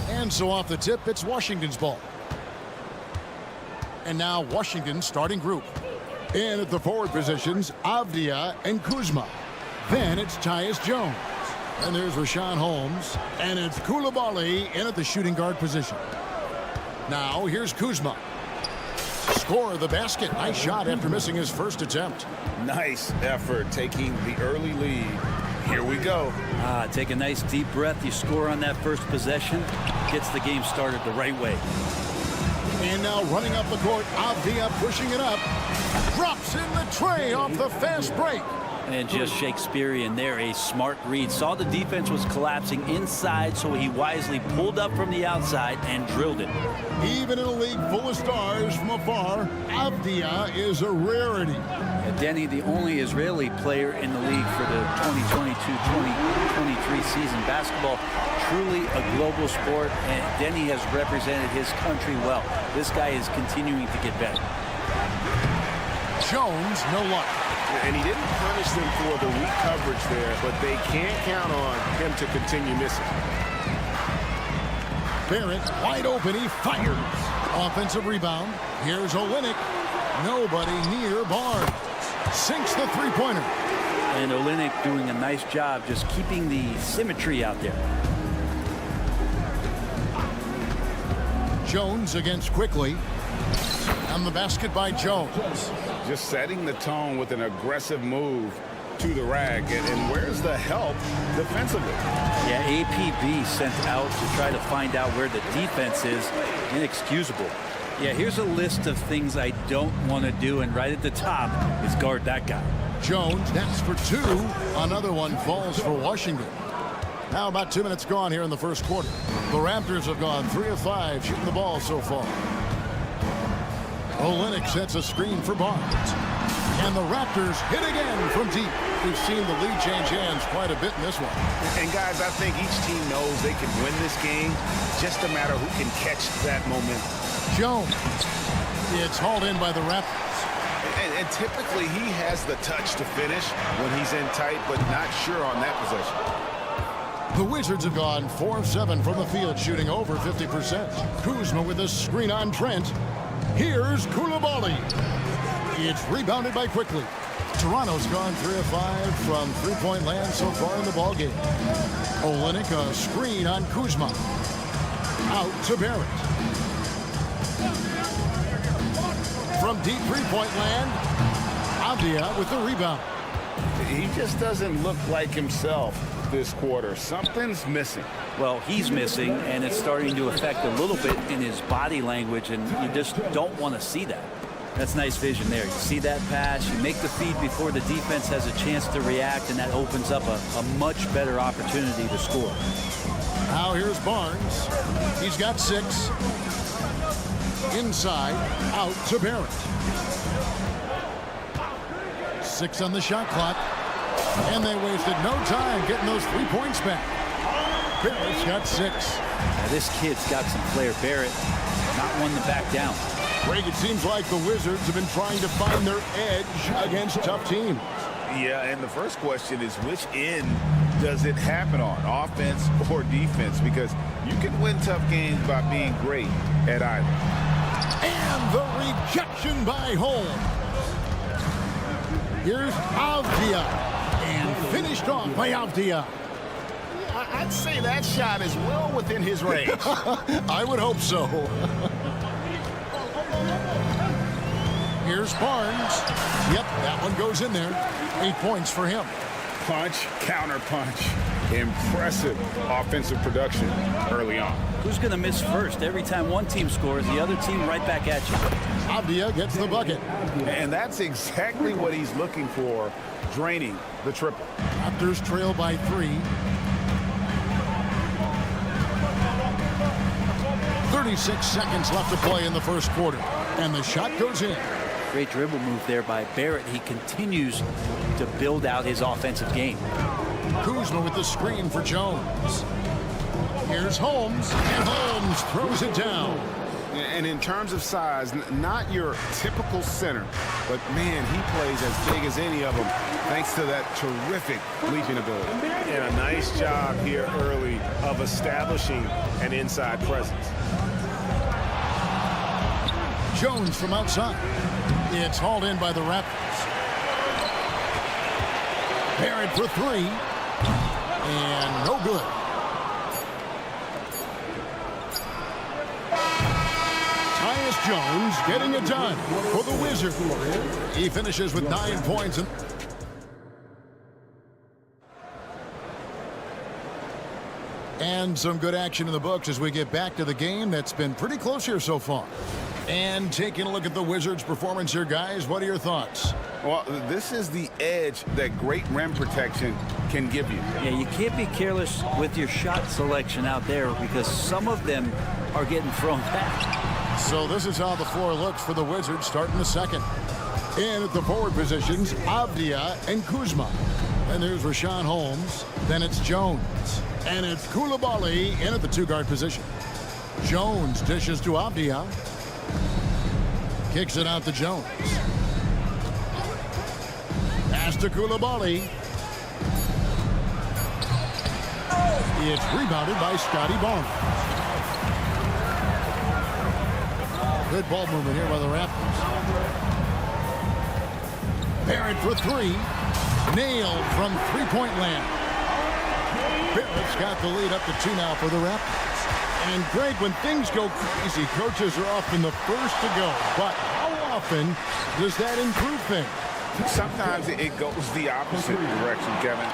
And so off the tip, it's Washington's ball. And now Washington's starting group. In at the forward positions, Avdia and Kuzma. Then it's Tyus Jones. And there's Rashawn Holmes. And it's Koulibaly in at the shooting guard position. Now here's Kuzma. Score of the basket. Nice shot after missing his first attempt. Nice effort taking the early lead. Here we go. Take a nice deep breath. You score on that first possession. Gets the game started the right way. And now running up the court, Avdia pushing it up. Drops in the tray off the fast break. And just Shakespearean there, a smart read. Saw the defense was collapsing inside, so he wisely pulled up from the outside and drilled it. Even in a league full of stars from afar, Avdia is a rarity. Denny, the only Israeli player in the league for the 2022-2023 season. Basketball, truly a global sport, and Denny has represented his country well. This guy is continuing to get better. Jones, no luck. And he didn't punish them for the weak coverage there, but they can't count on him to continue missing. Barrett, wide open, he fires. Offensive rebound. Here's Olynyk. Nobody near Barnes. Sinks the three-pointer. And Olynyk doing a nice job just keeping the symmetry out there. Jones against Quickly. And the basket by Jones. Just setting the tone with an aggressive move to the rack. And where's the help defensively? Yeah, APB sent out to try to find out where the defense is. Inexcusable. Yeah, here's a list of things I don't want to do, and right at the top is guard that guy. Jones, that's for two. Another one falls for Washington. Now about 2 minutes gone here in the first quarter. The Raptors have gone 3 of 5 shooting the ball so far. Olynyk sets a screen for Barnes. And the Raptors hit again from deep. We've seen the lead change hands quite a bit in this one. And guys, I think each team knows they can win this game. Just a matter who can catch that momentum. Jones. It's hauled in by the Raptors. And typically he has the touch to finish when he's in tight, but not sure on that possession. The Wizards have gone 4 of 7 from the field, shooting over 50%. Kuzma with a screen on Trent. Here's Koulibaly. It's rebounded by Quickly. Toronto's gone 3 of 5 from three-point land so far in the ballgame. Olynyk, a screen on Kuzma. Out to Barrett. From deep three-point land, Avdia with the rebound. He just doesn't look like himself this quarter. Something's missing. Well, he's missing, and it's starting to affect a little bit in his body language, and you just don't want to see that. That's nice vision there. You see that pass, you make the feed before the defense has a chance to react, and that opens up a much better opportunity to score. Now here's Barnes. He's got 6. Inside, out to Barrett. 6 on the shot clock. And they wasted no time getting those 3 points back. Barrett's got 6. Now this kid's got some flair. Barrett, not one to back down. Greg, it seems like the Wizards have been trying to find their edge against tough teams. Yeah, and the first question is, which end does it happen on, offense or defense? Because you can win tough games by being great at either. And the rejection by Holmes. Here's Avdia. And finished off by Avdia. I'd say that shot is well within his range. I would hope so. Here's Barnes. Yep, that one goes in there. 8 points for him. Punch, counter punch. Impressive offensive production early on. Who's going to miss first? Every time one team scores, the other team right back at you. Avdia gets the bucket. And that's exactly what he's looking for, draining the triple. Raptors trail by 3. 36 seconds left to play in the first quarter. And the shot goes in. Great dribble move there by Barrett. He continues to build out his offensive game. Kuzma with the screen for Jones. Here's Holmes, and Holmes throws it down. And in terms of size, not your typical center, but man, he plays as big as any of them thanks to that terrific leaping ability. And a nice job here early of establishing an inside presence. Jones from outside. It's hauled in by the Raptors. Barrett for three. And no good. Tyus Jones getting it done for the Wizards. He finishes with 9 points. And some good action in the books as we get back to the game that's been pretty close here so far. And taking a look at the Wizards' performance here, guys, what are your thoughts? Well, this is the edge that great rim protection can give you. Yeah, you can't be careless with your shot selection out there because some of them are getting thrown back. So this is how the floor looks for the Wizards starting the second. In at the forward positions, Avdia and Kuzma. Then there's Rashawn Holmes. Then it's Jones. And it's Koulibaly in at the two-guard position. Jones dishes to Avdia. Kicks it out to Jones. Pass to Koulibaly. It's rebounded by Scotty Barnes. Good ball movement here by the Raptors. Barrett for three. Nailed from three-point land. Barrett's got the lead up to 2 now for the Raptors. And Greg, when things go crazy, coaches are often the first to go. But how often does that improve things? Sometimes it goes the opposite direction, Kevin.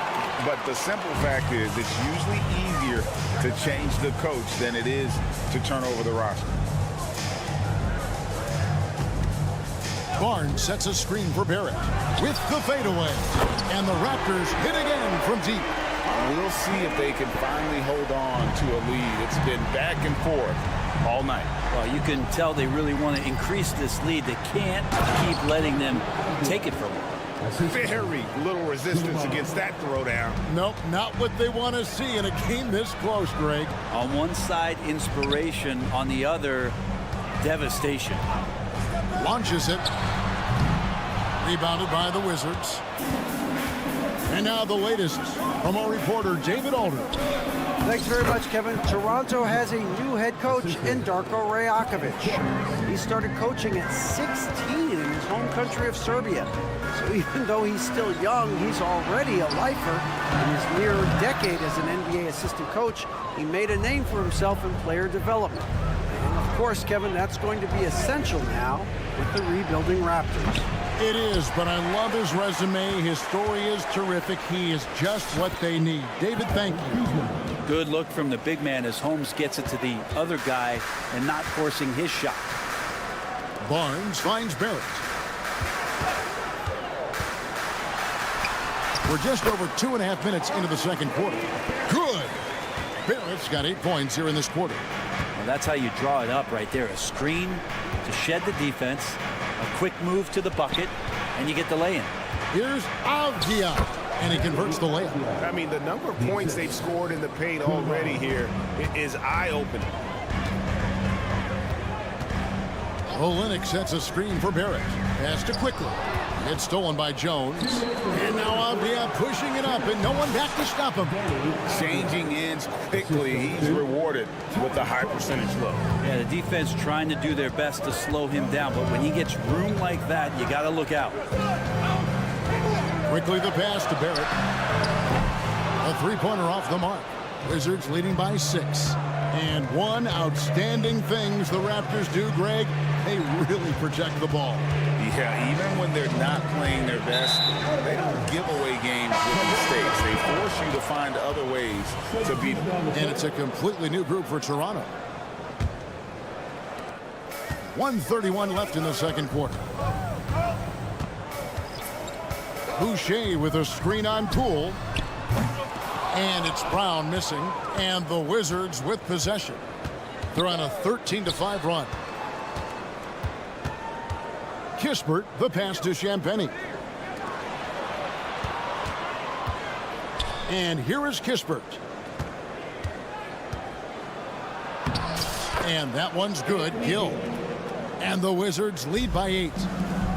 But the simple fact is it's usually easier to change the coach than it is to turn over the roster. Barnes sets a screen for Barrett with the fadeaway. And the Raptors hit again from deep. We'll see if they can finally hold on to a lead. It's been back and forth all night. Well, you can tell they really want to increase this lead. They can't keep letting them take it from them. Very little resistance against that throwdown. Nope, not what they want to see in a game this close, Greg. On one side, inspiration. On the other, devastation. Launches it. Rebounded by the Wizards. And now the latest from our reporter, David Aldridge. Thanks very much, Kevin. Toronto has a new head coach in Darko Rajakovic. He started coaching at 16 in his home country of Serbia. So even though he's still young, he's already a lifer. In his near decade as an NBA assistant coach, he made a name for himself in player development. And of course, Kevin, that's going to be essential now with the rebuilding Raptors. It is, but I love his resume. His story is terrific. He is just what they need. David, thank you. Good look from the big man as Holmes gets it to the other guy and not forcing his shot. Barnes finds Barrett. We're just over 2.5 minutes into the second quarter. Good. Barrett's got 8 points here in this quarter. Well, that's how you draw it up right there. A screen to shed the defense, a quick move to the bucket, and you get the lay-in. Here's Avdia, and he converts the layup. I mean, the number of points they've scored in the paint already here is eye-opening. Olynyk sets a screen for Barrett. Pass to quickly. It's stolen by Jones. And now Avdia pushing it up, and no one back to stop him. Changing ends quickly. He's rewarded with a high percentage look. Yeah, the defense trying to do their best to slow him down, but when he gets room like that, you got to look out. Quickly the pass to Barrett. A three-pointer off the mark. Wizards leading by 6. And one outstanding things the Raptors do, Greg, they really protect the ball. Yeah, even when they're not playing their best, they don't give away games with mistakes. They force you to find other ways to beat them. And it's a completely new group for Toronto. 1:31 left in the second quarter. Boucher with a screen on Poole. And it's Brown missing. And the Wizards with possession. They're on a 13-5 run. Kispert, the pass to Champagny. And here is Kispert. And that one's good. Gill. And the Wizards lead by 8.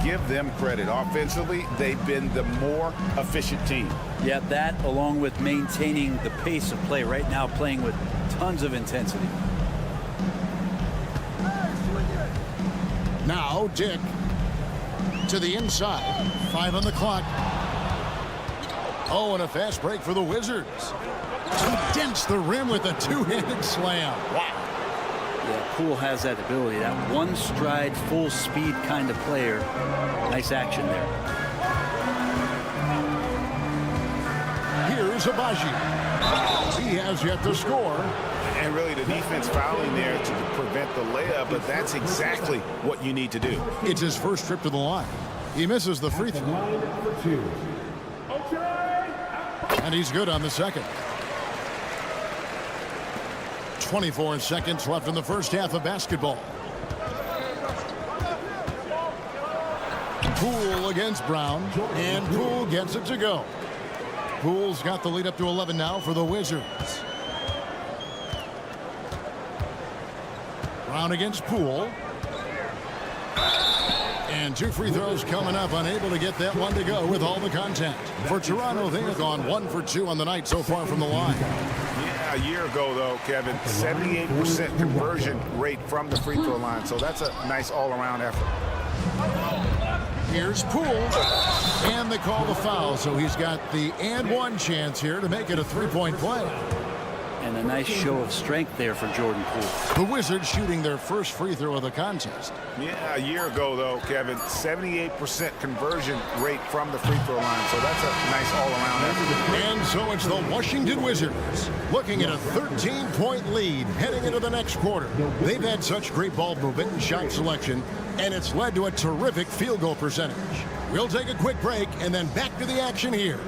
Give them credit. Offensively, they've been the more efficient team. Yeah, that along with maintaining the pace of play right now, playing with tons of intensity. Now Dick to the inside. 5 on the clock. Oh, and a fast break for the Wizards. He dents the rim with a two-handed slam. Wow. Yeah, Poole has that ability. That one stride, full speed kind of player. Nice action there. Here's Abaji. He has yet to score. And really the defense fouling there to prevent the layup, but that's exactly what you need to do. It's his first trip to the line. He misses the free throw. And he's good on the second. 24 seconds left in the first half of basketball. Poole against Brown, and Poole gets it to go. Poole's got the lead up to 11 now for the Wizards. Brown against Poole. And 2 free throws coming up, unable to get that one to go with all the contact. For Toronto, they have gone 1 for 2 on the night so far from the line. Yeah, a year ago, though, Kevin, 78% conversion rate from the free throw line. So that's a nice all-around effort. Here's Poole. And they call the foul, so he's got the and one chance here to make it a 3-point play. And a nice show of strength there for Jordan Poole. The Wizards shooting their first free throw of the contest. Yeah, a year ago, though, Kevin, 78% conversion rate from the free throw line. So that's a nice all-around effort. And so it's the Washington Wizards looking at a 13-point lead heading into the next quarter. They've had such great ball movement and shot selection, and it's led to a terrific field goal percentage. We'll take a quick break and then back to the action here.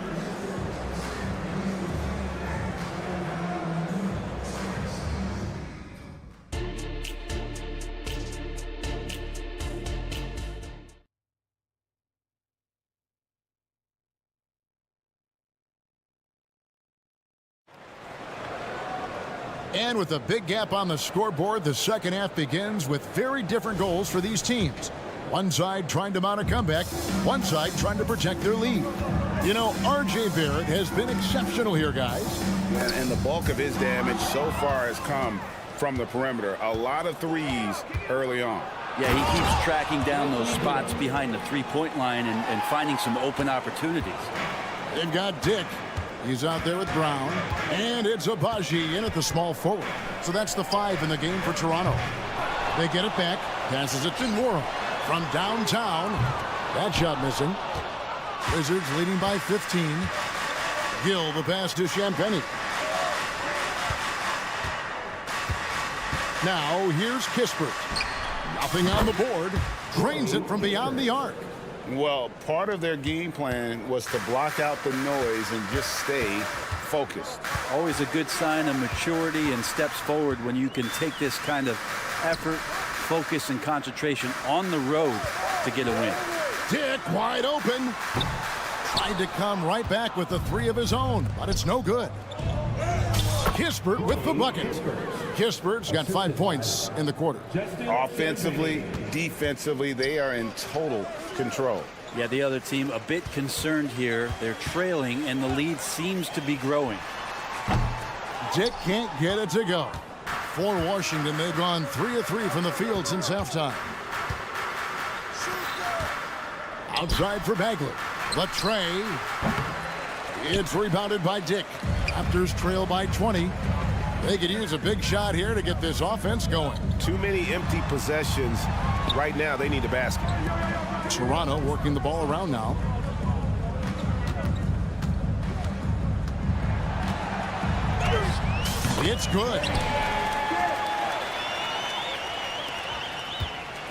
And with a big gap on the scoreboard, the second half begins with very different goals for these teams. One side trying to mount a comeback, one side trying to protect their lead. You know, R.J. Barrett has been exceptional here, guys. And the bulk of his damage so far has come from the perimeter. A lot of threes early on. Yeah, he keeps tracking down those spots behind the three-point line and finding some open opportunities. They've got Dick. He's out there with Brown. And it's Abaji in at the small forward. So that's the 5 in the game for Toronto. They get it back. Passes it to Morrow. From downtown. That shot missing. Wizards leading by 15. Gill the pass to Champagnie. Now here's Kispert. Nothing on the board. Drains it from beyond the arc. Well, part of their game plan was to block out the noise and just stay focused. Always a good sign of maturity and steps forward when you can take this kind of effort, focus, and concentration on the road to get a win. Dick wide open. Tried to come right back with the 3 of his own, but it's no good. Kispert with the bucket. Kispert's got 5 points in the quarter. Offensively, defensively, they are in total control. Yeah, the other team a bit concerned here. They're trailing, and the lead seems to be growing. Dick can't get it to go. For Washington, they've gone 3 of 3 from the field since halftime. Outside for Bagley. The tray. It's rebounded by Dick. Raptors trail by 20. They could use a big shot here to get this offense going. Too many empty possessions. Right now, they need a basket. Toronto working the ball around now. It's good.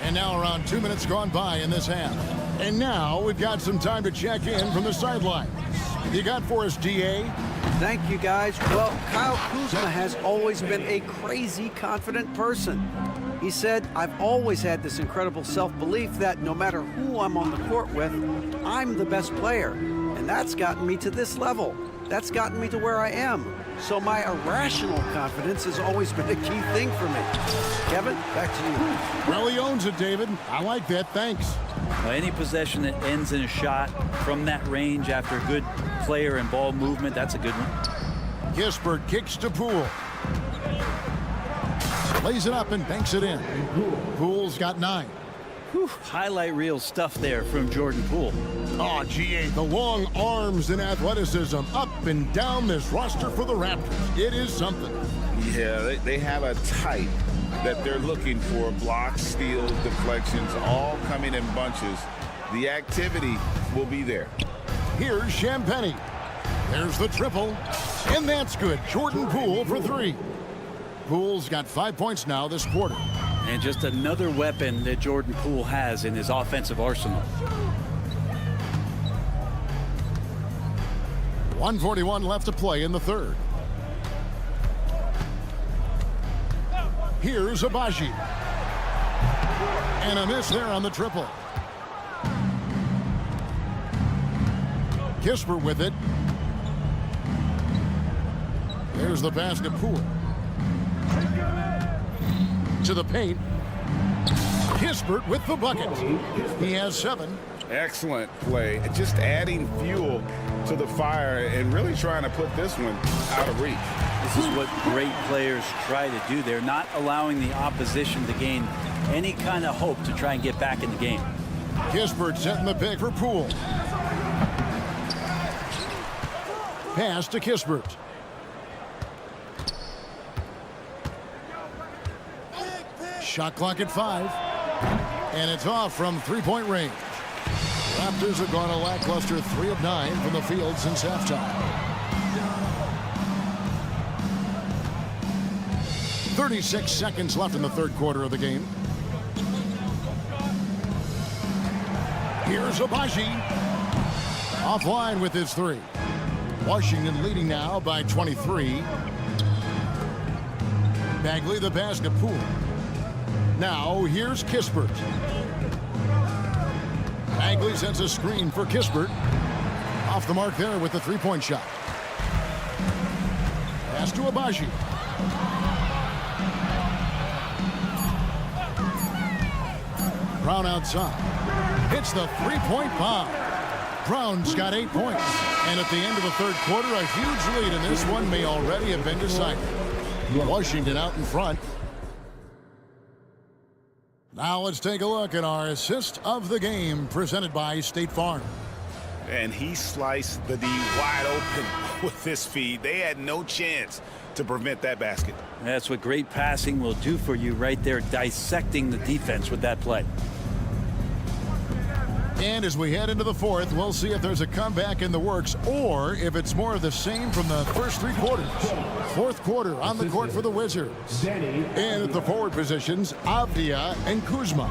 And now around 2 minutes gone by in this half. And now we've got some time to check in from the sidelines. You got for us, DA? Thank you, guys. Well, Kyle Kuzma has always been a crazy confident person. He said, I've always had this incredible self-belief that no matter who I'm on the court with, I'm the best player. And that's gotten me to this level. That's gotten me to where I am. So my irrational confidence has always been a key thing for me. Kevin, back to you. Well, he owns it, David. I like that. Thanks. Well, any possession that ends in a shot from that range after a good player and ball movement, that's a good one. Kispert kicks to Poole. Lays it up and banks it in. Poole's got 9. Whew, highlight reel stuff there from Jordan Poole. Oh, GA, the long arms and athleticism up and down this roster for the Raptors. It is something. Yeah, they have a type that they're looking for. Blocks, steals, deflections, all coming in bunches. The activity will be there. Here's Champagnie. There's the triple. And that's good. Jordan Poole for 3. Poole's got 5 points now this quarter. And just another weapon that Jordan Poole has in his offensive arsenal. 1:41 left to play in the third. Here's Abaji. And a miss there on the triple. Kispert with it. There's the pass to Poole. To the paint. Kispert with the bucket. He has 7. Excellent play. Just adding fuel to the fire and really trying to put this one out of reach. This is what great players try to do. They're not allowing the opposition to gain any kind of hope to try and get back in the game. Kispert setting the pick for Poole. Pass to Kispert. Shot clock at 5. And it's off from 3-point range. Raptors have gone a lackluster 3 of 9 from the field since halftime. 36 seconds left in the third quarter of the game. Here's Abaji. Offline with his 3. Washington leading now by 23. Bagley the pass to Poole. Now here's Kispert. Bagley sends a screen for Kispert. Off the mark there with the 3-point shot. Pass to Abaji. Brown outside. Hits the 3-point bomb. Brown's got 8 points. And at the end of the third quarter, a huge lead, and this one may already have been decided. Washington out in front. Now let's take a look at our assist of the game presented by State Farm. And he sliced the D wide open with this feed. They had no chance to prevent that basket. That's what great passing will do for you right there, dissecting the defense with that play. And as we head into the fourth, we'll see if there's a comeback in the works or if it's more of the same from the first 3 quarters. Fourth quarter on the court for the Wizards. And at the forward positions, Avdia and Kuzma.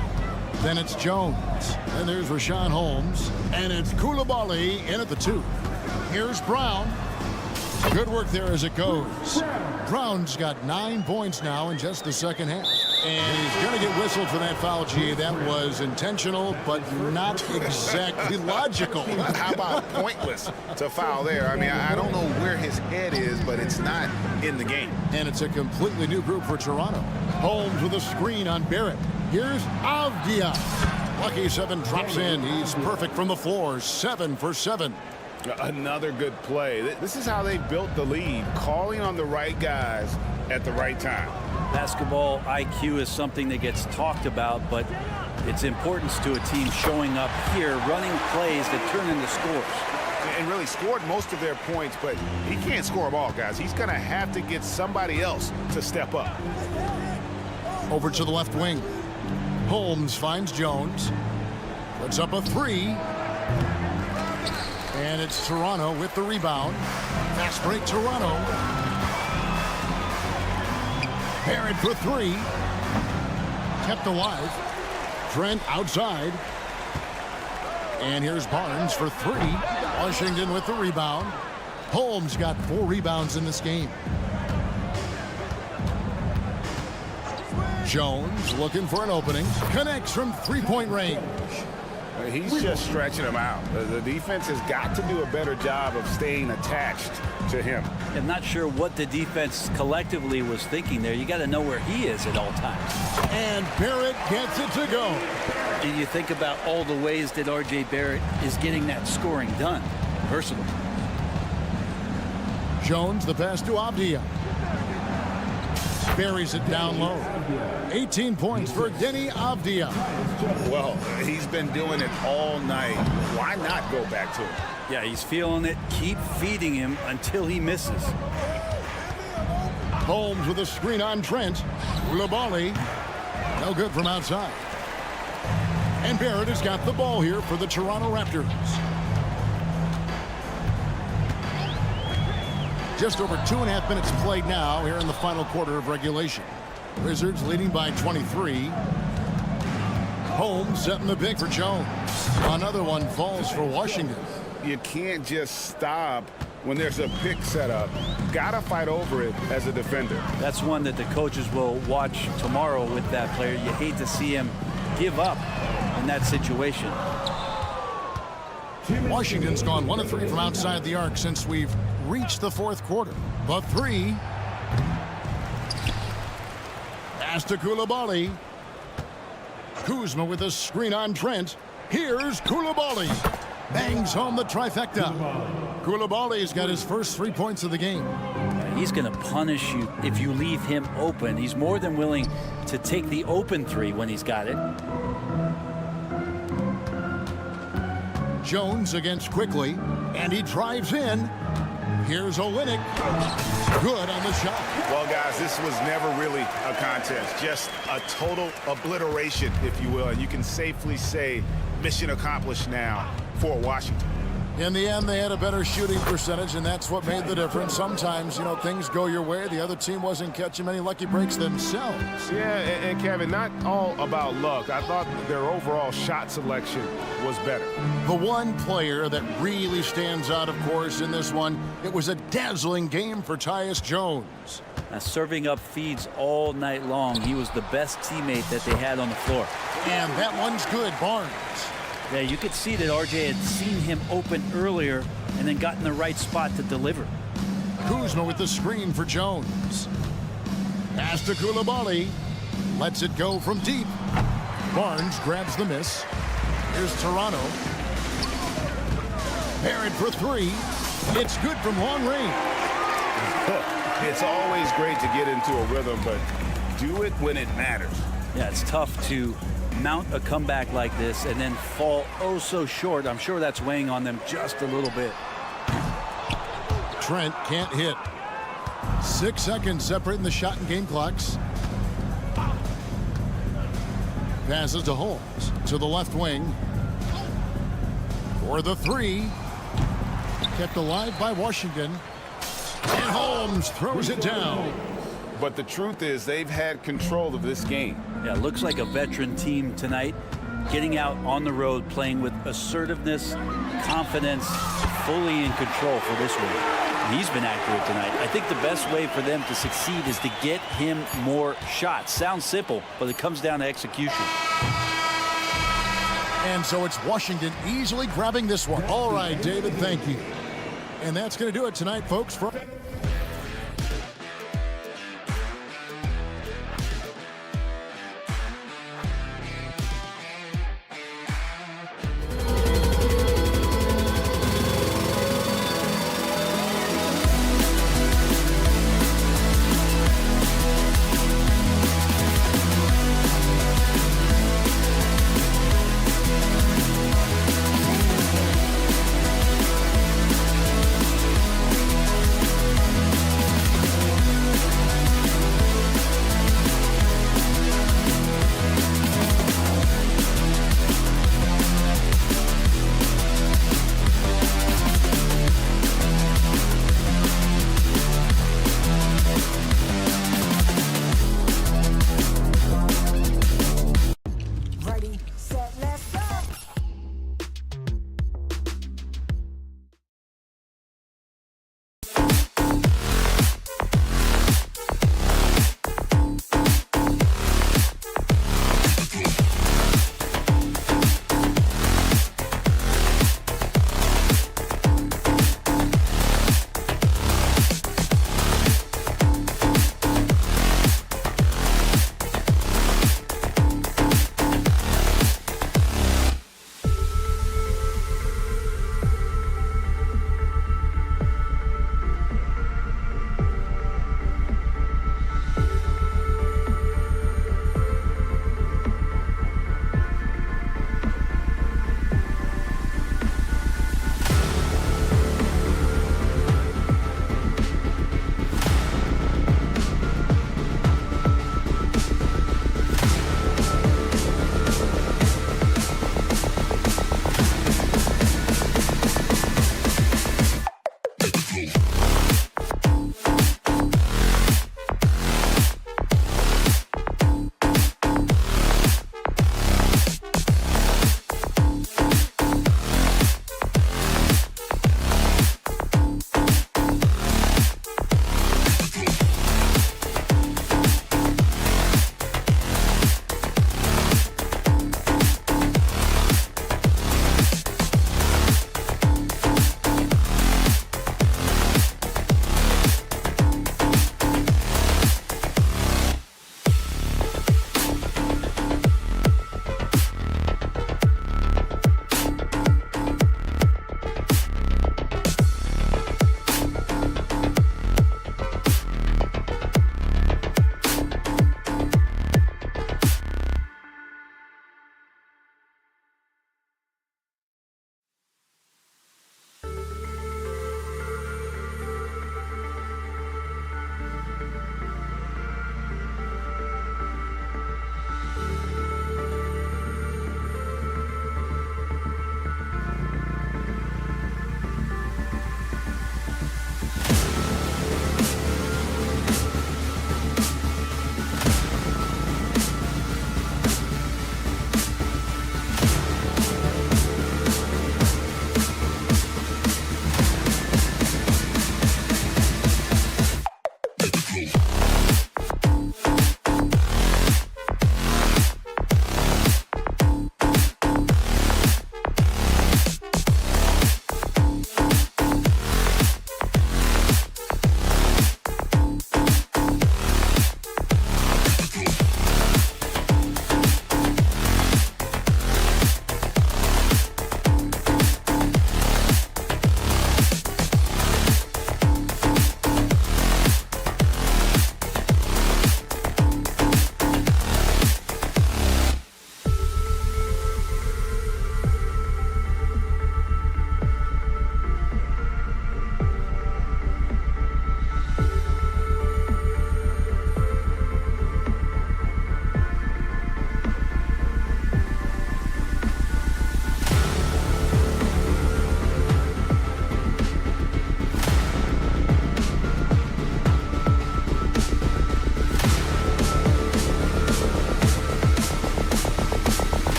Then it's Jones. Then there's Rashawn Holmes. And it's Coulibaly in at the 2. Here's Brown. Good work there as it goes. Brown's got 9 points now in just the second half. And he's going to get whistled for that foul, G. That was intentional, but not exactly logical. How about pointless to foul there? I mean, I don't know where his head is, but it's not in the game. And it's a completely new group for Toronto. Holmes with a screen on Barrett. Here's Avdia. Lucky 7 drops in. He's perfect from the floor. 7 for 7. Another good play. This is how they built the lead, calling on the right guys at the right time. Basketball IQ is something that gets talked about, but its importance to a team showing up here, running plays that turn into scores. And really scored most of their points, but he can't score them all, guys. He's going to have to get somebody else to step up. Over to the left wing. Holmes finds Jones. Puts up a 3. And it's Toronto with the rebound. Fast break, Toronto. Barrett for 3. Kept alive. Trent outside. And here's Barnes for 3. Washington with the rebound. Holmes got 4 rebounds in this game. Jones looking for an opening. Connects from 3-point range. He's just stretching him out. The defense has got to do a better job of staying attached to him. I'm not sure what the defense collectively was thinking there. You got to know where he is at all times. And Barrett gets it to go. And you think about all the ways that R.J. Barrett is getting that scoring done, personally. Jones, the pass to Avdia. Buries it down low. 18 points for Denny Avdia. Well, he's been doing it all night. Why not go back to him? Yeah, he's feeling it. Keep feeding him until he misses. Holmes with a screen on Trent. Koulibaly. No good from outside. And Barrett has got the ball here for the Toronto Raptors. Just over 2.5 minutes played now here in the final quarter of regulation. Wizards leading by 23. Holmes setting the pick for Jones. Another one falls for Washington. You can't just stop when there's a pick set up. Gotta fight over it as a defender. That's one that the coaches will watch tomorrow with that player. You hate to see him give up in that situation. Washington's gone 1 of 3 from outside the arc since we've reached the fourth quarter. But 3. Pass to Koulibaly. Kuzma with a screen on Trent. Here's Koulibaly. Bangs home the trifecta. Koulibaly's got his first 3 points of the game. He's going to punish you if you leave him open. He's more than willing to take the open 3 when he's got it. Jones against Quickly, and he drives in. Here's Olynyk. Good on the shot. Well, guys, this was never really a contest. Just a total obliteration, if you will. And you can safely say mission accomplished now for Washington. In the end, they had a better shooting percentage, and that's what made the difference. Sometimes, you know, things go your way. The other team wasn't catching many lucky breaks themselves. Yeah, and Kevin, not all about luck. I thought their overall shot selection was better. The one player that really stands out, of course, in this one, it was a dazzling game for Tyus Jones. Now, serving up feeds all night long. He was the best teammate that they had on the floor. And that one's good, Barnes. Yeah, you could see that RJ had seen him open earlier and then got in the right spot to deliver. Kuzma with the screen for Jones. Pass to Koulibaly. Lets it go from deep. Barnes grabs the miss. Here's Toronto. Barrett for 3. It's good from long range. It's always great to get into a rhythm, but do it when it matters. Yeah, it's tough to mount a comeback like this and then fall oh so short. I'm sure that's weighing on them just a little bit. Trent can't hit. 6 seconds separating the shot and game clocks. Passes to Holmes to the left wing for the 3. Kept alive by Washington, and Holmes throws it down. But the truth is they've had control of this game. Yeah, looks like a veteran team tonight, getting out on the road, playing with assertiveness, confidence, fully in control for this one. And he's been accurate tonight. I think the best way for them to succeed is to get him more shots. Sounds simple, but it comes down to execution. And so it's Washington easily grabbing this one. All right, David, thank you. And that's going to do it tonight, folks.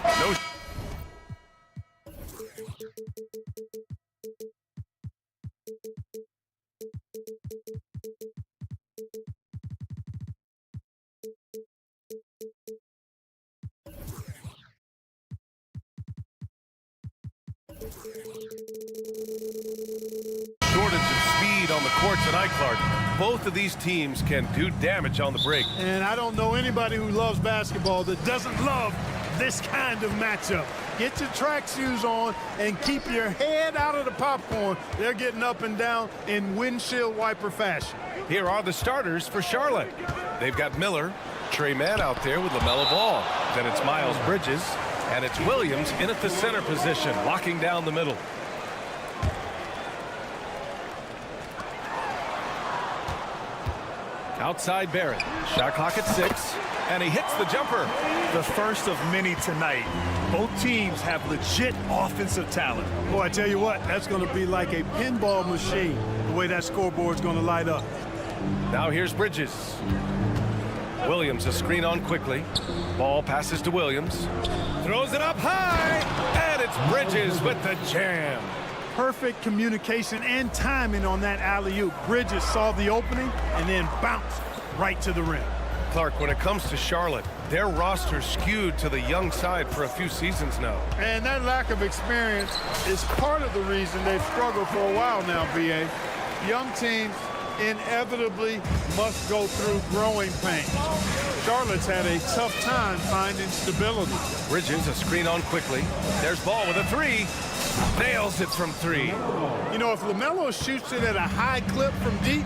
No. Shortage of speed on the court tonight, Clark. Both of these teams can do damage on the break. And I don't know anybody who loves basketball that doesn't love this kind of matchup. Get your track shoes on and keep your head out of the popcorn. They're getting up and down in windshield wiper fashion. Here are the starters for Charlotte. They've got Miller, Trey Mann out there with LaMelo Ball. Then it's Miles Bridges, and it's Williams in at the center position, locking down the middle. Outside Barrett. Shot clock at 6, and he hits the jumper. The first of many tonight. Both teams have legit offensive talent. Boy, I tell you what, that's going to be like a pinball machine, the way that scoreboard's going to light up. Now here's Bridges. Williams a screen on quickly. Ball passes to Williams. Throws it up high, and it's Bridges with the jam. Perfect communication and timing on that alley-oop. Bridges saw the opening and then bounced right to the rim. Clark, when it comes to Charlotte, their roster skewed to the young side for a few seasons now. And that lack of experience is part of the reason they've struggled for a while now, BA. Young teams inevitably must go through growing pains. Charlotte's had a tough time finding stability. Bridges a screen on quickly. There's Ball with a 3. Nails it from 3. You know, if LaMelo shoots it at a high clip from deep,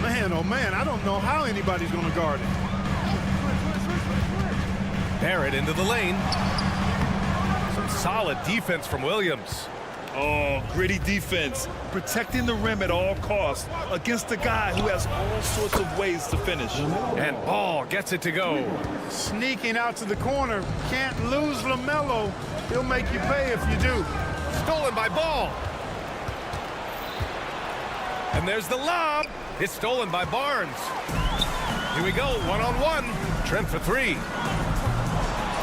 man, oh man, I don't know how anybody's going to guard it. Barrett into the lane. Some solid defense from Williams. Oh, gritty defense, protecting the rim at all costs against a guy who has all sorts of ways to finish. And Ball gets it to go. Sneaking out to the corner. Can't lose LaMelo. He'll make you pay if you do. Stolen by Ball. And there's the lob. It's stolen by Barnes. Here we go, one-on-one. Trent for 3.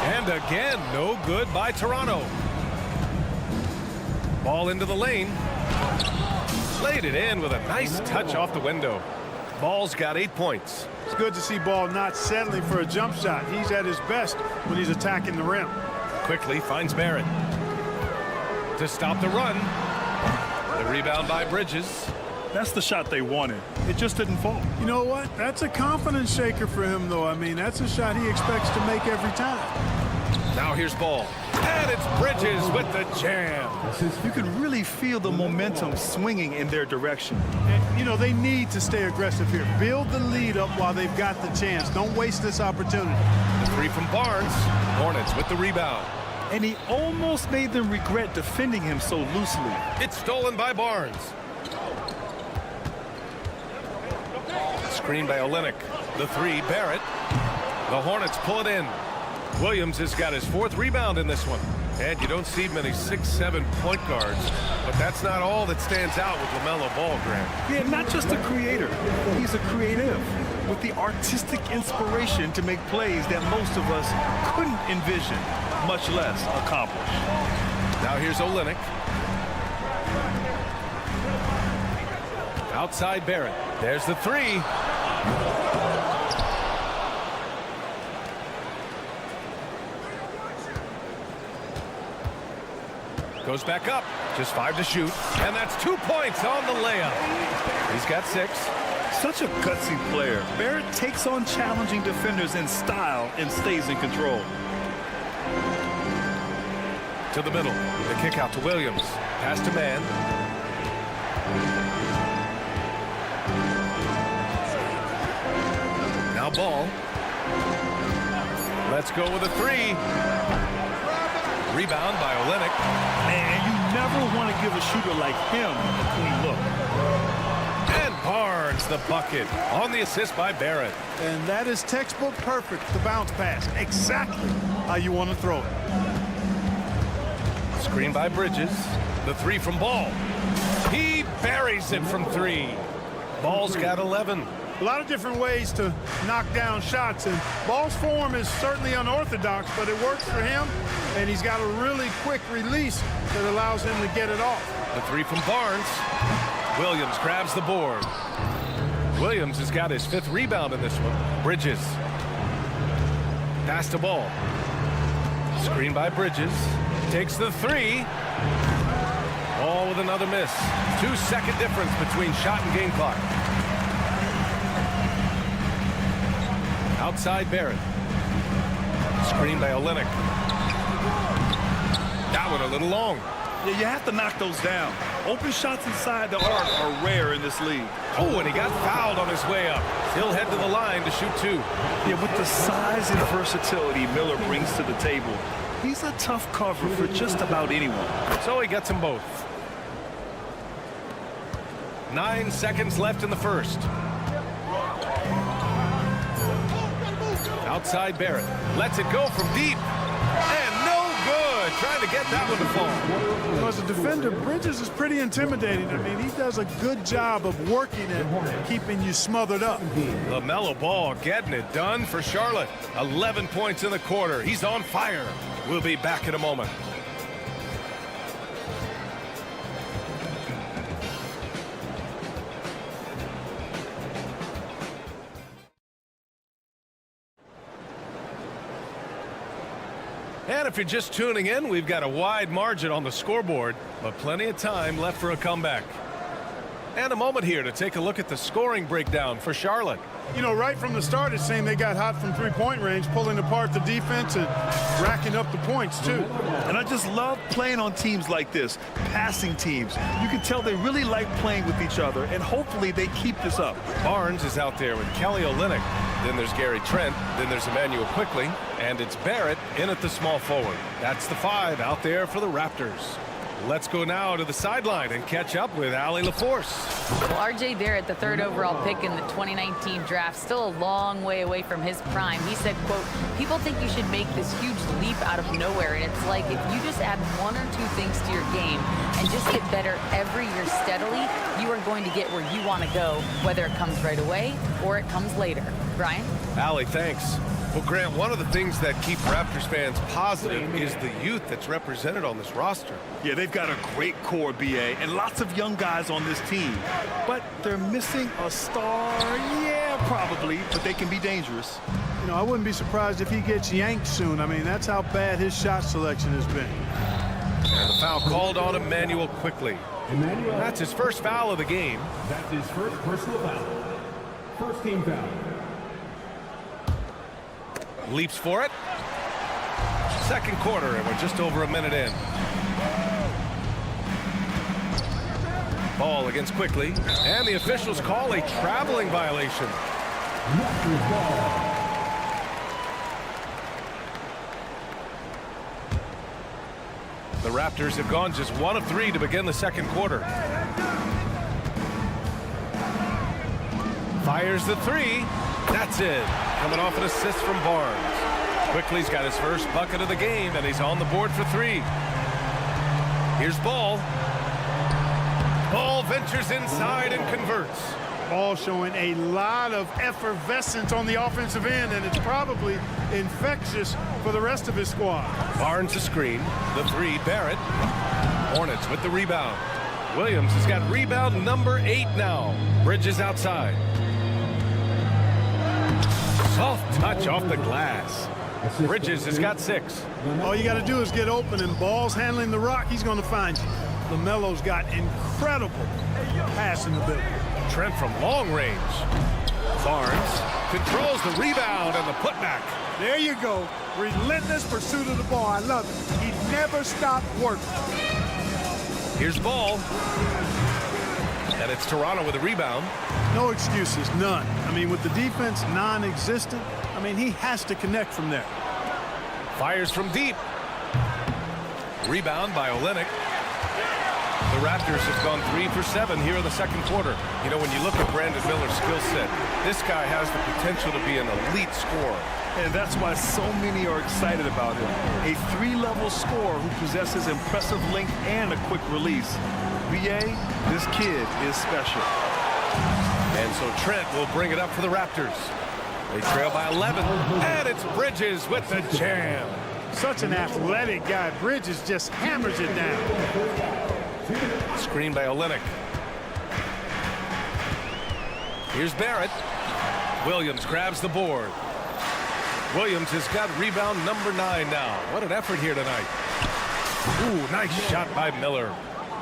And again, no good by Toronto. Ball into the lane. Laid it in with a nice touch off the window. Ball's got 8 points. It's good to see Ball not settling for a jump shot. He's at his best when he's attacking the rim. Quickly finds Barrett. To stop the run. The rebound by Bridges. That's the shot they wanted. It just didn't fall. You know what? That's a confidence shaker for him, though. I mean, that's a shot he expects to make every time. Now here's Ball. And it's Bridges with the jam. You could really feel the momentum swinging in their direction. And, you know, they need to stay aggressive here. Build the lead up while they've got the chance. Don't waste this opportunity. The 3 from Barnes. Hornets with the rebound. And he almost made them regret defending him so loosely. It's stolen by Barnes. Screen by Olynyk. The 3, Barrett. The Hornets pull it in. Williams has got his 4th rebound in this one. And you don't see many 6'7" point guards, but that's not all that stands out with LaMelo Ball, Grant. Yeah, not just a creator. He's a creative with the artistic inspiration to make plays that most of us couldn't envision, much less accomplish. Now here's Olynyk. Outside Barrett. There's the 3. Goes back up. Just 5 to shoot. And that's 2 points on the layup. He's got 6. Such a gutsy player. Barrett takes on challenging defenders in style and stays in control. To the middle. The kick out to Williams. Pass to Mann. Now Ball. Let's go with a 3. Rebound by Olynyk. Man, you never want to give a shooter like him a clean look. And Barnes the bucket on the assist by Barrett. And that is textbook perfect, the bounce pass. Exactly how you want to throw it. Screen by Bridges. The 3 from Ball. He buries it from 3. Ball's got 11. A lot of different ways to knock down shots, and Ball's form is certainly unorthodox, but it works for him, and he's got a really quick release that allows him to get it off. The three from Barnes. Williams grabs the board. Williams has got his 5th rebound in this one. Bridges. Pass to Ball. Screen by Bridges. Takes the 3. Ball with another miss. 2-second difference between shot and game clock. Outside Barrett. Screen by Olynyk. That one a little long. Yeah, you have to knock those down. Open shots inside the arc are rare in this league. Oh, and he got fouled on his way up. He'll head to the line to shoot 2. Yeah, with the size and versatility Miller brings to the table, he's a tough cover for just about anyone. So he gets them both. 9 seconds left in the first. Outside Barrett. Lets it go from deep. And no good. Trying to get that one to fall. Well, as a defender, Bridges is pretty intimidating. I mean, he does a good job of working and keeping you smothered up. LaMelo Ball getting it done for Charlotte. 11 points in the quarter. He's on fire. We'll be back in a moment. And if you're just tuning in, we've got a wide margin on the scoreboard, but plenty of time left for a comeback. And a moment here to take a look at the scoring breakdown for Charlotte. You know, right from the start, it seemed they got hot from three-point range, pulling apart the defense and racking up the points, too. And I just love playing on teams like this, passing teams. You can tell they really like playing with each other, and hopefully they keep this up. Barnes is out there with Kelly Olynyk. Then there's Gary Trent. Then there's Emmanuel Quickly. And it's Barrett in at the small forward. That's the 5 out there for the Raptors. Let's go now to the sideline and catch up with Allie LaForce. Well, R.J. Barrett, the 3rd overall pick in the 2019 draft, still a long way away from his prime. He said, quote, people think you should make this huge leap out of nowhere. And it's like if you just add 1 or 2 things to your game and just get better every year steadily, you are going to get where you want to go, whether it comes right away or it comes later. Brian? Allie, thanks. Well, Grant, one of the things that keep Raptors fans positive is the youth that's represented on this roster. Yeah, they've got a great core, BA, and lots of young guys on this team. But they're missing a star, yeah, probably, but they can be dangerous. You know, I wouldn't be surprised if he gets yanked soon. I mean, that's how bad his shot selection has been. And the foul called on Emmanuel Quickly. That's his first foul of the game. That's his first personal foul. First team foul. Leaps for it. Second quarter, and we're just over a minute in. Ball against Quickly, and the officials call a traveling violation. The Raptors have gone just 1 of 3 to begin the second quarter. Fires the 3. That's it. Coming off an assist from Barnes. Quickly's got his first bucket of the game, and he's on the board for 3. Here's Ball. Ball ventures inside and converts. Ball showing a lot of effervescence on the offensive end, and it's probably infectious for the rest of his squad. Barnes a screen. The 3, Barrett. Hornets with the rebound. Williams has got rebound number 8 now. Bridges outside. Soft touch off the glass. Bridges has got 6. All you got to do is get open, and Ball's handling the rock. He's going to find you. LaMelo's got incredible passing ability. Trent from long range. Barnes controls the rebound and the putback. There you go. Relentless pursuit of the ball. I love it. He never stopped working. Here's Ball. And it's Toronto with a rebound. No excuses, none. I mean, with the defense non-existent, I mean, he has to connect from there. Fires from deep. Rebound by Olynyk. The Raptors have gone 3 for 7 here in the second quarter. You know, when you look at Brandon Miller's skill set, this guy has the potential to be an elite scorer. And that's why so many are excited about him. A 3-level scorer who possesses impressive length and a quick release. BA, this kid is special. And so Trent will bring it up for the Raptors. They trail by 11, and it's Bridges with the jam. Such an athletic guy. Bridges just hammers it down. Screen by Olynyk. Here's Barrett. Williams grabs the board. Williams has got rebound number 9 now. What an effort here tonight. Ooh, nice shot by Miller.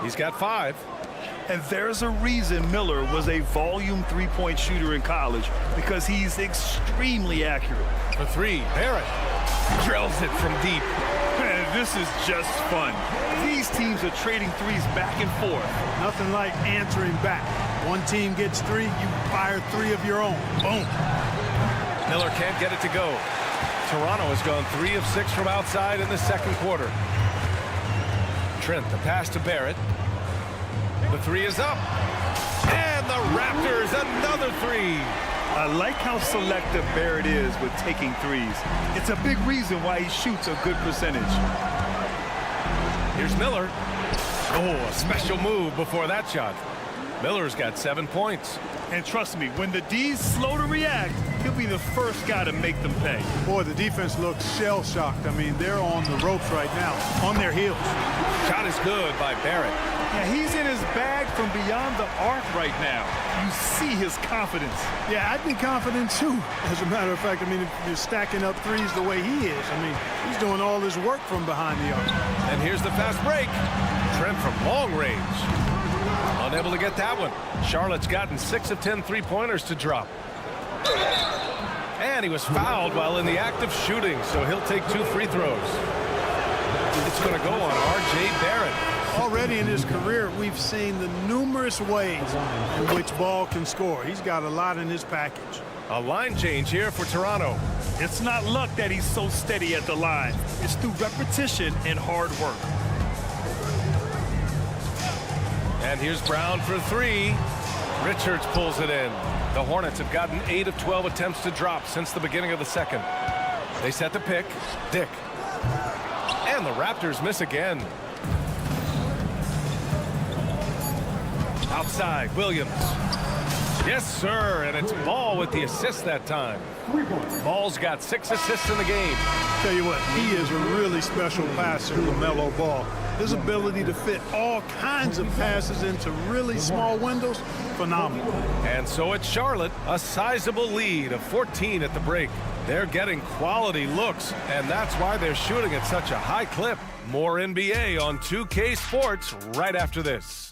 He's got 5. And there's a reason Miller was a volume three-point shooter in college, because he's extremely accurate. For 3, Barrett drills it from deep. Man, this is just fun. These teams are trading threes back and forth. Nothing like answering back. One team gets 3, you fire 3 of your own. Boom. Miller can't get it to go. Toronto has gone 3 of 6 from outside in the second quarter. Trent, the pass to Barrett. The 3 is up. And the Raptors, another 3. I like how selective Barrett is with taking threes. It's a big reason why he shoots a good percentage. Here's Miller. Oh, a special move before that shot. Miller's got 7 points. And trust me, when the D's slow to react, he'll be the first guy to make them pay. Boy, the defense looks shell-shocked. I mean, they're on the ropes right now, on their heels. Shot is good by Barrett. Yeah, he's in his bag from beyond the arc right now. You see his confidence. Yeah, I'd be confident too. As a matter of fact, I mean, if you're stacking up threes the way he is, I mean, he's doing all his work from behind the arc. And here's the fast break. Trent from long range. Unable to get that one. Charlotte's gotten 6 of 10 three-pointers to drop. And he was fouled while in the act of shooting, so he'll take 2 free throws. It's going to go on R.J. Barrett. Already in his career, we've seen the numerous ways in which Ball can score. He's got a lot in his package. A line change here for Toronto. It's not luck that he's so steady at the line. It's through repetition and hard work. And here's Brown for 3. Richards pulls it in. The Hornets have gotten 8 of 12 attempts to drop since the beginning of the second. They set the pick. Dick. And the Raptors miss again. Outside, Williams. Yes, sir, and it's Ball with the assist that time. Ball's got 6 assists in the game. Tell you what, he is a really special passer, LaMelo Ball. His ability to fit all kinds of passes into really small windows, phenomenal. And so it's Charlotte, a sizable lead of 14 at the break. They're getting quality looks, and that's why they're shooting at such a high clip. More NBA on 2K Sports right after this.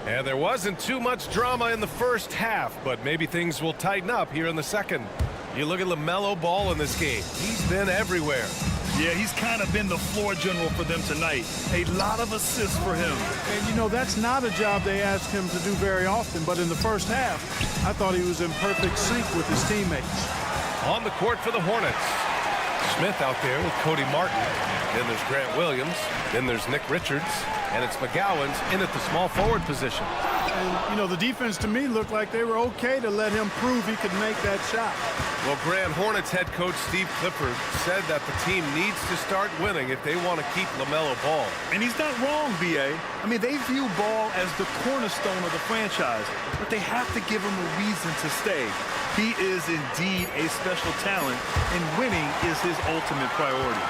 And there wasn't too much drama in the first half, but maybe things will tighten up here in the second. You look at LaMelo Ball in this game. He's been everywhere. Yeah, he's kind of been the floor general for them tonight. A lot of assists for him. And, you know, that's not a job they ask him to do very often, but in the first half, I thought he was in perfect sync with his teammates. On the court for the Hornets. Smith out there with Cody Martin. Then there's Grant Williams. Then there's Nick Richards. And it's McGowan's in at the small forward position. And, you know, the defense to me looked like they were okay to let him prove he could make that shot. Well, Grand Hornets head coach Steve Clifford said that the team needs to start winning if they want to keep LaMelo Ball. And he's not wrong, B.A. I mean, they view Ball as the cornerstone of the franchise, but they have to give him a reason to stay. He is indeed a special talent, and winning is his ultimate priority.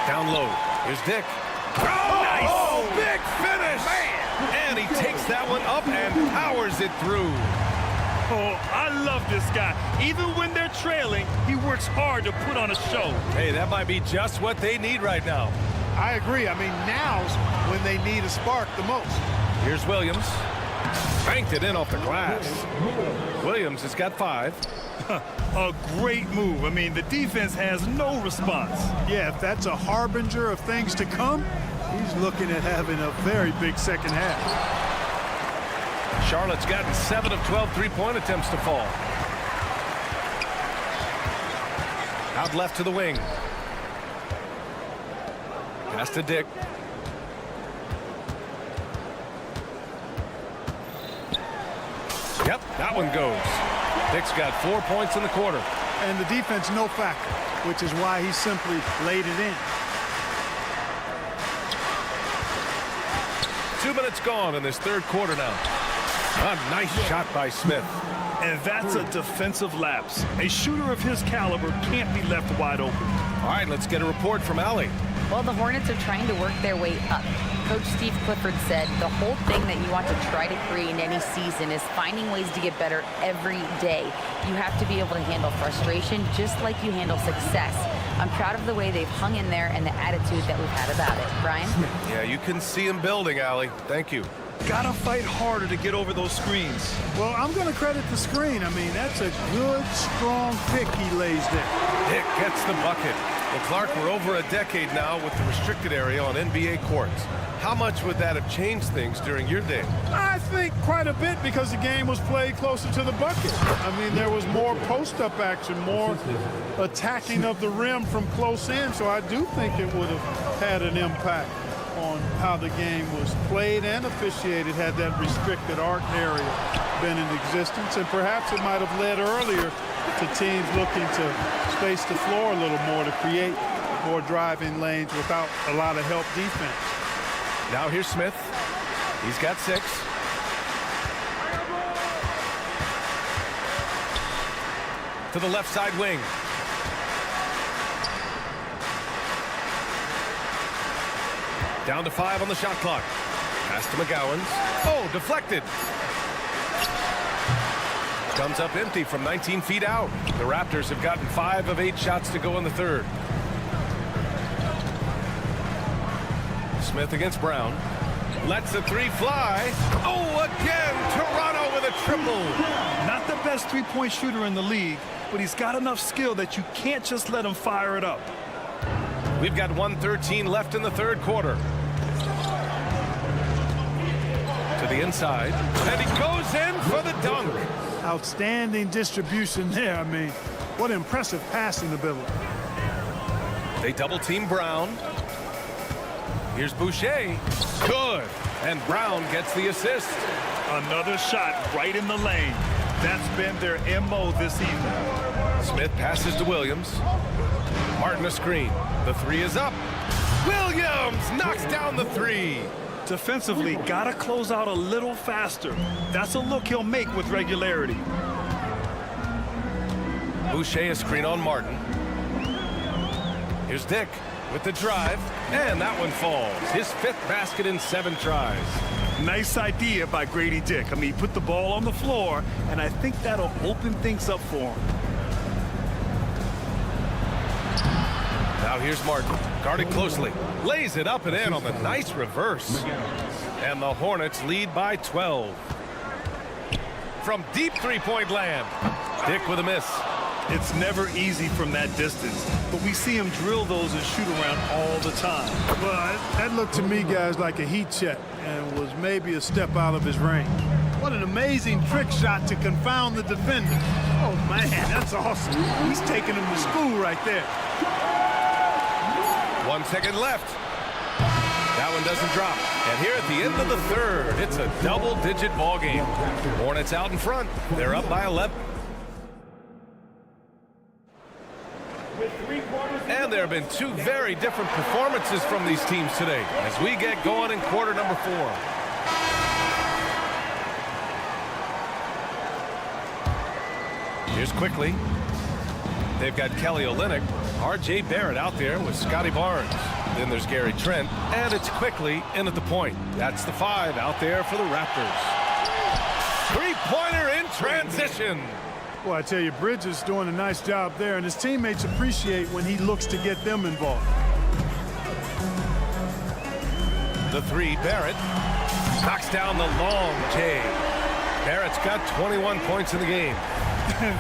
Down low. Here's Dick. Oh, nice! Oh, big finish! Man. And he takes that one up and powers it through. Oh, I love this guy. Even when they're trailing, he works hard to put on a show. Hey, that might be just what they need right now. I agree. I mean, now's when they need a spark the most. Here's Williams. Banked it in off the glass. Williams has got 5. A great move. I mean, the defense has no response. Yeah, if that's a harbinger of things to come, he's looking at having a very big second half. Charlotte's gotten 7 of 12 three-point attempts to fall. Out left to the wing. Pass to Dick. Yep, that one goes. Dick's got 4 points in the quarter. And the defense no factor, which is why he simply laid it in. 2 minutes gone in this third quarter now. A nice shot by Smith. And that's a defensive lapse. A shooter of his caliber can't be left wide open. All right, let's get a report from Allie. Well, the Hornets are trying to work their way up. Coach Steve Clifford said the whole thing that you want to try to create in any season is finding ways to get better every day. You have to be able to handle frustration just like you handle success. I'm proud of the way they've hung in there and the attitude that we've had about it. Brian? Yeah, you can see him building, Allie. Thank you. Gotta fight harder to get over those screens. Well, I'm going to credit the screen. I mean, that's a good, strong pick he lays there. Dick gets the bucket. Well, Clark, we're over a decade now with the restricted area on NBA courts. How much would that have changed things during your day? I think quite a bit because the game was played closer to the bucket. I mean, there was more post-up action, more attacking of the rim from close in, so I do think it would have had an impact on how the game was played and officiated had that restricted arc area been in existence. And perhaps it might have led earlier to teams looking to space the floor a little more to create more driving lanes without a lot of help defense. Now here's Smith. He's got 6. To the left side wing. Down to 5 on the shot clock. Pass to McGowan's. Oh, deflected. Comes up empty from 19 feet out. The Raptors have gotten 5 of 8 shots to go in the third. Smith against Brown. Lets the 3 fly. Oh, again, Toronto with a triple. Not the best three-point shooter in the league, but he's got enough skill that you can't just let him fire it up. We've got 1:13 left in the third quarter. To the inside, and he goes in for the dunk. Outstanding distribution there. I mean, what impressive passing ability. They double-team Brown. Here's Boucher. Good. And Brown gets the assist. Another shot right in the lane. That's been their MO this evening. Smith passes to Williams. Martin a screen. The 3 is up. Williams knocks down the 3. Defensively, gotta close out a little faster. That's a look he'll make with regularity. Boucher a screen on Martin. Here's Dick with the drive, and that one falls. His 5th basket in 7 tries. Nice idea by Grady Dick. I mean, he put the ball on the floor, and I think that'll open things up for him. Now here's Martin, guarded closely. Lays it up and in on the nice reverse. And the Hornets lead by 12. From deep three-point land, Dick with a miss. It's never easy from that distance, but we see him drill those and shoot around all the time. Well, that looked to me, guys, like a heat check and was maybe a step out of his range. What an amazing trick shot to confound the defender. Oh, man, that's awesome. He's taking him to school right there. 1 second left. That one doesn't drop. And here at the end of the third, it's a double-digit ball game. Hornets out in front. They're up by 11. And there have been 2 very different performances from these teams today as we get going in quarter number 4. Here's quickly. They've got Kelly Olynyk, R.J. Barrett out there with Scotty Barnes. Then there's Gary Trent, and it's quickly in at the point. That's the 5 out there for the Raptors. 3-pointer in transition. Well, I tell you, Bridges is doing a nice job there, and his teammates appreciate when he looks to get them involved. The 3, Barrett. Knocks down the long J. Barrett's got 21 points in the game.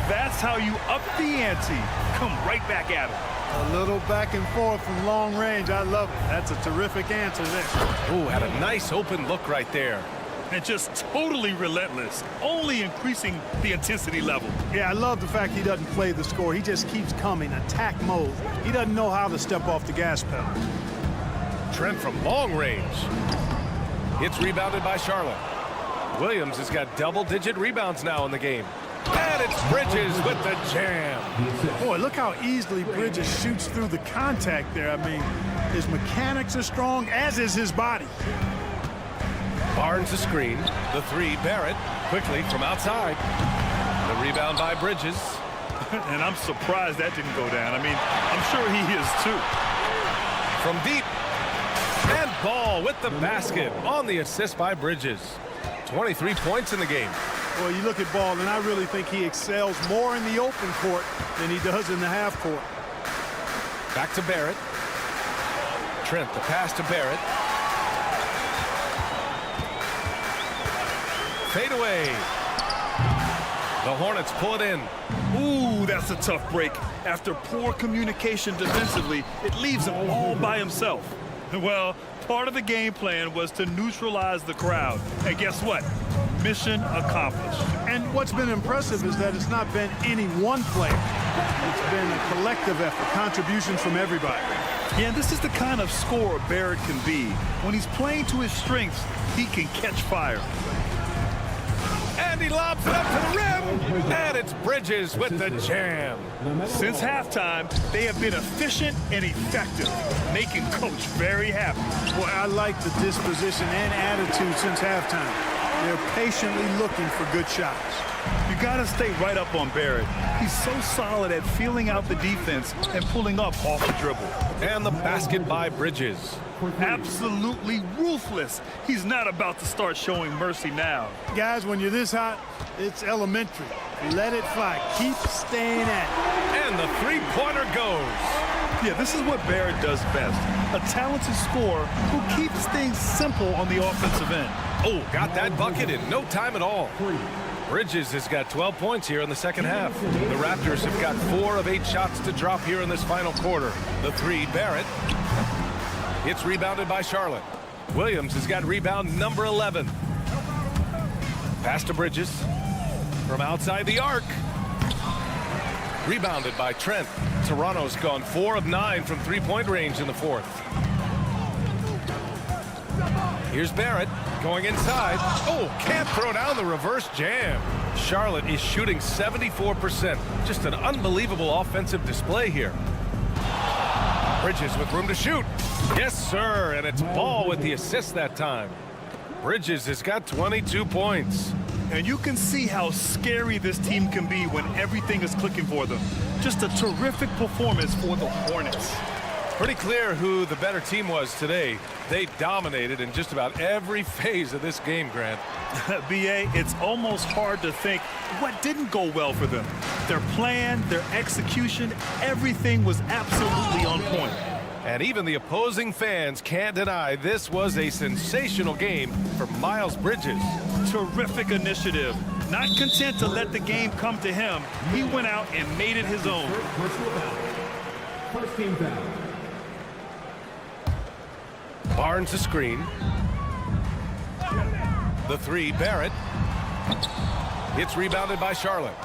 That's how you up the ante. Come right back at him. A little back and forth from long range. I love it. That's a terrific answer there. Ooh, had a nice open look right there. And just totally relentless, only increasing the intensity level. Yeah, I love the fact he doesn't play the score. He just keeps coming, attack mode. He doesn't know how to step off the gas pedal. Trent from long range. It's rebounded by Charlotte. Williams has got double-digit rebounds now in the game. And it's Bridges with the jam. Boy, look how easily Bridges shoots through the contact there. I mean, his mechanics are strong, as is his body. Barnes the screen. The three, Barrett, quickly from outside. The rebound by Bridges. And I'm surprised that didn't go down. I mean, I'm sure he is too. From deep. And Ball with the basket on the assist by Bridges. 23 points in the game. Well, you look at Ball, and I really think he excels more in the open court than he does in the half court. Back to Barrett. Trent, the pass to Barrett. Fade away. The Hornets pull it in. Ooh, that's a tough break. After poor communication defensively, it leaves him all by himself. Well, part of the game plan was to neutralize the crowd. And guess what? Mission accomplished. And what's been impressive is that it's not been any one player. It's been a collective effort, contributions from everybody. Yeah, this is the kind of scorer Barrett can be. When he's playing to his strengths, he can catch fire. And he lobs it up to the rim. And it's Bridges with the jam. Since halftime, they have been efficient and effective, making Coach very happy. Boy, I like the disposition and attitude since halftime. They're patiently looking for good shots. You got to stay right up on Barrett. He's so solid at feeling out the defense and pulling up off the dribble. And the basket by Bridges. Absolutely ruthless. He's not about to start showing mercy now. Guys, when you're this hot, it's elementary. Let it fly. Keep staying at it. And the three-pointer goes. Yeah, this is what Barrett does best. A talented scorer who keeps things simple on the offensive end. Oh, got that bucket in no time at all. Bridges has got 12 points here in the second half. The Raptors have got 4 of 8 shots to drop here in this final quarter. The three, Barrett. It's rebounded by Charlotte. Williams has got rebound number 11. Pass to Bridges. From outside the arc. Rebounded by Trent. Toronto's gone 4 of 9 from three-point range in the fourth. Here's Barrett going inside. Oh, can't throw down the reverse jam. Charlotte is shooting 74%. Just an unbelievable offensive display here. Bridges with room to shoot. Yes, sir. And it's Ball with the assist that time. Bridges has got 22 points. And you can see how scary this team can be when everything is clicking for them. Just a terrific performance for the Hornets. Pretty clear who the better team was today. They dominated in just about every phase of this game, Grant. B.A., it's almost hard to think what didn't go well for them. Their plan, their execution, everything was absolutely on point. And even the opposing fans can't deny this was a sensational game for Miles Bridges. Terrific initiative. Not content to let the game come to him, he went out and made it his own. First team foul. Barnes the screen. The three, Barrett. It's rebounded by Charlotte.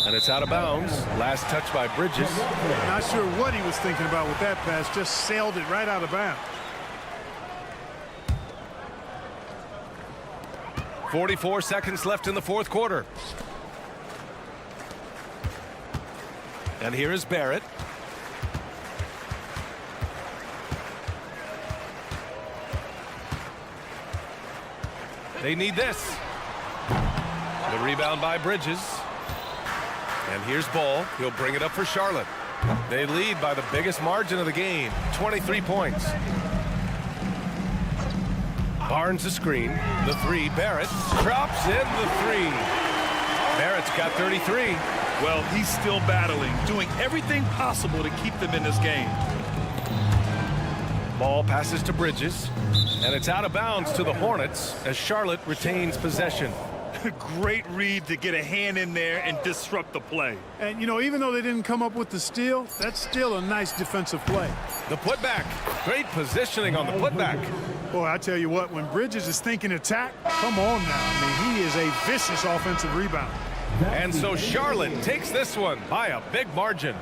And it's out of bounds. Last touch by Bridges. Not sure what he was thinking about with that pass. Just sailed it right out of bounds. 44 seconds left in the fourth quarter. And here is Barrett. They need this. The rebound by Bridges. And here's Ball. He'll bring it up for Charlotte. They lead by the biggest margin of the game, 23 points. Barnes the screen. The three, Barrett drops in the three. Barrett's got 33. Well, he's still battling, doing everything possible to keep them in this game. Ball passes to Bridges, and it's out of bounds to the Hornets as Charlotte retains possession. Great read to get a hand in there and disrupt the play. And, you know, even though they didn't come up with the steal, that's still a nice defensive play. The putback. Great positioning on the putback. Boy, I tell you what, when Bridges is thinking attack, come on now. I mean, he is a vicious offensive rebounder. And so Charlotte takes this one by a big margin.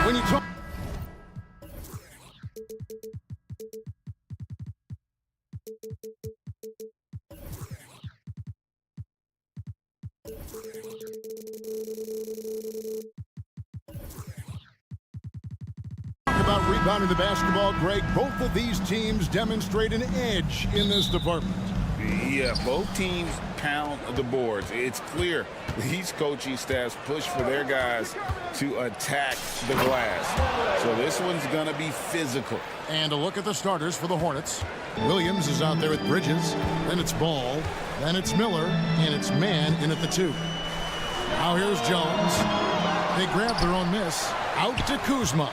When you talk about rebounding the basketball, Greg, both of these teams demonstrate an edge in this department. Yeah, both teams pound the boards. It's clear these coaching staffs push for their guys to attack the glass. So this one's going to be physical. And a look at the starters for the Hornets. Williams is out there with Bridges. Then it's Ball. Then it's Miller. And it's Mann in at the 2. Now here's Jones. They grab their own miss. Out to Kuzma.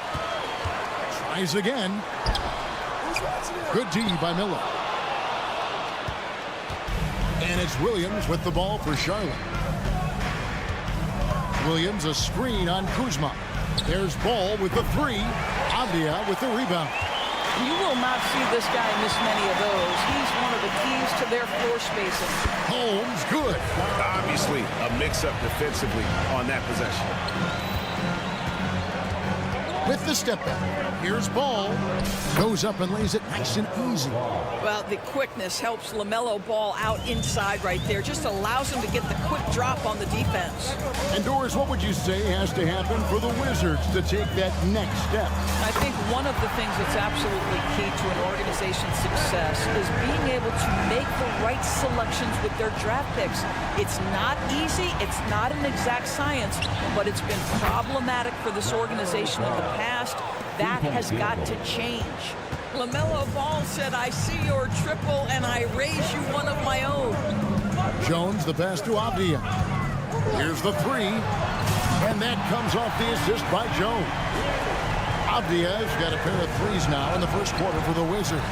Tries again. Good D by Miller. And it's Williams with the ball for Charlotte. Williams a screen on Kuzma. There's Ball with the 3. Avdia with the rebound. You will not see this guy miss many of those. He's one of the keys to their floor spacing. Holmes good. Obviously a mix-up defensively on that possession. With the step back. Here's Ball. Goes up and lays it nice and easy. Well, the quickness helps LaMelo Ball out inside right there. Just allows him to get the quick drop on the defense. And Doris, what would you say has to happen for the Wizards to take that next step? I think one of the things that's absolutely key to an organization's success is being able to make the right selections with their draft picks. It's not easy. It's not an exact science, but it's been problematic for this organization in the past. That has got to change. LaMelo Ball said, I see your triple and I raise you one of my own. Jones, the pass to Avdia. Here's the 3. And that comes off the assist by Jones. Avdia's got a pair of 3s now in the first quarter for the Wizards.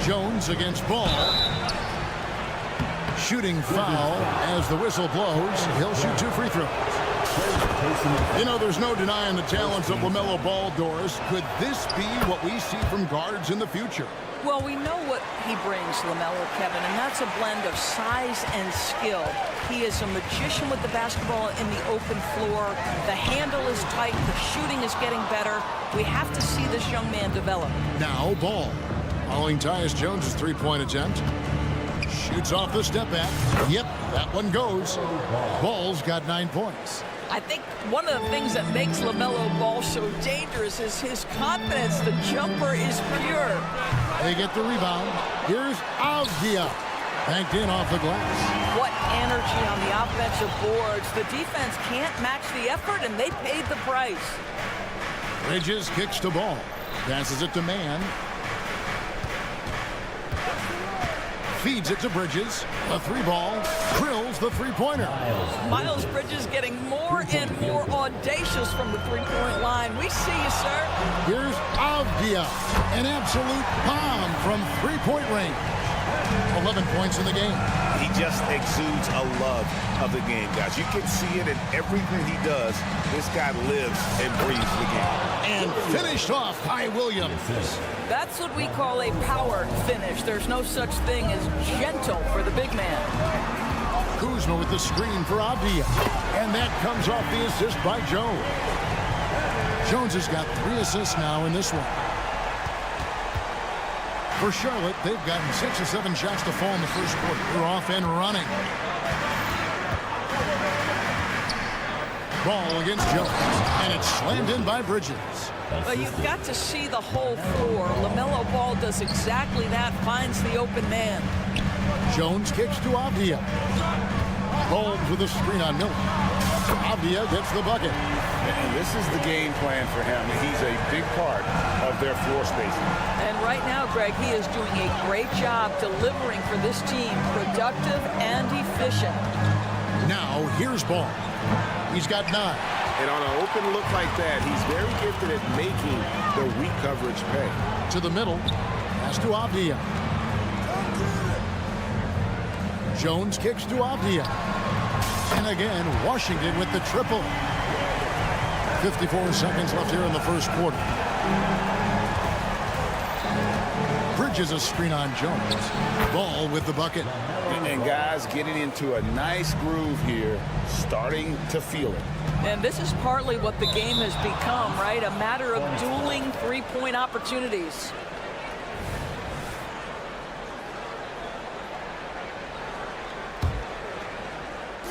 Jones against Ball. Shooting foul as the whistle blows. He'll shoot 2 free throws. You know, there's no denying the talents of LaMelo Ball, Doris. Could this be what we see from guards in the future? Well, we know what he brings, LaMelo, Kevin, and that's a blend of size and skill. He is a magician with the basketball in the open floor. The handle is tight. The shooting is getting better. We have to see this young man develop. Now Ball. Following Tyus Jones' 3-point attempt. Shoots off the step back. Yep, that one goes. Ball's got 9 points. I think one of the things that makes LaMelo Ball so dangerous is his confidence. The jumper is pure. They get the rebound. Here's Avdia. Banked in off the glass. What energy on the offensive boards. The defense can't match the effort, and they paid the price. Bridges kicks to Ball. Passes it to Mann. Feeds it to Bridges. A 3-ball. Drills the 3-pointer. Miles Bridges getting more and more audacious from the 3-point line. We see you, sir. Here's Avdia. An absolute bomb from 3-point range. 11 points in the game. He just exudes a love of the game, guys. You can see it in everything he does. This guy lives and breathes the game. And finished off by Williams. That's what we call a power finish. There's no such thing as gentle for the big man. Kuzma with the screen for Avdia. And that comes off the assist by Jones. Jones has got 3 assists now in this one. For Charlotte, they've gotten 6 or 7 shots to fall in the first quarter. They're off and running. Ball against Jones, and it's slammed in by Bridges. Well, you've got to see the whole floor. LaMelo Ball does exactly that, finds the open man. Jones kicks to Avdia. Holmes with a screen on Miller. Avdia gets the bucket. And this is the game plan for him. He's a big part of their floor spacing. And right now, Greg, he is doing a great job delivering for this team, productive and efficient. Now, here's Ball. He's got 9. And on an open look like that, he's very gifted at making the weak coverage pay. To the middle. Pass to Avdia. Jones kicks to Avdia. And again, Washington with the triple. 54 seconds left here in the first quarter. Bridges a screen on Jones. Ball with the bucket. And guys getting into a nice groove here, starting to feel it. And this is partly what the game has become, right? A matter of dueling three-point opportunities.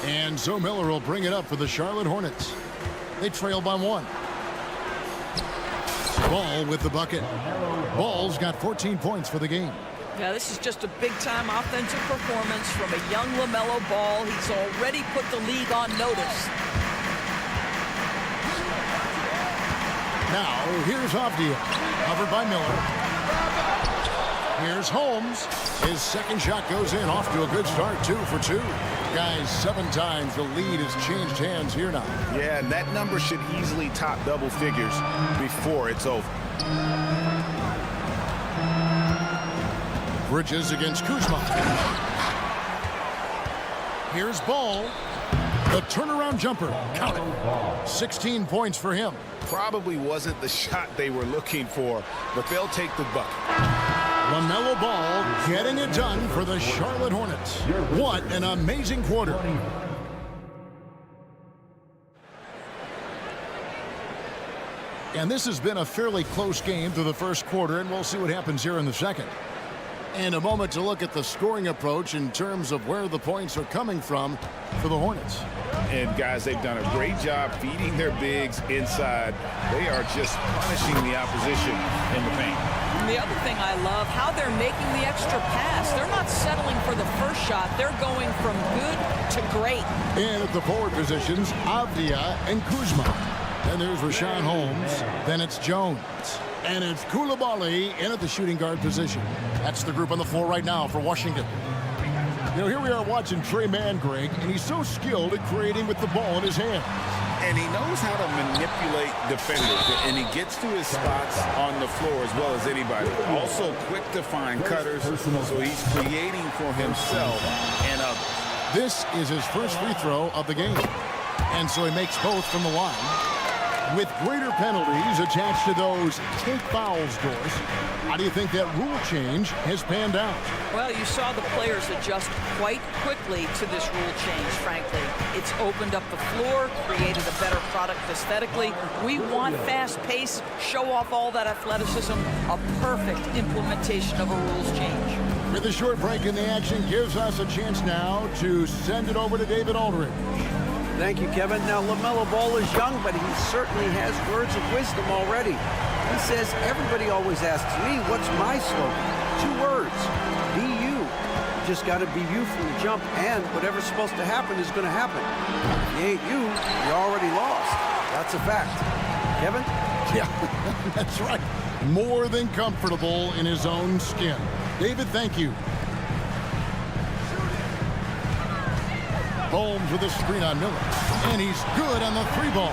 And so Miller will bring it up for the Charlotte Hornets. They trail by 1. Ball with the bucket. Ball's got 14 points for the game. Yeah, this is just a big-time offensive performance from a young LaMelo Ball. He's already put the league on notice. Now, here's Avdia, covered by Miller. Here's Holmes. His second shot goes in, off to a good start, 2 for 2. Guys, 7 times the lead has changed hands here now. Yeah, and that number should easily top double figures before it's over. Bridges against Kuzma. Here's Ball. The turnaround jumper. Count it. 16 points for him. Probably wasn't the shot they were looking for, but they'll take the bucket. LaMelo Ball getting it done for the Charlotte Hornets. What an amazing quarter. And this has been a fairly close game through the first quarter, and we'll see what happens here in the second. And a moment to look at the scoring approach in terms of where the points are coming from for the Hornets. And guys, they've done a great job feeding their bigs inside. They are just punishing the opposition in the paint. And the other thing I love, how they're making the extra pass. They're not settling for the first shot. They're going from good to great. And at the forward positions, Avdia and Kuzma. Then there's Rashawn Holmes. Then it's Jones. And it's Coulibaly in at the shooting guard position. That's the group on the floor right now for Washington. You know, here we are watching Trey Mann, Greg, and he's so skilled at creating with the ball in his hand. And he knows how to manipulate defenders, and he gets to his spots on the floor as well as anybody. Also quick to find cutters, so he's creating for himself and others. This is his first free throw of the game. And so he makes both from the line. With greater penalties attached to those take fouls, Doris, how do you think that rule change has panned out? Well, you saw the players adjust quite quickly to this rule change, frankly. It's opened up the floor, created a better product aesthetically. We want fast pace, show off all that athleticism, a perfect implementation of a rules change. With a short break in the action gives us a chance now to send it over to David Aldridge. Thank you, Kevin. Now, LaMelo Ball is young, but he certainly has words of wisdom already. He says, everybody always asks me, what's my slogan? 2 words, be you. You just got to be you from the jump, and whatever's supposed to happen is going to happen. If you ain't you, you already lost. That's a fact. Kevin? Yeah, that's right. More than comfortable in his own skin. David, thank you. Holmes with a screen on Miller. And he's good on the 3-ball.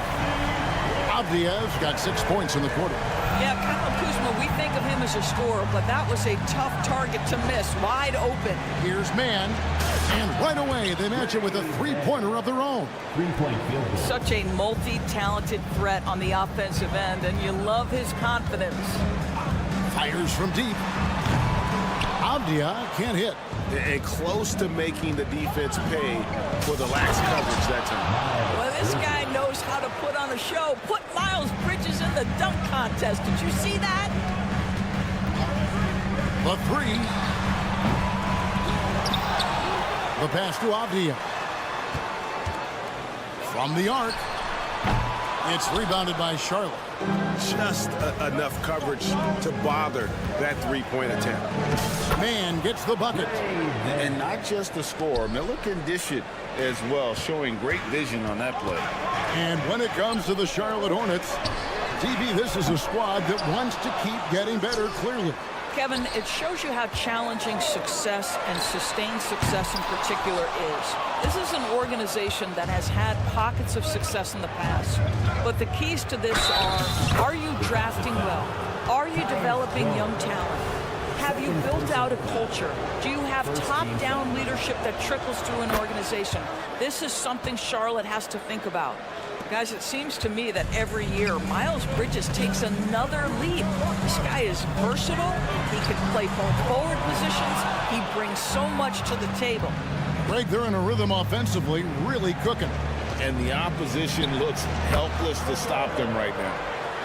Avdia's got 6 points in the quarter. Yeah, Kyle Kuzma, we think of him as a scorer, but that was a tough target to miss, wide open. Here's Mann. And right away, they match it with a 3-pointer of their own. 3-point field goal. Such a multi-talented threat on the offensive end, and you love his confidence. Fires from deep. Avdia can't hit. And close to making the defense pay for the lax coverage that time. Well, this guy knows how to put on a show. Put Miles Bridges in the dunk contest. Did you see that? The three. The pass to Avdia. From the arc. It's rebounded by Charlotte. Just enough coverage to bother that three-point attempt. Man gets the bucket. And not just the score. Miller can dish it as well, showing great vision on that play. And when it comes to the Charlotte Hornets, DB, this is a squad that wants to keep getting better, clearly. Kevin, it shows you how challenging success and sustained success in particular is. This is an organization that has had pockets of success in the past. But the keys to this are you drafting well? Are you developing young talent? Have you built out a culture? Do you have top-down leadership that trickles through an organization? This is something Charlotte has to think about. Guys, it seems to me that every year, Miles Bridges takes another leap. This guy is versatile. He can play both forward positions. He brings so much to the table. Greg, they're in a rhythm offensively, really cooking. And the opposition looks helpless to stop them right now.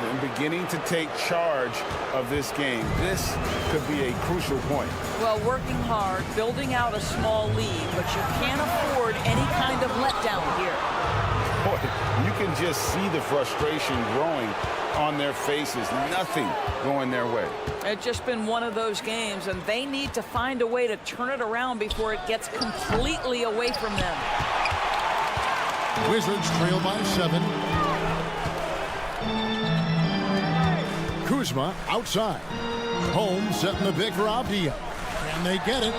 And beginning to take charge of this game. This could be a crucial point. Well, working hard, building out a small lead, but you can't afford any kind of letdown here. Boy, you can just see the frustration growing on their faces. Nothing going their way. It's just been one of those games, and they need to find a way to turn it around before it gets completely away from them. Wizards trail by 7. Kuzma outside. Holmes setting the big for Avdia. And they get it.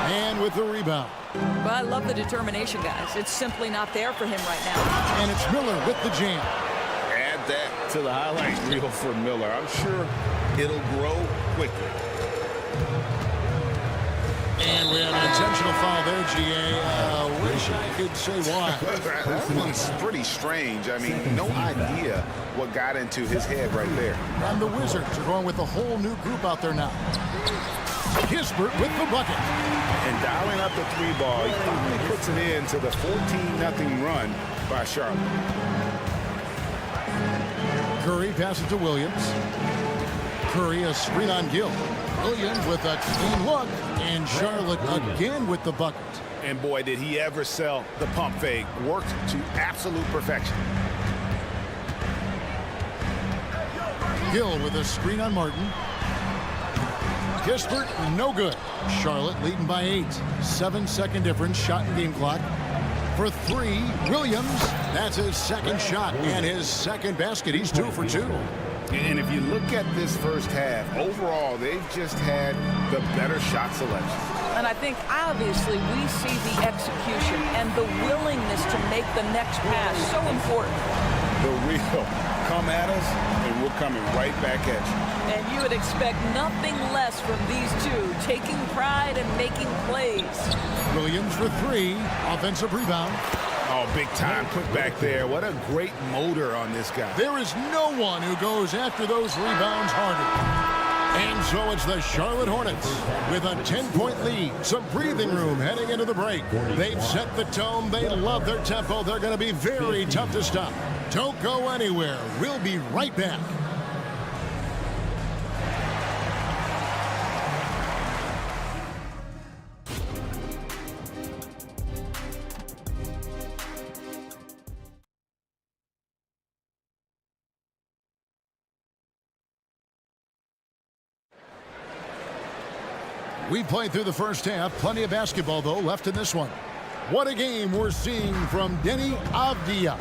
And with the rebound. But I love the determination, guys. It's simply not there for him right now. And it's Miller with the jam. Add that to the highlight reel for Miller. I'm sure it'll grow quickly. And we have an intentional foul there, GA. Wish I could say why. That one's pretty strange. I mean, no idea what got into his head right there. And the Wizards are going with a whole new group out there now. Kispert with the bucket. And dialing up the three ball, he finally puts it into the 14-0 run by Charlotte. Curry passes to Williams. Curry a screen on Gill. Williams with a clean look. And Charlotte again with the bucket. And boy, did he ever sell the pump fake. Worked to absolute perfection. Gill with a screen on Martin. Kispert, no good. Charlotte leading by 8. 7-second difference, shot in game clock. For 3, Williams. That's his second shot and his second basket. He's 2 for 2. And if you look at this first half, overall, they've just had the better shot selection. And I think, obviously, we see the execution and the willingness to make the next pass so important. The real come at us, and we're coming right back at you. And you would expect nothing less from these two, taking pride and making plays. Williams for 3. Offensive rebound. Oh, big time put back there. What a great motor on this guy. There is no one who goes after those rebounds harder. And so it's the Charlotte Hornets with a 10-point lead. Some breathing room heading into the break. They've set the tone. They love their tempo. They're going to be very tough to stop. Don't go anywhere. We'll be right back. We played through the first half. Plenty of basketball, though, left in this one. What a game we're seeing from Denny Avdia.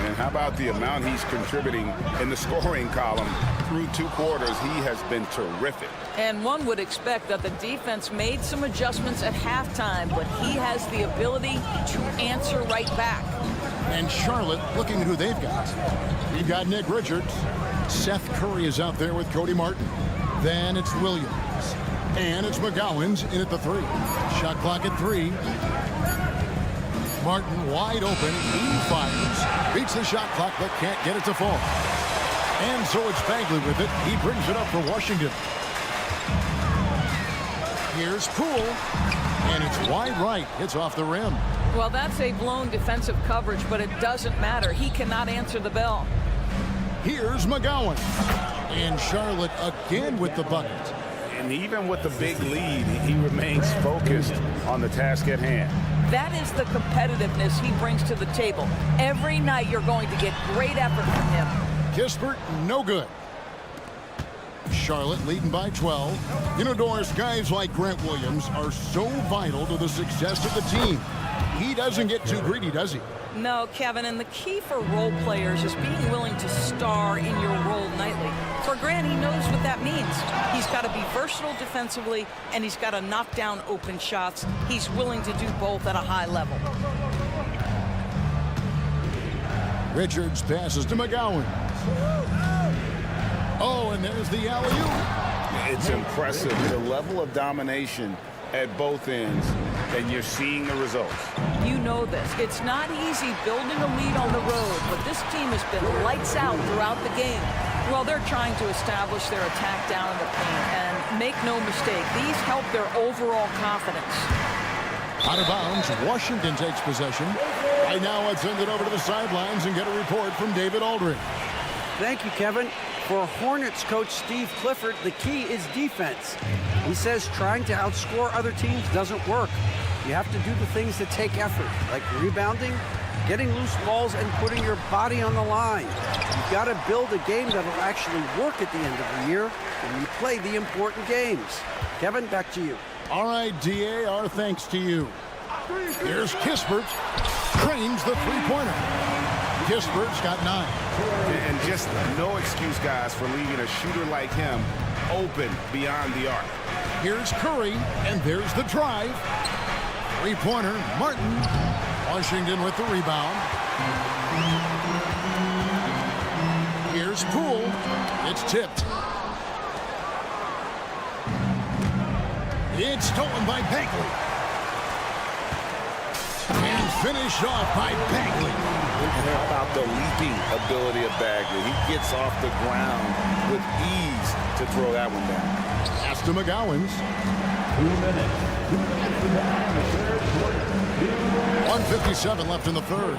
And how about the amount he's contributing in the scoring column through 2 quarters? He has been terrific. And one would expect that the defense made some adjustments at halftime, but he has the ability to answer right back. And Charlotte looking at who they've got. You've got Nick Richards. Seth Curry is out there with Cody Martin. Then it's Williams. And it's McGowan's in at the 3. Shot clock at 3. Martin wide open. He fires. Beats the shot clock but can't get it to fall. And so it's Bagley with it. He brings it up for Washington. Here's Poole. And it's wide right. It's off the rim. Well, that's a blown defensive coverage, but it doesn't matter. He cannot answer the bell. Here's McGowan. And Charlotte again with the bucket. And even with the big lead, he remains focused on the task at hand. That is the competitiveness he brings to the table. Every night you're going to get great effort from him. Kispert, no good. Charlotte leading by 12. You know, Doris, guys like Grant Williams are so vital to the success of the team. He doesn't get too greedy, does he? No, Kevin, and the key for role players is being willing to star in your role nightly. For Grant, he knows what that means. He's got to be versatile defensively, and he's got to knock down open shots. He's willing to do both at a high level. Richards passes to McGowan. Oh, and there's the alley-oop. It's impressive, the level of domination at both ends, and you're seeing the results. You know this. It's not easy building a lead on the road, but this team has been lights out throughout the game. Well, they're trying to establish their attack down in the paint, and make no mistake, these help their overall confidence. Out of bounds, Washington takes possession. Right now, let's send it over to the sidelines and get a report from David Aldridge. Thank you, Kevin. For Hornets coach Steve Clifford, the key is defense. He says trying to outscore other teams doesn't work. You have to do the things that take effort, like rebounding, getting loose balls, and putting your body on the line. You've got to build a game that'll actually work at the end of the year when you play the important games. Kevin, back to you. All right, DA, our thanks to you. Here's Kispert. Trains the three-pointer. Kispert's got 9. And just no excuse, guys, for leaving a shooter like him open beyond the arc. Here's Curry, and there's the drive. Three-pointer, Martin. Washington with the rebound. Here's Poole. It's tipped. It's stolen by Bagley. And finished off by Bagley. How about the leaping ability of Bagley? He gets off the ground with ease to throw that one down. Pass to McGowan's. 1:57 left in the third.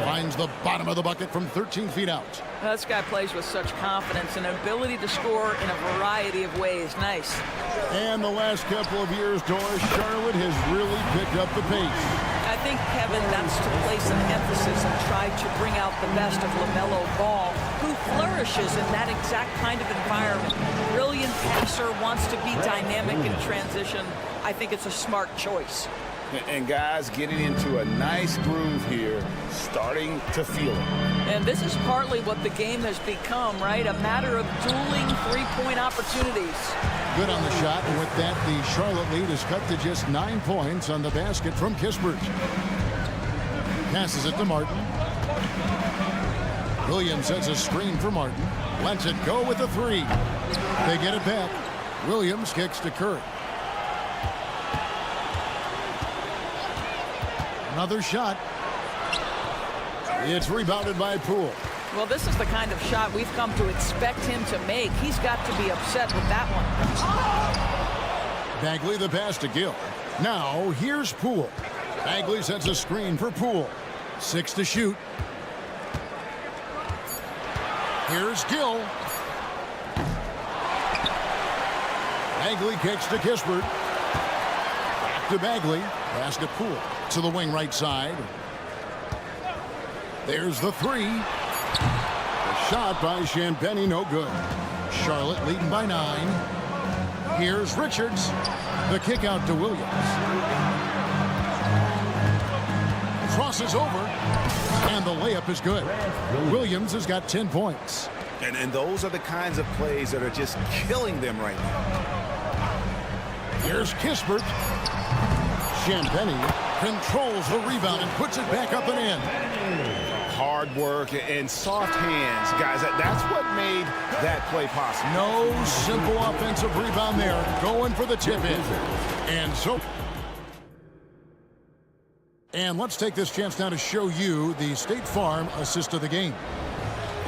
Finds the bottom of the bucket from 13 feet out. This guy plays with such confidence and ability to score in a variety of ways. Nice. And the last couple of years, Doris, Charlotte has really picked up the pace. I think, Kevin, that's to place an emphasis and try to bring out the best of LaMelo Ball, who flourishes in that exact kind of environment. Brilliant passer, wants to be dynamic in transition. I think it's a smart choice. And guys getting into a nice groove here, starting to feel it. And this is partly what the game has become, right? A matter of dueling three-point opportunities. Good on the shot, and with that, the Charlotte lead is cut to just 9 points on the basket from Kispert. Passes it to Martin. Williams sets a screen for Martin. Lets it go with a 3. They get it back. Williams kicks to Curry. Another shot. It's rebounded by Poole. Well, this is the kind of shot we've come to expect him to make. He's got to be upset with that one. Bagley the pass to Gill. Now, here's Poole. Bagley sets a screen for Poole. 6 to shoot. Here's Gill. Bagley kicks to Kispert. Back to Bagley. Pass to Poole. To the wing right side. There's the 3. The shot by Champagny, no good. Charlotte leading by 9. Here's Richards. The kick out to Williams. Crosses over. And the layup is good. Williams has got 10 points. And those are the kinds of plays that are just killing them right now. Here's Kispert. Champagny controls the rebound and puts it back up and in. Hard work and soft hands, guys. That's what made that play possible. No simple offensive rebound there. Going for the tip in. And let's take this chance now to show you the State Farm assist of the game.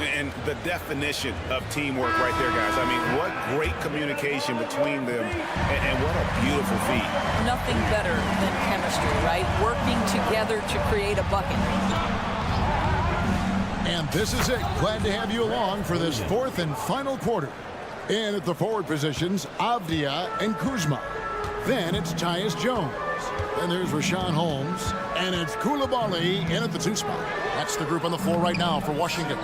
And the definition of teamwork right there, guys. I mean, what great communication between them, and what a beautiful feat. Nothing better than chemistry, right? Working together to create a bucket. And this is it. Glad to have you along for this 4th and final quarter. In at the forward positions, Avdia and Kuzma. Then it's Tyus Jones. Then there's Rashawn Holmes. And it's Coulibaly in at the 2 spot. That's the group on the floor right now for Washington.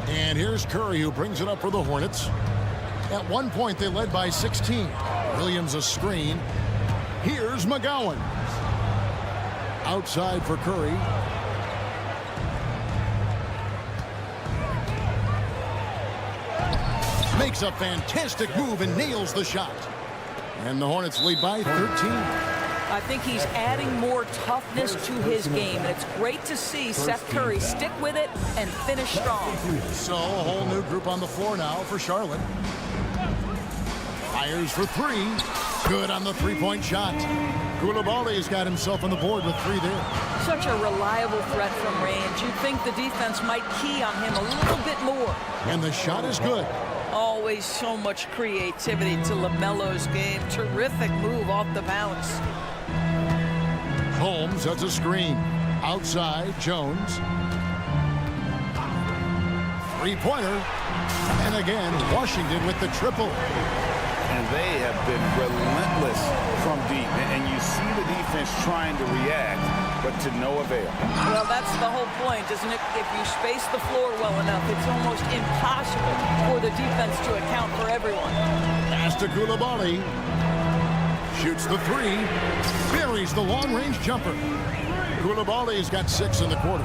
And here's Curry, who brings it up for the Hornets. At one point, they led by 16. Williams a screen. Here's McGowan. Outside for Curry. Makes a fantastic move and nails the shot. And the Hornets lead by 13. I think he's adding more toughness to his game, and it's great to see Seth Curry stick with it and finish strong. So a whole new group on the floor now for Charlotte. Fires for 3. Good on the 3-point shot. Coulibaly's got himself on the board with 3 there. Such a reliable threat from range. You'd think the defense might key on him a little bit more. And the shot is good. Always so much creativity to LaMelo's game. Terrific move off the bounce. Holmes has a screen. Outside, Jones. 3-pointer. And again, Washington with the triple. And they have been relentless from deep. And you see the defense trying to react, but to no avail. Well, that's the whole point, isn't it? If you space the floor well enough, it's almost impossible for the defense to account for everyone. Pass to Coulibaly. Shoots the 3. Buries the long-range jumper. Coulibaly's got 6 in the quarter.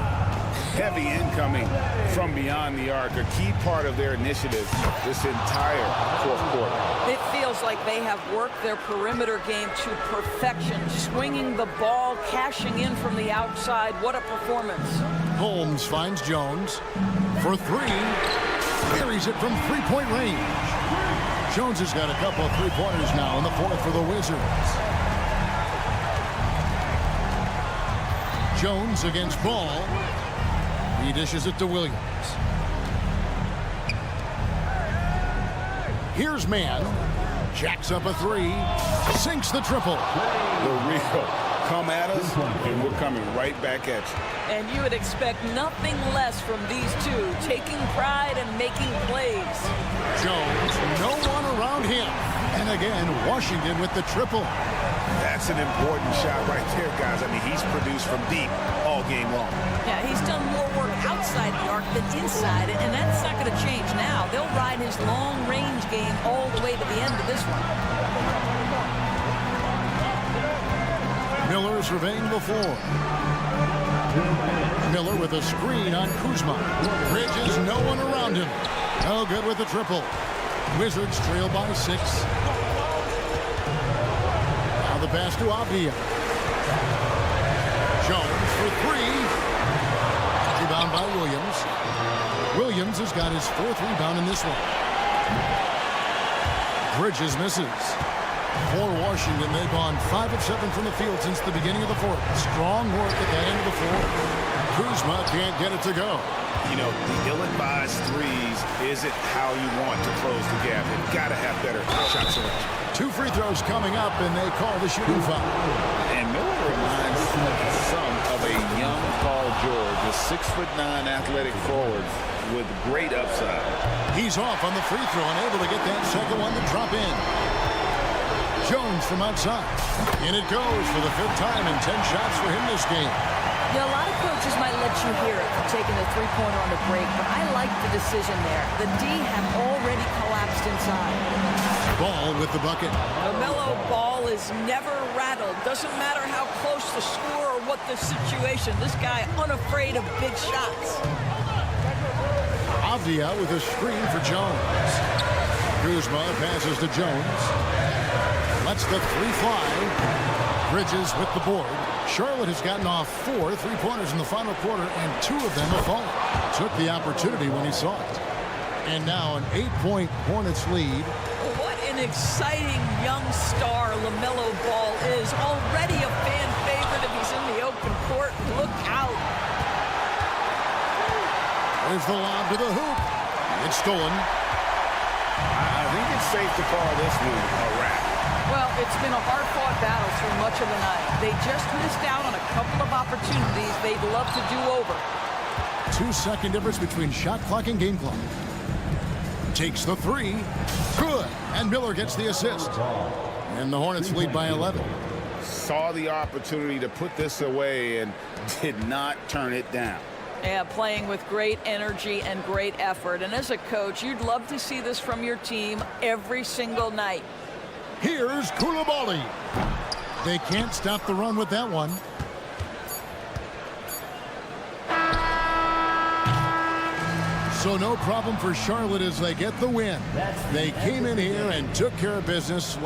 Heavy incoming from beyond the arc, a key part of their initiative this entire 4th quarter. It feels like they have worked their perimeter game to perfection, swinging the ball, cashing in from the outside. What a performance. Holmes finds Jones for 3. Buries it from 3-point range. Jones has got a couple of 3-pointers now in the 4th for the Wizards. Jones against Ball. He dishes it to Williams. Here's Mann. Jacks up a 3. Sinks the triple. The real come at us, and we're coming right back at you. And you would expect nothing less from these two, taking pride and making plays. Jones, no one around him. And again, Washington with the triple. That's an important shot right there, guys. I mean, he's produced from deep all game long. Yeah, he's done more work outside the arc than inside it, and that's not going to change now. They'll ride his long-range game all the way to the end of this one. Miller surveying the floor. Miller with a screen on Kuzma. Bridges, no one around him. No good with the triple. Wizards trail by 6. Now the pass to Avdia. Jones for 3. Rebound by Williams. Williams has got his 4th rebound in this one. Bridges misses. For Washington, they've gone 5 of 7 from the field since the beginning of the 4th. Strong work at that end of the floor. Kuzma can't get it to go. You know, the ill-advised threes isn't how you want to close the gap. You've got to have better shot selection. 2 free throws coming up, and they call the shooting foul. And Miller reminds some of a young Paul George, a 6'9" athletic forward with great upside. He's off on the free throw and able to get that second one to drop in. Jones from outside. In it goes for the 5th time and 10 shots for him this game. Yeah, a lot of coaches might let you hear it for taking the 3-pointer on the break, but I like the decision there. The D have already collapsed inside. Ball with the bucket. LaMelo Ball is never rattled. Doesn't matter how close the score or what the situation. This guy unafraid of big shots. Avdia with a screen for Jones. Kuzma passes to Jones. Lets the 3 fly. Bridges with the board. Charlotte has gotten off 4 3-pointers in the final quarter, and 2 of them have fallen. Took the opportunity when he saw it. And now an 8-point Hornets lead. What an exciting young star LaMelo Ball is. Already a fan favorite if he's in the open court. Look out. There's the lob to the hoop. It's stolen. I think it's safe to call this move a wrap. Well, it's been a hard-fought battle through much of the night. They just missed out on a couple of opportunities they'd love to do over. 2-second difference between shot clock and game clock. takes the three. Good. And Miller gets the assist. And the Hornets lead by 11. Saw the opportunity to put this away and did not turn it down. Yeah, playing with great energy and great effort. And as a coach, you'd love to see this from your team every single night. Here's Koulibaly. They can't stop the run with that one. So no problem for Charlotte as they get the win. They came in here and took care of business.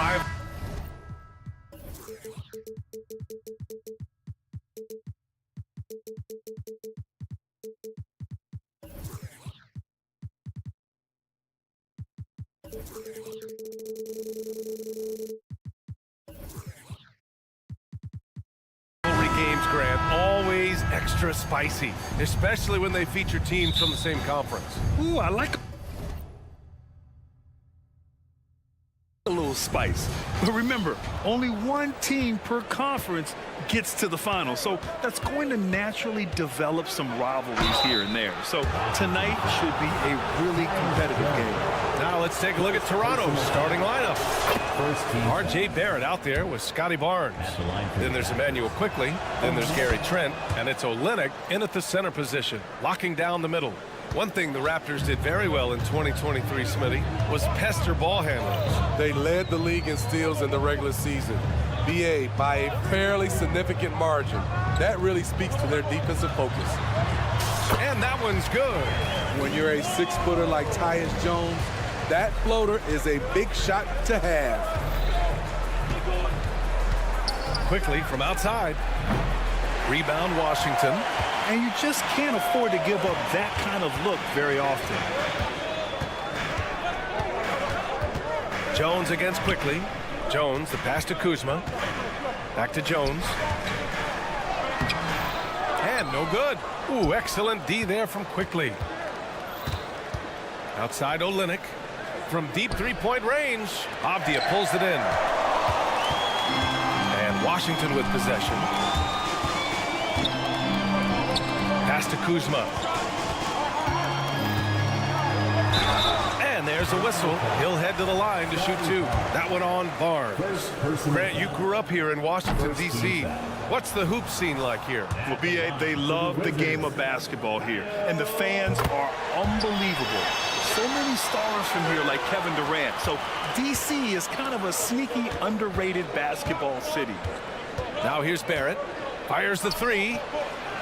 Drive. Games, Grant, always extra spicy, especially when they feature teams from the same conference. Ooh, I like a little spice. But remember, only one team per conference gets to the final, so that's going to naturally develop some rivalries here and there. So tonight should be a really competitive game. Now let's take a look at Toronto's starting lineup. R.J. Barrett out there with Scotty Barnes. Then there's Emmanuel Quickly. Then there's Gary Trent. And it's Olynyk in at the center position, locking down the middle. One thing the Raptors did very well in 2023, Smitty, was pester ball handlers. They led the league in steals in the regular season. BA by a fairly significant margin. That really speaks to their defensive focus. And that one's good. When you're a 6-footer like Tyus Jones, that floater is a big shot to have. Quickly from outside. Rebound Washington. And you just can't afford to give up that kind of look very often. Jones against Quickly. Jones, the pass to Kuzma. Back to Jones. And no good. Ooh, excellent D there from Quickly. Outside Olynyk. From deep three-point range, Avdia pulls it in. And Washington with possession. Pass to Kuzma. And there's a whistle. He'll head to the line to shoot two. That one on Barnes. Grant, you grew up here in Washington, D.C. What's the hoop scene like here? Well, B.A., they love the game of basketball here. And the fans are unbelievable. So many stars from here like Kevin Durant. So D.C. is kind of a sneaky, underrated basketball city. Now here's Barrett. Fires the three.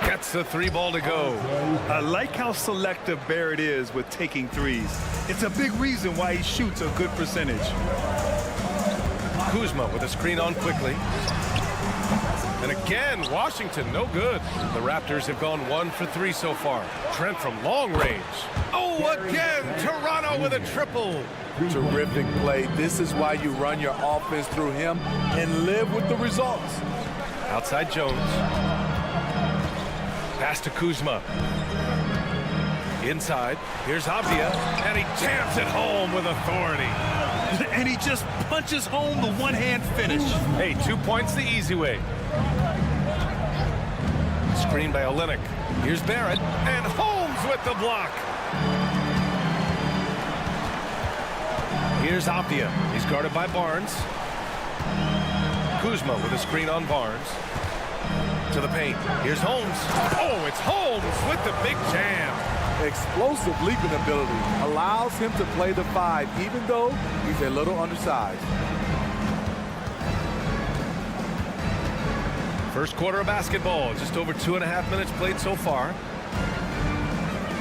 Gets the three ball to go. I like how selective Barrett is with taking threes. It's a big reason why he shoots a good percentage. Kuzma with a screen on Quickly. And again, Washington, no good. The Raptors have gone 1 for 3 so far. Trent from long range. Oh, again, Toronto with a triple. Terrific play. This is why you run your offense through him and live with the results. Outside Jones. Pass to Kuzma. Inside, here's Avdia, and he jams it home with authority. And he just punches home the one-hand finish. Hey, 2 points the easy way. Screen by Olynyk. Here's Barrett, and Holmes with the block. Here's Avdia. He's guarded by Barnes. Kuzma with a screen on Barnes. To the paint. Here's Holmes. Oh, it's Holmes with the big jam. Explosive leaping ability allows him to play the 5, even though he's a little undersized. First quarter of basketball. Just over 2.5 minutes played so far.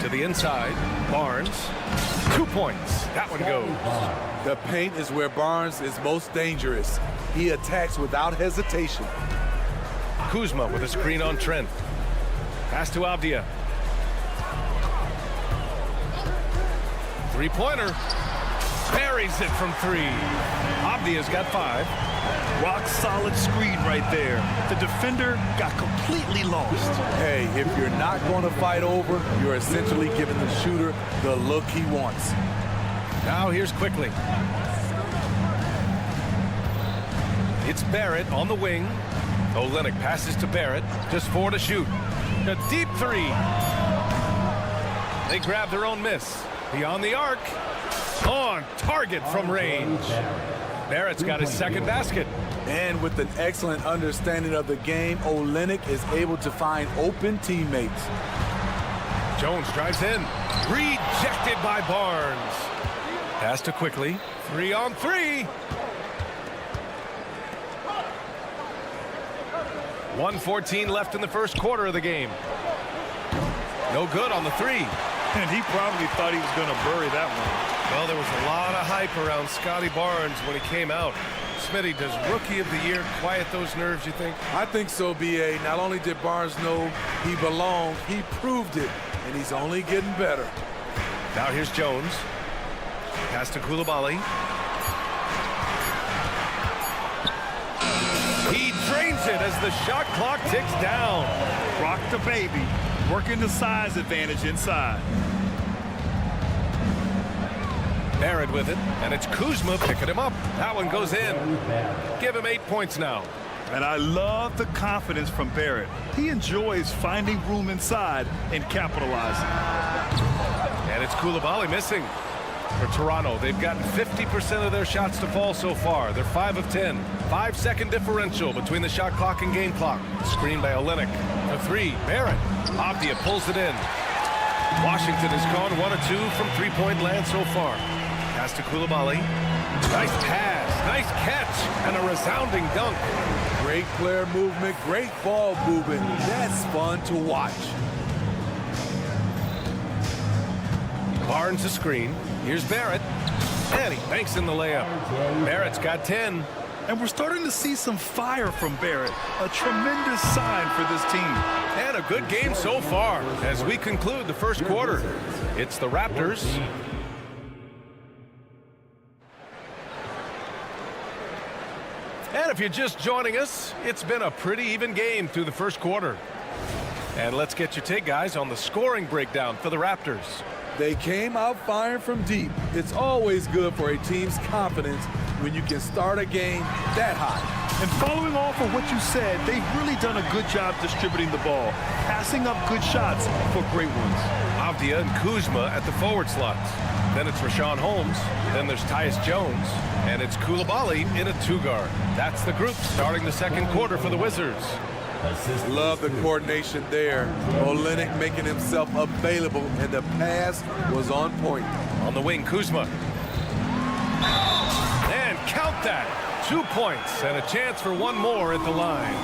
To the inside. Barnes. 2 points. That one goes. The paint is where Barnes is most dangerous. He attacks without hesitation. Kuzma with a screen on Trent. Pass to Avdia. Three-pointer. Buries it from 3. Avdia's got 5. Rock solid screen right there. The defender got completely lost. Hey, if you're not going to fight over, you're essentially giving the shooter the look he wants. Now here's Quickly. It's Barrett on the wing. Olynyk passes to Barrett. Just 4 to shoot. A deep 3. They grab their own miss. Beyond the arc. On target from range. Barrett's got his second basket. And with an excellent understanding of the game, Olynyk is able to find open teammates. Jones drives in. Rejected by Barnes. Pass to Quickly. 3 on 3. 1:14 left in the first quarter of the game. No good on the 3. And he probably thought he was going to bury that one. Well, there was a lot of hype around Scotty Barnes when he came out. Smitty, does Rookie of the Year quiet those nerves, you think? I think so, B.A. Not only did Barnes know he belonged, he proved it, and he's only getting better. Now here's Jones. Pass to Coulibaly. He drains it as the shot clock ticks down. Rock the baby, working the size advantage inside. Barrett with it, and it's Kuzma picking him up. That one goes in. Give him 8 points now. And I love the confidence from Barrett. He enjoys finding room inside and capitalizing. And it's Coulibaly missing. For Toronto, they've gotten 50% of their shots to fall so far. They're 5 of 10. 5-second differential between the shot clock and game clock. Screen by Olynyk. For 3, Barrett. Avdia pulls it in. Washington has gone 1 of 2 from three-point land so far. Pass to Coulibaly. Nice pass, nice catch, and a resounding dunk. Great player movement, great ball movement. That's fun to watch. Barnes a screen. Here's Barrett. And he banks in the layup. Barrett's got 10. And we're starting to see some fire from Barrett. A tremendous sign for this team. And a good game so far as we conclude the first quarter. It's the Raptors. And if you're just joining us, it's been a pretty even game through the first quarter. And let's get your take, guys, on the scoring breakdown for the Raptors. They came out firing from deep. It's always good for a team's confidence when you can start a game that high. And following off of what you said, they've really done a good job distributing the ball, passing up good shots for great ones. Avdia and Kuzma at the forward slots. Then it's Rashawn Holmes. Then there's Tyus Jones. And it's Coulibaly in a 2-guard. That's the group starting the second quarter for the Wizards. Love the coordination there. Olynyk making himself available, and the pass was on point. On the wing, Kuzma. And count that. 2 points and a chance for one more at the line.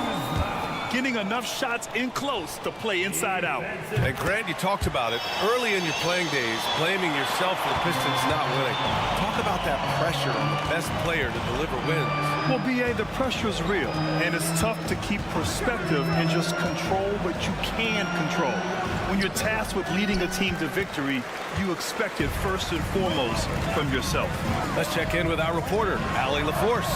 Getting enough shots in close to play inside out. And Grant, you talked about it early in your playing days, blaming yourself for the Pistons not winning. Talk about that pressure on the best player to deliver wins. Well, B.A., the pressure is real, and it's tough to keep perspective and just control what you can control. When you're tasked with leading a team to victory, you expect it first and foremost from yourself. Let's check in with our reporter, Allie LaForce.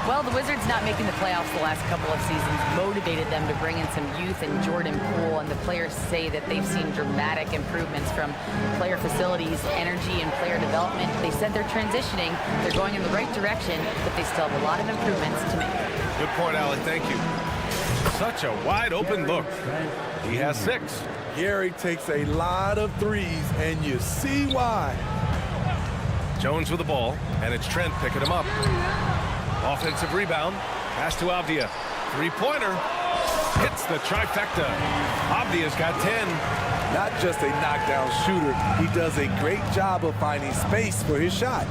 Well, the Wizards not making the playoffs the last couple of seasons motivated them to bring in some youth and Jordan Poole, and the players say that they've seen dramatic improvements from player facilities, energy, and player development. They said they're transitioning, they're going in the right direction, but they still have a lot of improvements to make. Good point, Allie. Thank you. Such a wide open look. He has 6. Gary takes a lot of threes, and you see why. Jones with the ball, and it's Trent picking him up. Offensive rebound. Pass to Avdia. Three-pointer. Hits the trifecta. Avdia's got 10. Not just a knockdown shooter, he does a great job of finding space for his shot.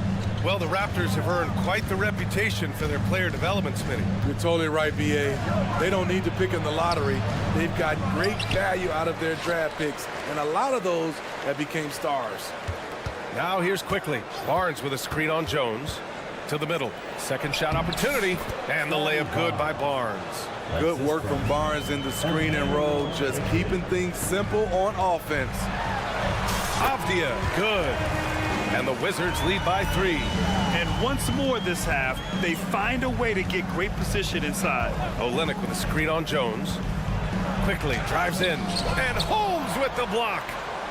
Well, the Raptors have earned quite the reputation for their player development, Smitty. You're totally right, B.A. They don't need to pick in the lottery. They've got great value out of their draft picks, and a lot of those have became stars. Now here's quickly. Barnes with a screen on Jones. To the middle. Second shot opportunity, and the layup good by Barnes. Good work from Barnes in the screen and roll, just keeping things simple on offense. Avdia, good. And the Wizards lead by 3. And once more this half, they find a way to get great position inside. Olynyk with a screen on Jones. Quickly drives in. And Holmes with the block.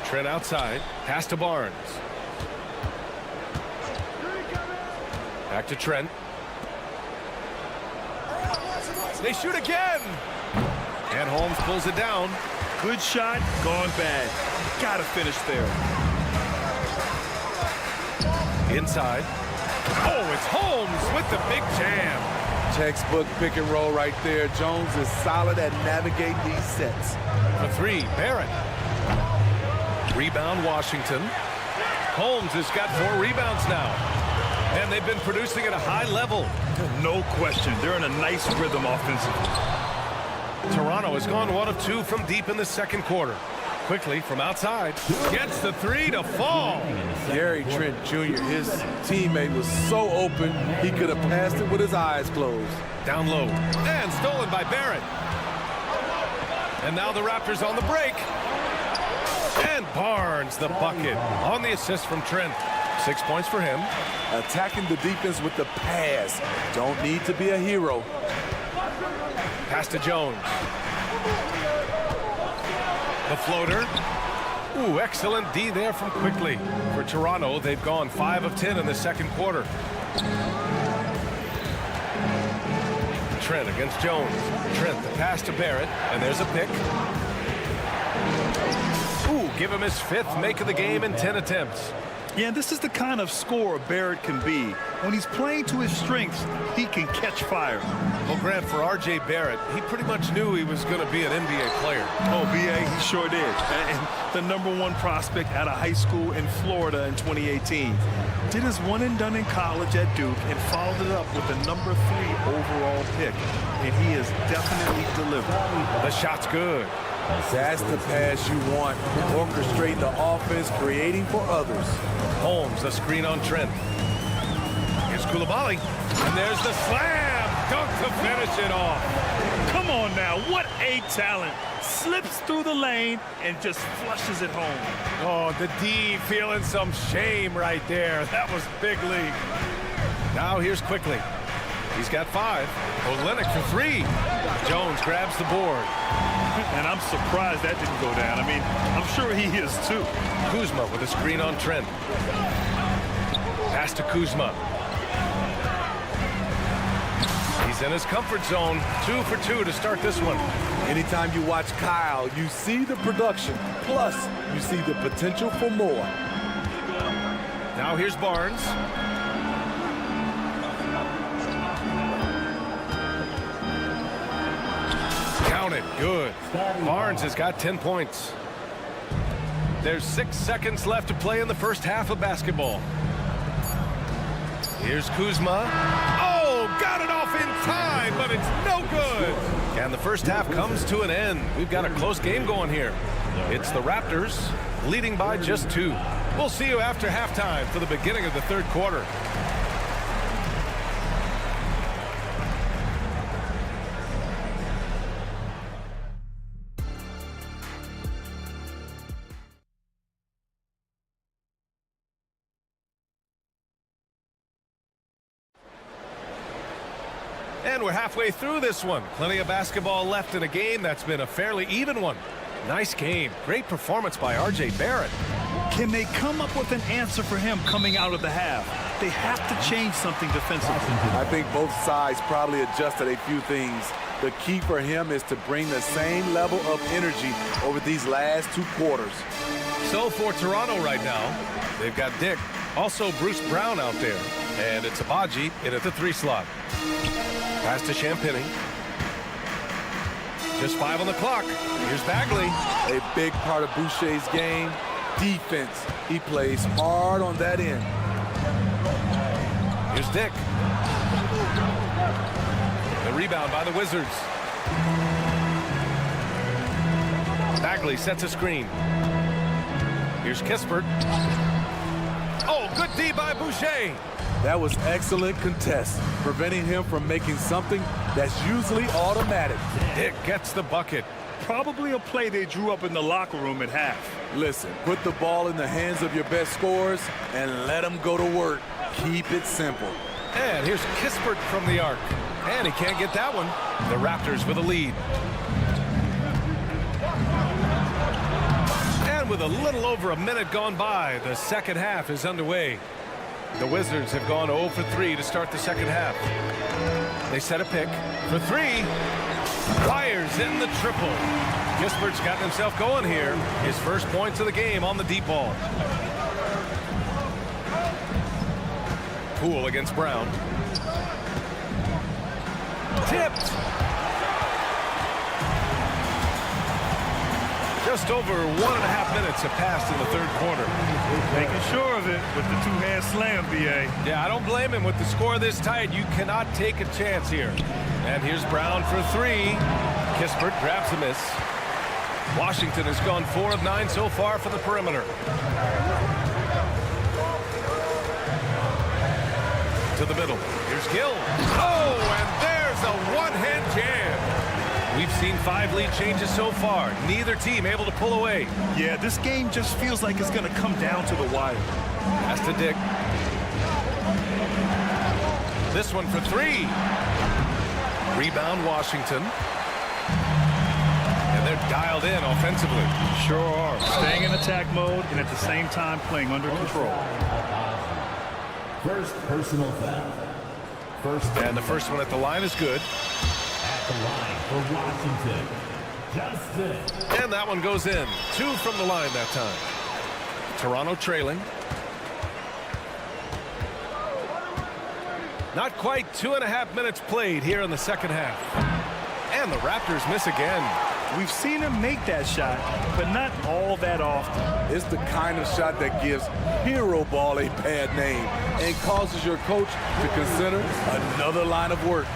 Trent outside. Pass to Barnes. Back to Trent. They shoot again. And Holmes pulls it down. Good shot, gone bad. Gotta finish there. Inside. Oh, it's Holmes with the big jam. Textbook pick and roll right there. Jones is solid at navigating these sets. For 3, Barrett. Rebound, Washington. Holmes has got 4 rebounds now. And they've been producing at a high level. No question. They're in a nice rhythm offensively. Toronto has gone 1 of 2 from deep in the second quarter. Quickly from outside. Gets the three to fall. Gary Trent Jr., his teammate was so open, he could have passed it with his eyes closed. Down low. And stolen by Barrett. And now the Raptors on the break. And Barnes, the bucket, on the assist from Trent. 6 points for him. Attacking the defense with the pass. Don't need to be a hero. Pass to Jones. The floater. Ooh, excellent D there from Quickly. For Toronto, they've gone 5 of 10 in the second quarter. Trent against Jones. Trent, the pass to Barrett, and there's a pick. Ooh, give him his 5th make of the game in 10 attempts. Yeah, this is the kind of scorer Barrett can be. When he's playing to his strengths, he can catch fire. Well, Grant, for R.J. Barrett, he pretty much knew he was going to be an NBA player. Oh, B.A., he sure did. And the #1 prospect out of high school in Florida in 2018. Did his one and done in college at Duke and followed it up with the #3 overall pick. And he has definitely delivered. The shot's good. That's the pass you want. Orchestrating the offense, creating for others. Holmes, the screen on Trent. Here's Coulibaly. And there's the slam. Dunk to finish it off. Come on now, what a talent. Slips through the lane and just flushes it home. Oh, the D feeling some shame right there. That was big league. Now here's Quickly. He's got 5. Olynyk for 3. Jones grabs the board. And I'm surprised that didn't go down. I mean, I'm sure he is too. Kuzma with a screen on Trent. Pass to Kuzma. He's in his comfort zone. 2 for 2 to start this one. Anytime you watch Kyle, you see the production. Plus, you see the potential for more. Now here's Barnes. Count it. Good. Barnes has got 10 points. There's 6 seconds left to play in the first half of basketball. Here's Kuzma. Oh, got it off in time, but it's no good. And the first half comes to an end. We've got a close game going here. It's the Raptors leading by just 2. We'll see you after halftime for the beginning of the third quarter. And we're halfway through this one. Plenty of basketball left in a game that's been a fairly even one. Nice game. Great performance by R.J. Barrett. Can they come up with an answer for him coming out of the half? They have to change something defensively. I think both sides probably adjusted a few things. The key for him is to bring the same level of energy over these last 2 quarters. So for Toronto right now, they've got Dick, also Bruce Brown out there, and it's Abaji in at the 3 slot. Pass to Champagny. Just 5 on the clock. Here's Bagley. A big part of Boucher's game, defense. He plays hard on that end. Here's Dick. The rebound by the Wizards. Bagley sets a screen. Here's Kispert. Oh, good D by Boucher. That was excellent contest, preventing him from making something that's usually automatic. Dick gets the bucket. Probably a play they drew up in the locker room at half. Listen, put the ball in the hands of your best scorers and let them go to work. Keep it simple. And here's Kispert from the arc. And he can't get that one. The Raptors with a lead. And with a little over a minute gone by, the second half is underway. The Wizards have gone 0 for 3 to start the second half. They set a pick for 3. Fires in the triple. Kispert's gotten himself going here. His first points of the game on the deep ball. Poole against Brown. Tipped. Just over 1.5 minutes have passed in the third quarter. Making sure of it with the 2-hand slam, B.A. Yeah, I don't blame him. With the score this tight, you cannot take a chance here. And here's Brown for 3. Kispert grabs a miss. Washington has gone 4 of 9 so far for the perimeter. To the middle. Here's Gill. Oh, and there's a one-hand jam. We've seen 5 lead changes so far. Neither team able to pull away. Yeah, this game just feels like it's going to come down to the wire. Pass to Dick. This one for 3. Rebound Washington. And they're dialed in offensively. Sure are. Staying in attack mode and at the same time playing under control. First personal foul. And the first one at the line is good. At the line for Washington, Justin. And that one goes in. 2 from the line that time. Toronto trailing. Not quite 2.5 minutes played here in the second half. And the Raptors miss again. We've seen him make that shot, but not all that often. It's the kind of shot that gives hero ball a bad name and causes your coach to consider another line of work.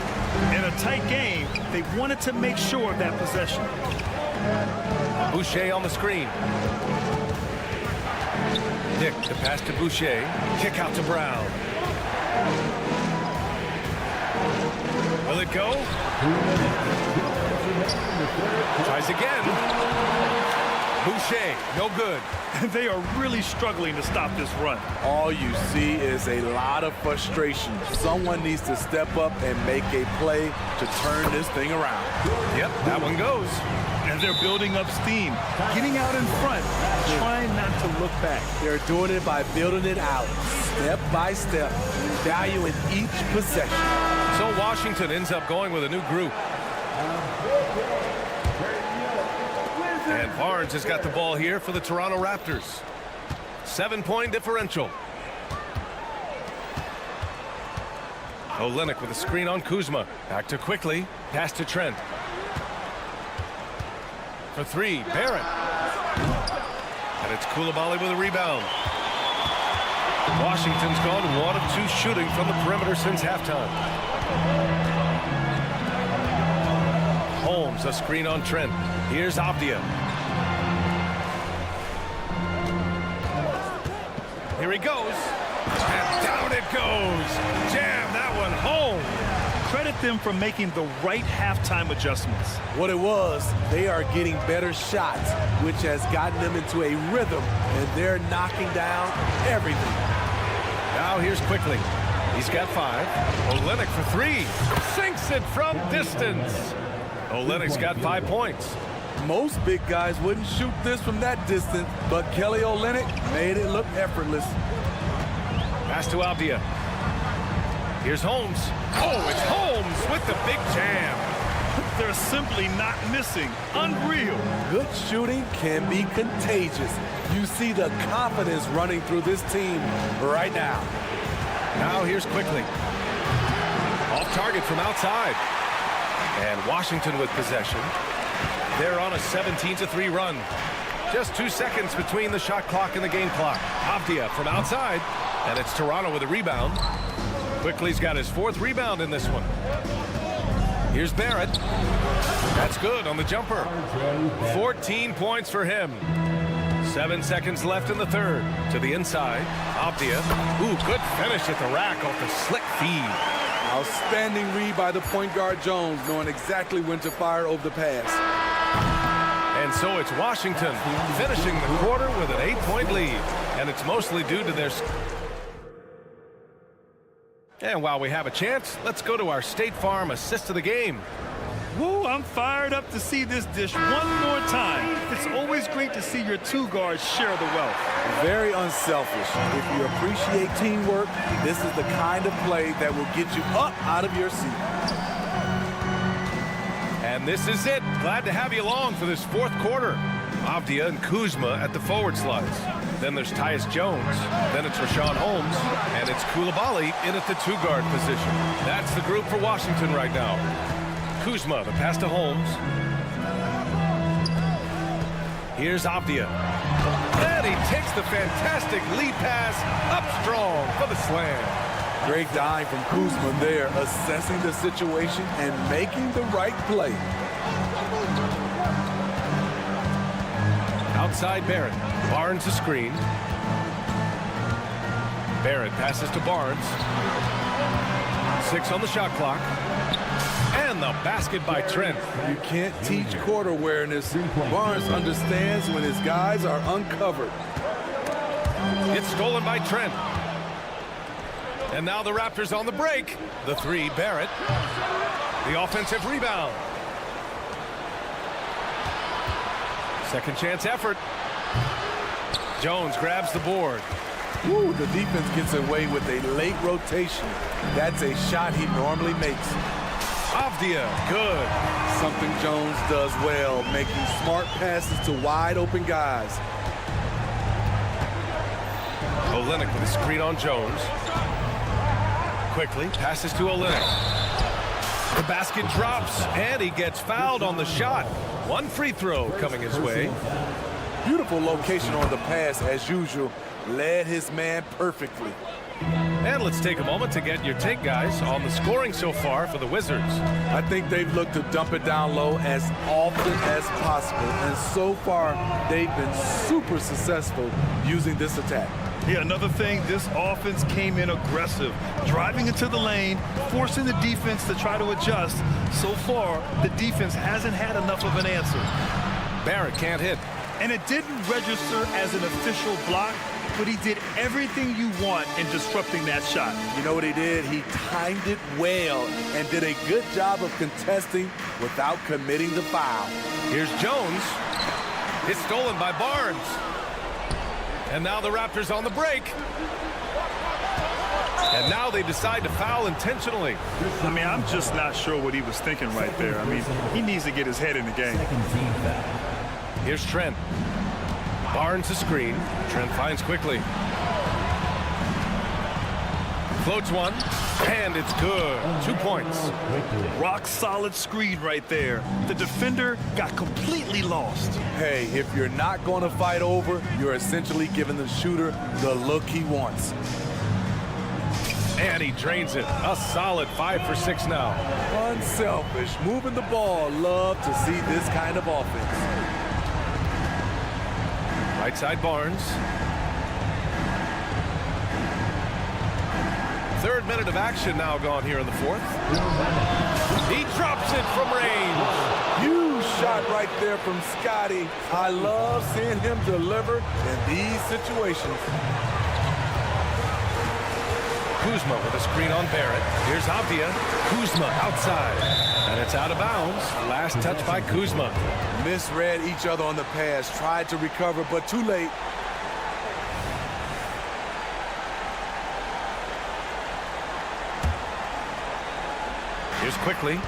In a tight game, they wanted to make sure of that possession. Boucher on the screen. Dick, the pass to Boucher. Kick out to Brown. Will it go? Tries again. Boucher, no good. They are really struggling to stop this run. All you see is a lot of frustration. Someone needs to step up and make a play to turn this thing around. Yep, that one goes. And they're building up steam, getting out in front, trying not to look back. They're doing it by building it out, step by step, valuing each possession. So Washington ends up going with a new group. And Barnes has got the ball here for the Toronto Raptors. 7-point differential. Olynyk with a screen on Kuzma. Back to quickly. Pass to Trent. For 3, Barrett. And it's Coulibaly with a rebound. Washington's gone 1 of 2 shooting from the perimeter since halftime. Holmes, a screen on Trent. Here's Avdia. Here he goes. And down it goes. Jam that one home. Credit them for making the right halftime adjustments. What it was, they are getting better shots, which has gotten them into a rhythm, and they're knocking down everything. Now here's quickly. He's got 5. Olynyk for 3. Sinks it from distance. Olynyk's got 5 points. Most big guys wouldn't shoot this from that distance, but Kelly Olynyk made it look effortless. Pass to Avdia. Here's Holmes. Oh, it's Holmes with the big jam. They're simply not missing. Unreal. Good shooting can be contagious. You see the confidence running through this team right now. Now here's quickly. Off target from outside. And Washington with possession. They're on a 17-3 run. Just 2 seconds between the shot clock and the game clock. Avdia from outside. And it's Toronto with a rebound. Quickly's got his 4th rebound in this one. Here's Barrett. That's good on the jumper. 14 points for him. 7 seconds left in the third. To the inside. Avdia. Ooh, good finish at the rack off the slick feed. Outstanding read by the point guard Jones, knowing exactly when to fire over the pass. And so it's Washington finishing the quarter with an 8-point lead. And it's mostly due to their... And while we have a chance, let's go to our State Farm assist of the game. Woo, I'm fired up to see this dish one more time. It's always great to see your 2 guards share the wealth. Very unselfish. If you appreciate teamwork, this is the kind of play that will get you up out of your seat. And this is it. Glad to have you along for this 4th quarter. Avdia and Kuzma at the forward slides. Then there's Tyus Jones. Then it's Rashawn Holmes. And it's Coulibaly in at the 2-guard position. That's the group for Washington right now. Kuzma, the pass to Holmes. Here's Avdia. And he takes the fantastic lead pass up strong for the slam. Great dive from Kuzma there, assessing the situation and making the right play. outside Barrett. Barnes a screen. Barrett passes to Barnes. 6 on the shot clock. And the basket by Trent. You can't teach court awareness. Barnes understands when his guys are uncovered. It's stolen by Trent. And now the Raptors on the break. The 3, Barrett. The offensive rebound. Second chance effort. Jones grabs the board. Ooh, the defense gets away with a late rotation. That's a shot he normally makes. Avdia, good. Something Jones does well, making smart passes to wide open guys. Olynyk with a screen on Jones. Quickly passes to Olynyk. The basket drops, and he gets fouled on the shot. 1 free throw coming his way. Beautiful location on the pass, as usual. Led his man perfectly. And let's take a moment to get your take, guys, on the scoring so far for the Wizards. I think they've looked to dump it down low as often as possible. And so far, they've been super successful using this attack. Yeah, another thing, this offense came in aggressive, driving into the lane, forcing the defense to try to adjust. So far, the defense hasn't had enough of an answer. Barrett can't hit. And it didn't register as an official block, but he did everything you want in disrupting that shot. You know what he did? He timed it well and did a good job of contesting without committing the foul. Here's Jones. It's stolen by Barnes. And now the Raptors on the break. And now they decide to foul intentionally. I mean, I'm just not sure what he was thinking right there. I mean, he needs to get his head in the game. Here's Trent. Barnes a screen. Trent finds quickly. Floats one, and it's good. 2 points. Rock solid screen right there. The defender got completely lost. Hey, if you're not going to fight over, you're essentially giving the shooter the look he wants. And he drains it. A solid 5 for 6 now. Unselfish, moving the ball. Love to see this kind of offense. Right side Barnes. 3rd minute of action now gone here in the 4th. He drops it from range. Huge shot right there from Scotty. I love seeing him deliver in these situations. Kuzma with a screen on Barrett. Here's Avdia. Kuzma outside. And it's out of bounds. Last touch by Kuzma. Misread each other on the pass. Tried to recover, but too late. Here's Quickly.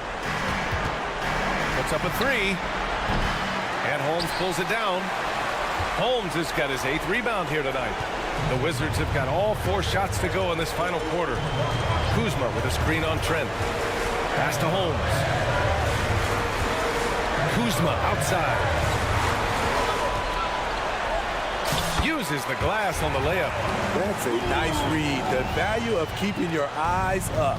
Puts up a 3. And Holmes pulls it down. Holmes has got his 8th rebound here tonight. The Wizards have got all 4 shots to go in this final quarter. Kuzma with a screen on Trent. Pass to Holmes. Kuzma outside. Uses the glass on the layup. That's a nice read. The value of keeping your eyes up.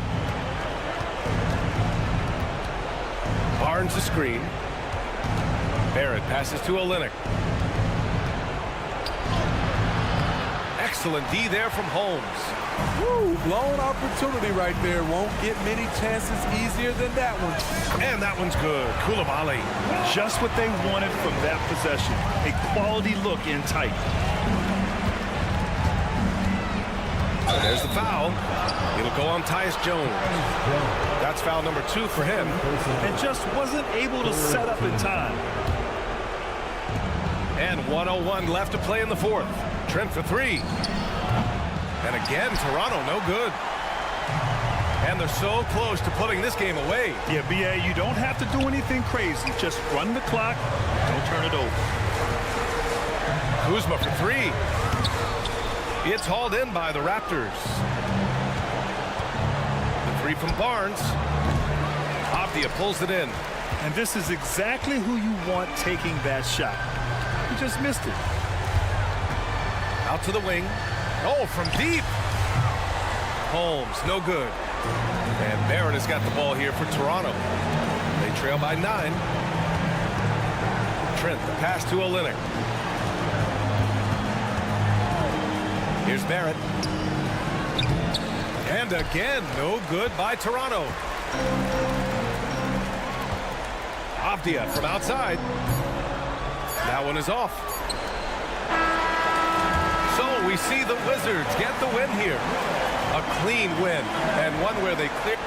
Barnes a screen. Barrett passes to Olynyk. Excellent D there from Holmes. Woo, blown opportunity right there. Won't get many chances easier than that one. And that one's good. Koulibaly. Just what they wanted from that possession. A quality look in tight. So there's the foul. It'll go on Tyus Jones. That's foul number 2 for him. And just wasn't able to set up in time. And 1:01 left to play in the 4th. Trent for 3. And again, Toronto no good. And they're so close to putting this game away. Yeah, BA, you don't have to do anything crazy. Just run the clock. Don't turn it over. Kuzma for 3. It's hauled in by the Raptors. The 3 from Barnes. Avdia pulls it in. And this is exactly who you want taking that shot. You just missed it. Out to the wing. Oh, from deep. Holmes, no good. And Barrett has got the ball here for Toronto. They trail by 9. Trent, the pass to Olynyk. Here's Barrett. And again, no good by Toronto. Avdia from outside. That one is off. So we see the Wizards get the win here. A clean win, and one where they clear.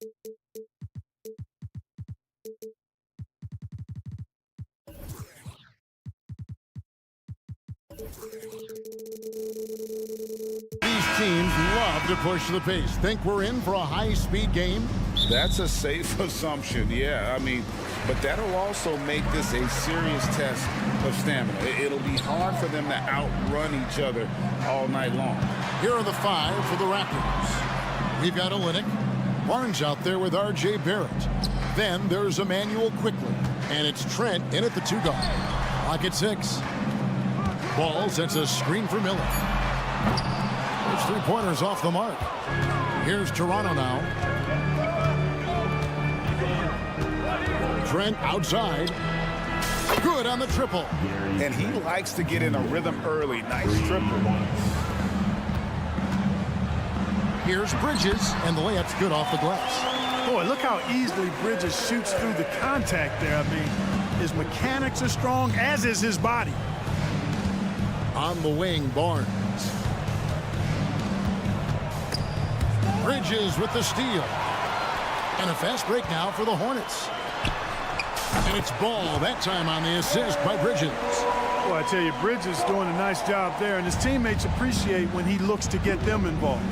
These teams love to push the pace. Think we're in for a high-speed game? That's a safe assumption, yeah. I mean, but that'll also make this a serious test of stamina. It'll be hard for them to outrun each other all night long. Here are the 5 for the Raptors. We've got Olynyk. Barnes out there with R.J. Barrett. Then there's Emmanuel quickly. And it's Trent in at the 2 guard. Clock at 6. Ball sets a screen for Miller. Those 3-pointers off the mark. Here's Toronto now. Trent outside. Good on the triple. And he likes to get in a rhythm early. Nice triple. Here's Bridges, and the layup's good off the glass. Boy, look how easily Bridges shoots through the contact there. I mean, his mechanics are strong, as is his body. On the wing, Barnes. Bridges with the steal. And a fast break now for the Hornets. And it's Ball, that time on the assist by Bridges. Well, I tell you, Bridges doing a nice job there, and his teammates appreciate when he looks to get them involved.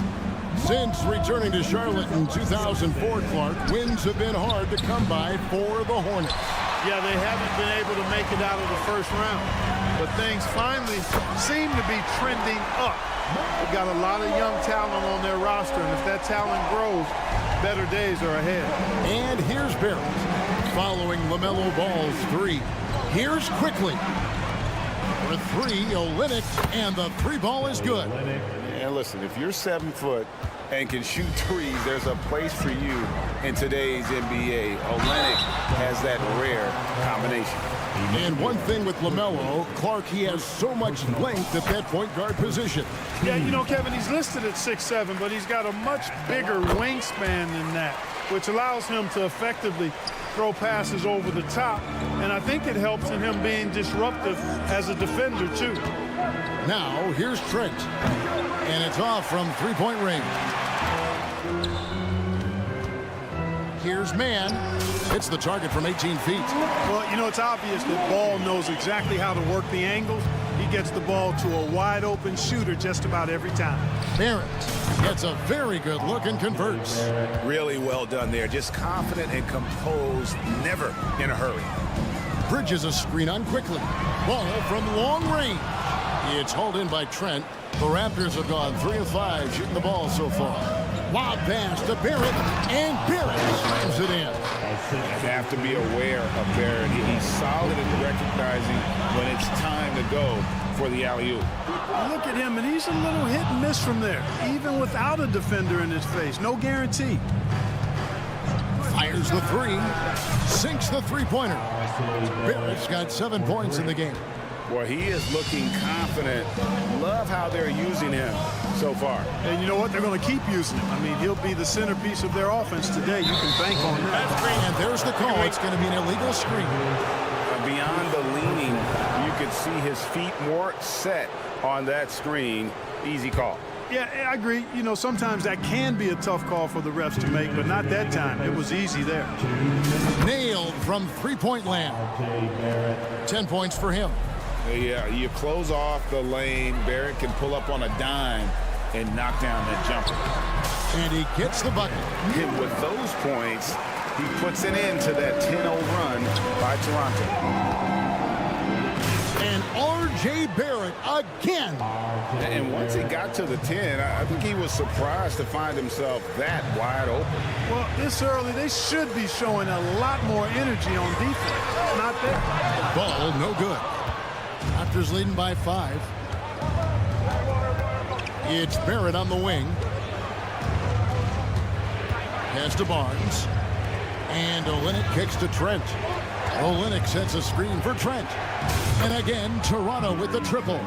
Since returning to Charlotte in 2004, Clark, wins have been hard to come by for the Hornets. Yeah, they haven't been able to make it out of the first round. But things finally seem to be trending up. They've got a lot of young talent on their roster, and if that talent grows, better days are ahead. And here's Barrett, following LaMelo Ball's 3. Here's quickly. For 3, Olynyk, and the 3 ball is good. And listen, if you're 7 foot and can shoot threes, there's a place for you in today's NBA. Olynyk has that rare combination. And one thing with LaMelo, Clark, he has so much length at that point guard position. Yeah, you know, Kevin, he's listed at 6'7", but he's got a much bigger wingspan than that, which allows him to effectively throw passes over the top. And I think it helps in him being disruptive as a defender, too. Now, here's Trent. And it's off from 3-point range. Here's Mann. Hits the target from 18 feet. Well, you know, it's obvious that Ball knows exactly how to work the angles. He gets the ball to a wide-open shooter just about every time. Barrett gets a very good look and converts. Really well done there. Just confident and composed, never in a hurry. Bridges a screen on quickly. Ball from long range. It's hauled in by Trent. The Raptors have gone 3 of 5 shooting the ball so far. Lob pass to Barrett, and Barrett slams it in. You have to be aware of Barrett. He's solid in recognizing when it's time to go for the alley-oop. Look at him, and he's a little hit and miss from there, even without a defender in his face. No guarantee. Fires the 3, sinks the 3-pointer. Barrett's got 7 points in the game. Boy, he is looking confident. Love how they're using him so far. And you know what? They're going to keep using him. I mean, he'll be the centerpiece of their offense today. You can bank on that. And there's the call. It's going to be an illegal screen. Beyond the leaning, you could see his feet more set on that screen. Easy call. Yeah, I agree. You know, sometimes that can be a tough call for the refs to make, but not that time. It was easy there. Nailed from 3-point land. 10 points for him. Yeah, you close off the lane. Barrett can pull up on a dime and knock down that jumper. And he gets the bucket. And with those points, he puts an end to that 10-0 run by Toronto. And R.J. Barrett again. And once he got to the 10, I think he was surprised to find himself that wide open. Well, this early, they should be showing a lot more energy on defense. It's not there. Ball no good. Raptors leading by 5. It's Barrett on the wing. Pass to Barnes. And Olynyk kicks to Trent. Olynyk sets a screen for Trent. And again, Toronto with the triple.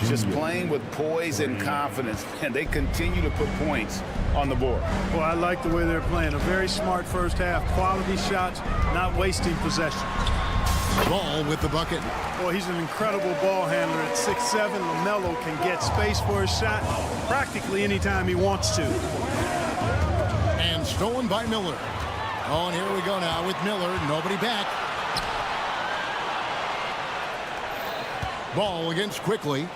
Just playing with poise and confidence, and they continue to put points on the board. Well, I like the way they're playing. A very smart first half. Quality shots, not wasting possession. Ball with the bucket. Boy, he's an incredible ball handler at 6'7". LaMelo can get space for his shot practically anytime he wants to. And stolen by Miller. Oh, and here we go now with Miller. Nobody back. Ball against Quickly.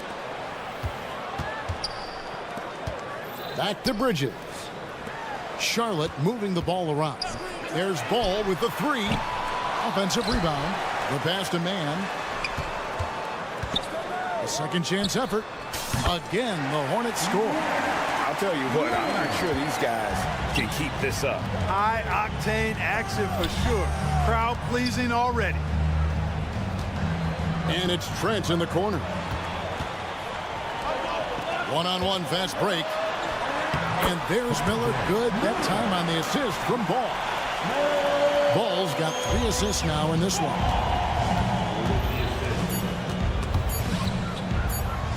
Back to Bridges. Charlotte moving the ball around. There's Ball with the 3. Offensive rebound. The pass to Man. A second chance effort. Again, the Hornets score. I'll tell you what, I'm not sure these guys can keep this up. High-octane action for sure. Crowd pleasing already. And it's Trent in the corner. One-on-one fast break. And there's Miller. Good that time on the assist from Ball. Ball's got 3 assists now in this one.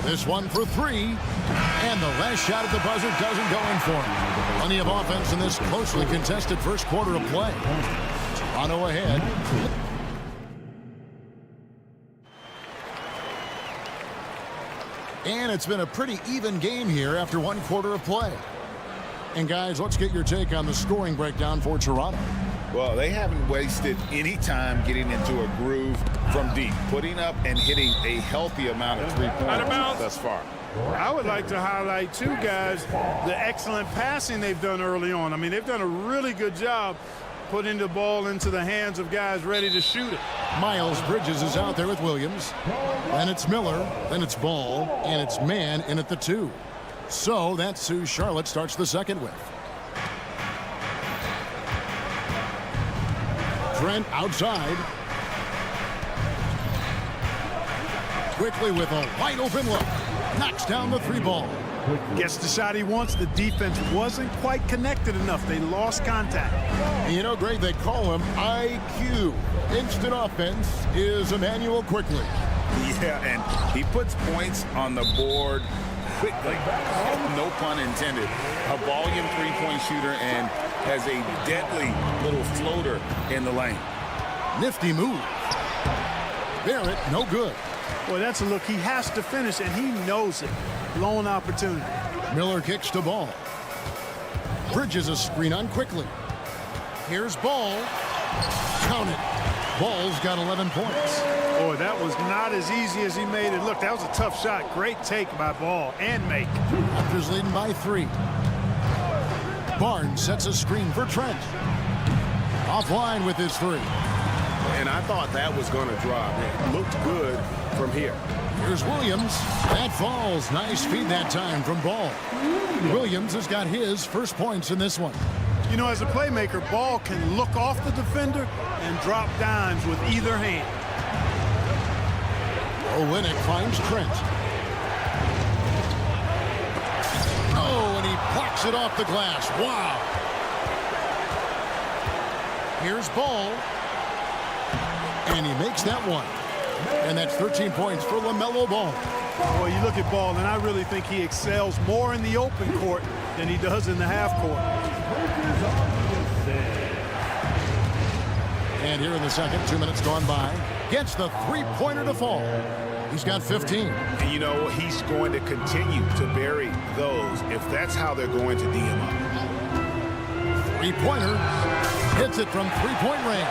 This one for 3. And the last shot at the buzzer doesn't go in for him. Plenty of offense in this closely contested first quarter of play. Toronto ahead. And it's been a pretty even game here after 1 quarter of play. And guys, let's get your take on the scoring breakdown for Toronto. Well, they haven't wasted any time getting into a groove from deep, putting up and hitting a healthy amount of 3-pointers thus far. I would like to highlight, too, guys, the excellent passing they've done early on. I mean, they've done a really good job putting the ball into the hands of guys ready to shoot it. Miles Bridges is out there with Williams. Then it's Miller. Then it's Ball. And it's Man in at the 2. So that's who Charlotte starts the second with. Trent outside. Quickly with a wide open look. Knocks down the 3 ball. Gets the shot he wants. The defense wasn't quite connected enough. They lost contact. And you know, Greg, they call him IQ. Instant offense is Emmanuel Quickly. Yeah, and he puts points on the board quickly. No pun intended. A volume 3-point shooter and has a deadly little floater in the lane. Nifty move. Barrett, no good. Well, that's a look he has to finish, and he knows it. Lone opportunity. Miller kicks to Ball. Bridges a screen on Quickly. Here's Ball. Count it. Ball's got 11 points. Boy, that was not as easy as he made it look. That was a tough shot. Great take by Ball and make. Raptors leading by 3. Barnes sets a screen for Trent. Offline with his 3. And I thought that was going to drop. It looked good from here. Here's Williams. That falls. Nice feed that time from Ball. Williams has got his first points in this one. You know, as a playmaker, Ball can look off the defender and drop dimes with either hand. Olynyk finds Trent. Oh, and he plucks it off the glass. Wow. Here's Ball. And he makes that one. And that's 13 points for LaMelo Ball. Well, you look at Ball, and I really think he excels more in the open court than he does in the half court. And here in the second, 2 minutes gone by, gets the 3-pointer to fall. He's got 15. And you know, he's going to continue to bury those if that's how they're going to D him up. 3-pointer. Hits it from 3-point range.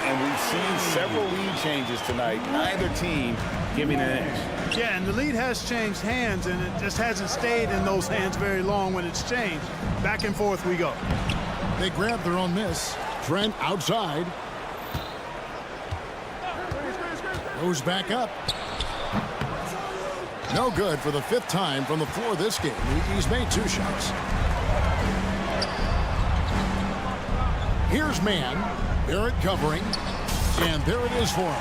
And we've seen several lead changes tonight. Neither team giving an edge. Yeah, and the lead has changed hands, and it just hasn't stayed in those hands very long when it's changed. Back and forth we go. They grab their own miss. Trent outside. Goes back up. No good for the 5th time from the floor this game. He's made 2 shots. Here's Man. Barrett covering. And there it is for him.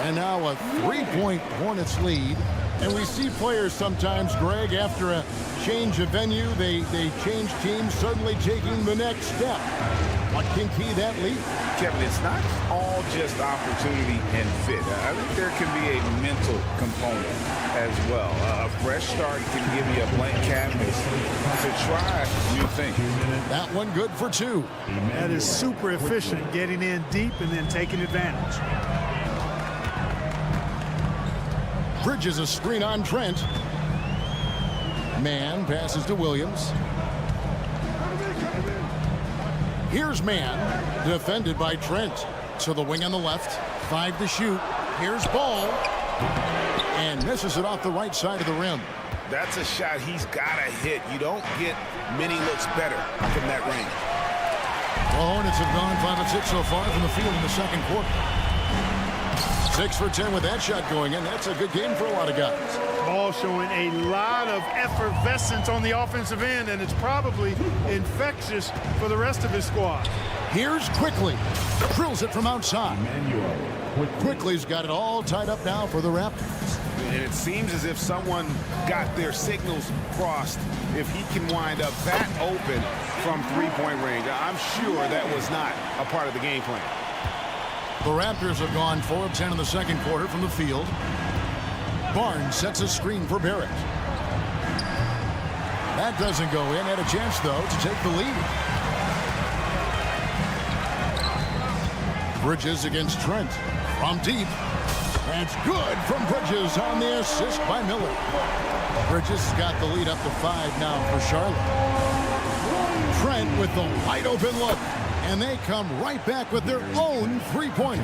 And now a 3-point Hornets lead. And we see players sometimes, Greg, after a change of venue, they change teams, suddenly taking the next step. What can key that lead? Kevin, it's not all just opportunity and fit. I think there can be a mental component as well. A fresh start can give you a blank canvas to try new things. That one good for 2. That is super efficient, getting in deep and then taking advantage. Bridges a screen on Trent. Man passes to Williams. Here's man, defended by Trent. To the wing on the left, 5 to shoot. Here's Ball, and misses it off the right side of the rim. That's a shot he's got to hit. You don't get many looks better from that range. The Hornets have gone 5 of 6 so far from the field in the second quarter. 6 for 10 with that shot going in. That's a good game for a lot of guys. Ball showing a lot of effervescence on the offensive end, and it's probably infectious for the rest of his squad. Here's Quickly. Drills it from outside. Quickly's got it all tied up now for the Raptors. And it seems as if someone got their signals crossed. If he can wind up that open from three-point range, I'm sure that was not a part of the game plan. The Raptors have gone 4 of 10 in the second quarter from the field. Barnes sets a screen for Barrett. That doesn't go in. Had a chance, though, to take the lead. Bridges against Trent. From deep. That's good from Bridges on the assist by Miller. Bridges has got the lead up to 5 now for Charlotte. Trent with the wide open look. And they come right back with their own three-pointer.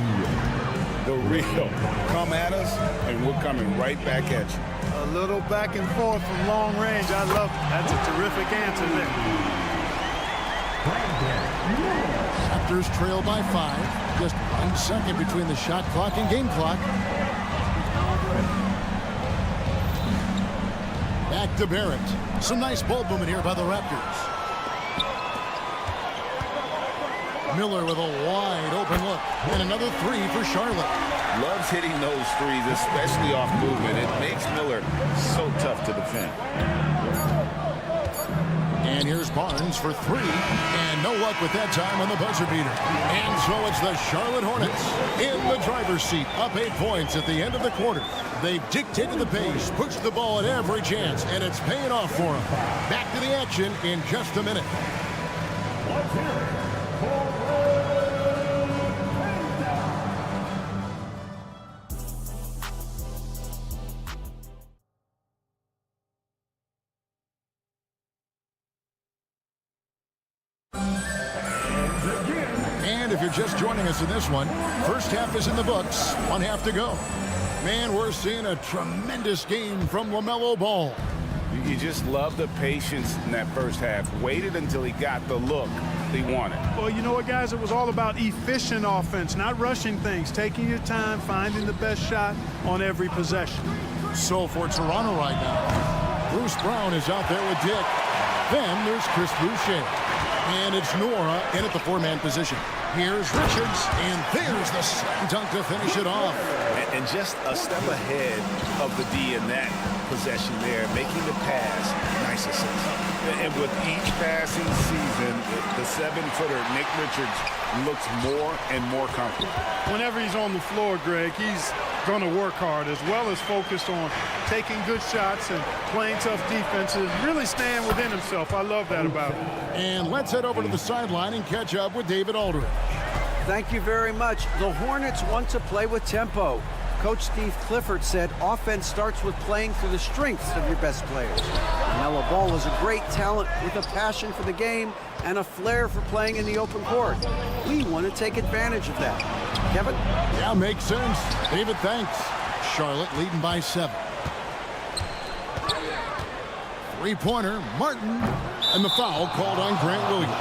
The real come at us, and we're coming right back at you. A little back and forth from long range. I love it. That's a terrific answer there. Raptors trail by 5. Just 1 second between the shot clock and game clock. Back to Barrett. Some nice ball movement here by the Raptors. Miller with a wide open look. And another 3 for Charlotte. Loves hitting those threes, especially off movement. It makes Miller so tough to defend. And here's Barnes for 3. And no luck with that time on the buzzer beater. And so it's the Charlotte Hornets in the driver's seat, up 8 points at the end of the quarter. They've dictated the pace, pushed the ball at every chance, and it's paying off for them. Back to the action in just a minute. And if you're just joining us in this one, first half is in the books, 1 half to go. Man, we're seeing a tremendous game from LaMelo Ball. You just love the patience in that first half. Waited until he got the look he wanted. Well, you know what, guys? It was all about efficient offense, not rushing things, taking your time, finding the best shot on every possession. So for Toronto right now, Bruce Brown is out there with Dick. Then there's Chris Boucher. And it's Nora in at the 4-man position. Here's Richards, and there's the slam dunk to finish it off. And just a step ahead of the D in that possession there, making the pass. Nice assist. And with each passing season, the 7-footer, Nick Richards, looks more and more comfortable. Whenever he's on the floor, Greg, he's going to work hard as well as focused on taking good shots and playing tough defenses, really staying within himself. I love that about him. And let's head over to the sideline and catch up with David Aldridge. Thank you very much. The Hornets want to play with tempo. Coach Steve Clifford said offense starts with playing to the strengths of your best players. LaMelo Ball is a great talent with a passion for the game and a flair for playing in the open court. We want to take advantage of that. Kevin? Yeah, makes sense. David, thanks. Charlotte leading by 7. 3-pointer, Martin, and the foul called on Grant Williams.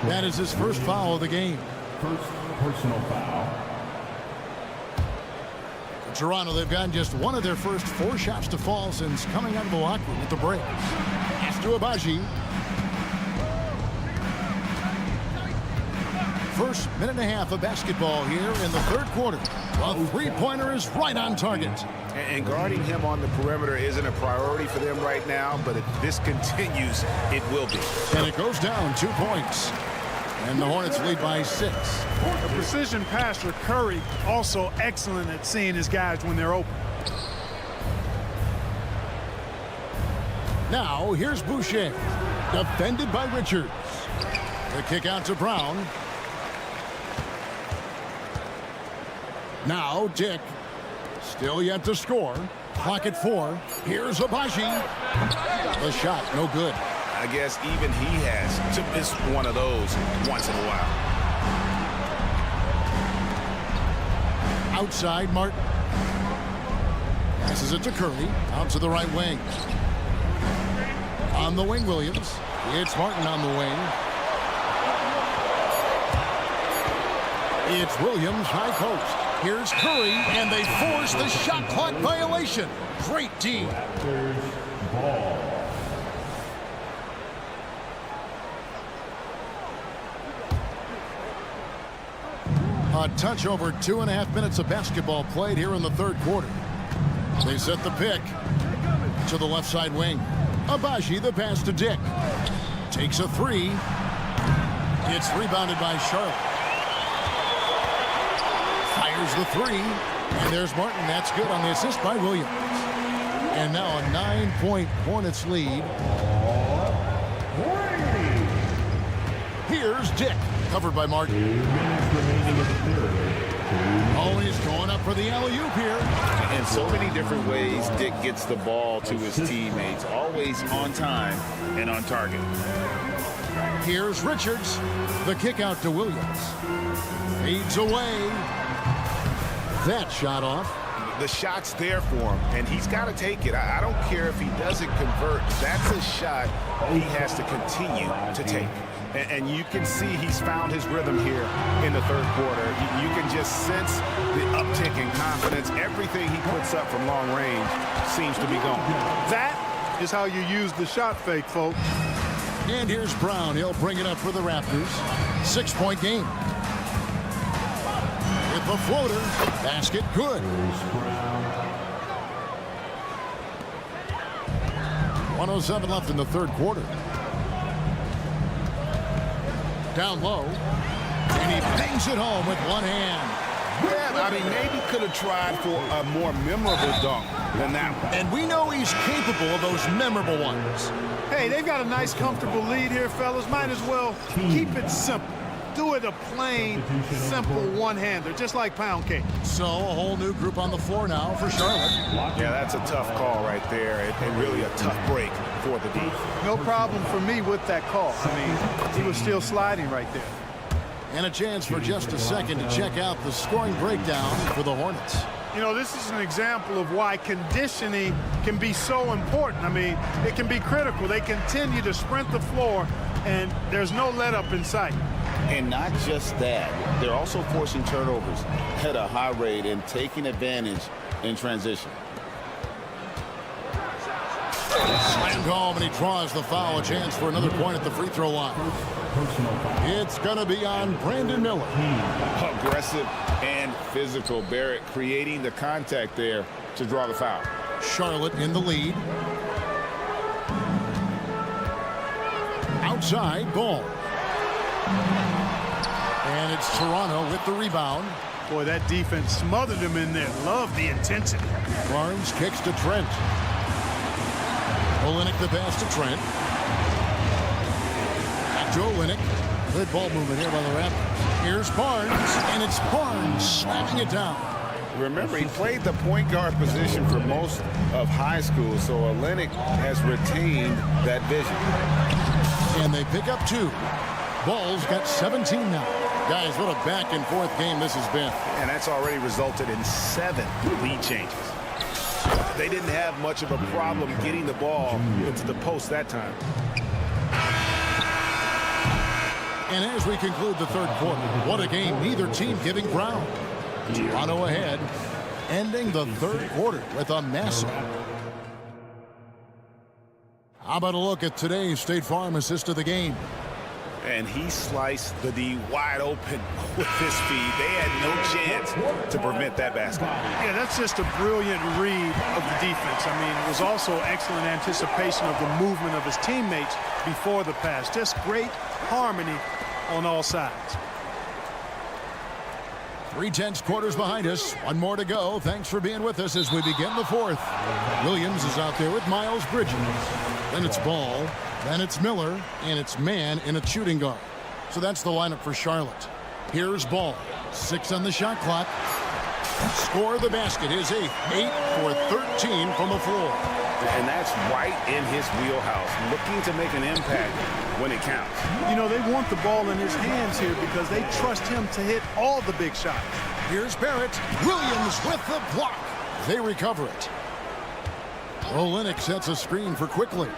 That is his first foul of the game. First personal foul. For Toronto, they've gotten just one of their first 4 shots to fall since coming out of the locker room at the break. Pass to Abaji. First minute and a half of basketball here in the third quarter. A 3-pointer is right on target. And guarding him on the perimeter isn't a priority for them right now, but if this continues, it will be. And it goes down 2 points. And the Hornets lead by 6. A precision passer, Curry, also excellent at seeing his guys when they're open. Now, here's Boucher. Defended by Richards. The kick out to Brown. Now, Dick. Still yet to score. Clock at 4. Here's Abaji. The shot, no good. I guess even he has to miss one of those once in a while. Outside, Martin. Passes it to Curry. Out to the right wing. On the wing, Williams. It's Martin on the wing. It's Williams, high post. Here's Curry, and they force the shot clock violation. Great D. A touch over 2.5 minutes of basketball played here in the third quarter. They set the pick to the left side wing. Abaji, the pass to Dick. Takes a three. It's rebounded by Charlotte. Fires the three. And there's Martin. That's good on the assist by Williams. And now a 9-point Hornets lead. Here's Dick. Covered by Martin. Oh, he's going up for the alley-oop here. In so many different ways, Dick gets the ball to his teammates. Always on time and on target. Here's Richards. The kick out to Williams. Fades away. That shot off. The shot's there for him, and he's got to take it. I don't care if he doesn't convert. That's a shot he has to continue to take. And you can see he's found his rhythm here in the third quarter. You can just sense the uptick in confidence. Everything he puts up from long range seems to be going. That is how you use the shot fake, folks. And here's Brown. He'll bring it up for the Raptors. 6-point game. With the floater. Basket good. 1:07 left in the third quarter. Down low. And he bangs it home with one hand. Yeah, I mean, maybe could have tried for a more memorable dunk than that one. And we know he's capable of those memorable ones. Hey, they've got a nice, comfortable lead here, fellas. Might as well keep it simple. Do it a plain, simple one-hander, just like pound cake. So a whole new group on the floor now for Charlotte. Yeah, that's a tough call right there, and really a tough break for the D. No problem for me with that call. I mean, he was still sliding right there. And a chance for just a second to check out the scoring breakdown for the Hornets. You know, this is an example of why conditioning can be so important. I mean, it can be critical. They continue to sprint the floor, and there's no let-up in sight. And not just that, they're also forcing turnovers at a high rate and taking advantage in transition. Slammed home, and he draws the foul. A chance for another point at the free throw line. It's going to be on Brandon Miller. Aggressive and physical. Barrett creating the contact there to draw the foul. Charlotte in the lead. Outside, ball. And it's Toronto with the rebound. Boy, that defense smothered him in there. Love the intensity. Barnes kicks to Trent. Olynyk the pass to Trent. Back to Olynyk. Good ball movement here by the Raptors. Here's Barnes, and it's Barnes slamming it down. Remember, he played the point guard position for most of high school, so Olynyk has retained that vision. And they pick up two. Ball's got 17 now. Guys, what a back-and-forth game this has been. And that's already resulted in 7 lead changes. They didn't have much of a problem getting the ball into the post that time. And as we conclude the third quarter, what a game, neither team giving ground. Toronto ahead, ending the third quarter with a massive. How about a look at today's State Farm assist of the game? And he sliced the D wide open with his feed. They had no chance to prevent that basket. Yeah, that's just a brilliant read of the defense. I mean, it was also excellent anticipation of the movement of his teammates before the pass. Just great harmony on all sides. 3/10 quarters behind us. One more to go. Thanks for being with us as we begin the fourth. Williams is out there with Miles Bridges. Then it's Ball. Then it's Miller. And it's man in a shooting guard. So that's the lineup for Charlotte. Here's Ball. 6 on the shot clock. Score the basket. His 8th. 8 for 13 from the floor. And that's right in his wheelhouse, looking to make an impact when it counts. You know, they want the ball in his hands here because they trust him to hit all the big shots. Here's Barrett. Williams with the block. They recover it. Olynyk sets a screen for Quickly.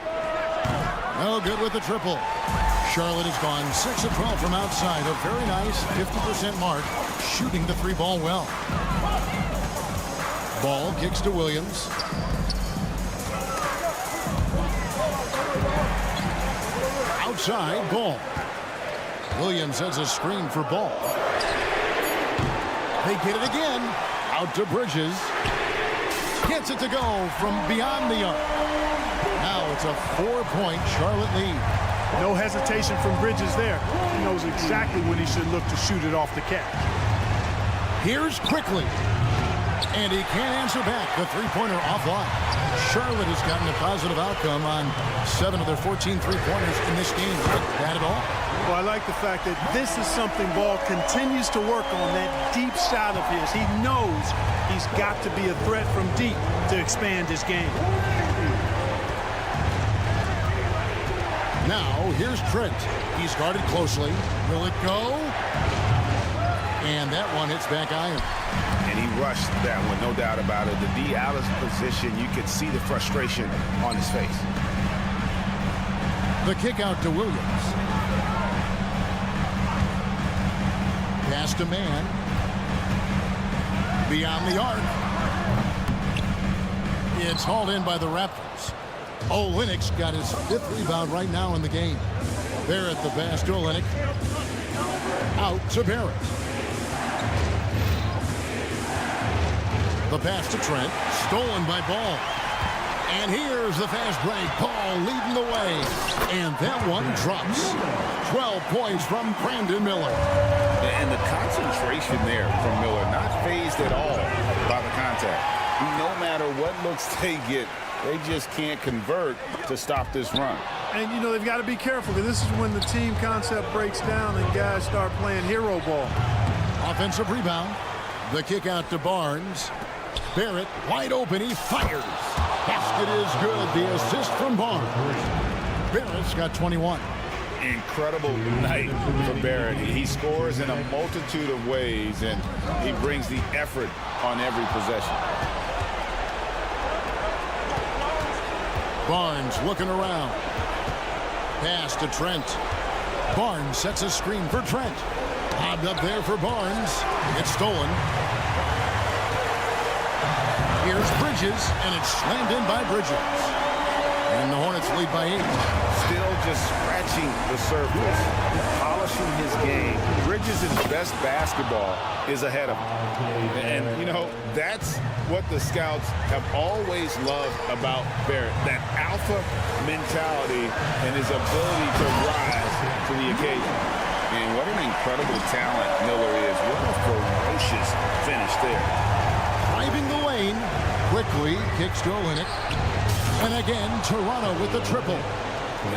No good with the triple. Charlotte has gone 6 of 12 from outside. A very nice 50% mark, shooting the 3-ball well. Ball kicks to Williams. Outside, Ball. Williams has a screen for Ball. They get it again. Out to Bridges. Gets it to go from beyond the arc. Now it's a 4-point Charlotte lead. No hesitation from Bridges there. He knows exactly when he should look to shoot it off the catch. Here's Quickly. And he can't answer back. The 3-pointer offline. Charlotte has gotten a positive outcome on 7 of their 14 3-pointers in this game. Not bad at all. Well, I like the fact that this is something Ball continues to work on, that deep shot of his. He knows he's got to be a threat from deep to expand his game. Now, here's Trent. He's guarded closely. Will it go? And that one hits back iron. And he rushed that one, no doubt about it. The D out of position, you could see the frustration on his face. The kick out to Williams. Pass to man. Beyond the arc. It's hauled in by the Raptors. Olynyk's got his 5th rebound right now in the game. Barrett the pass to Olynyk. Out to Barrett. The pass to Trent. Stolen by Ball. And here's the fast break. Ball leading the way. And that one drops. 12 points from Brandon Miller. And the concentration there from Miller, not phased at all by the contact. No matter what looks they get, they just can't convert to stop this run. And, you know, they've got to be careful because this is when the team concept breaks down and guys start playing hero ball. Offensive rebound. The kick out to Barnes. Barrett wide open. He fires. Basket is good. The assist from Barnes. Barrett's got 21. Incredible night for Barrett. He scores in a multitude of ways, and he brings the effort on every possession. Barnes looking around. Pass to Trent. Barnes sets a screen for Trent. Lobbed up there for Barnes. It's stolen. Here's Bridges, and it's slammed in by Bridges. And the Hornets lead by 8. Still just scratching the surface, polishing his game. Bridges' best basketball is ahead of him. And, you know, that's what the scouts have always loved about Barrett, that alpha mentality and his ability to rise to the occasion. And what an incredible talent Miller is. What a ferocious finish there. Driving the lane. Quickly kicks to Olynyk. And again, Toronto with the triple.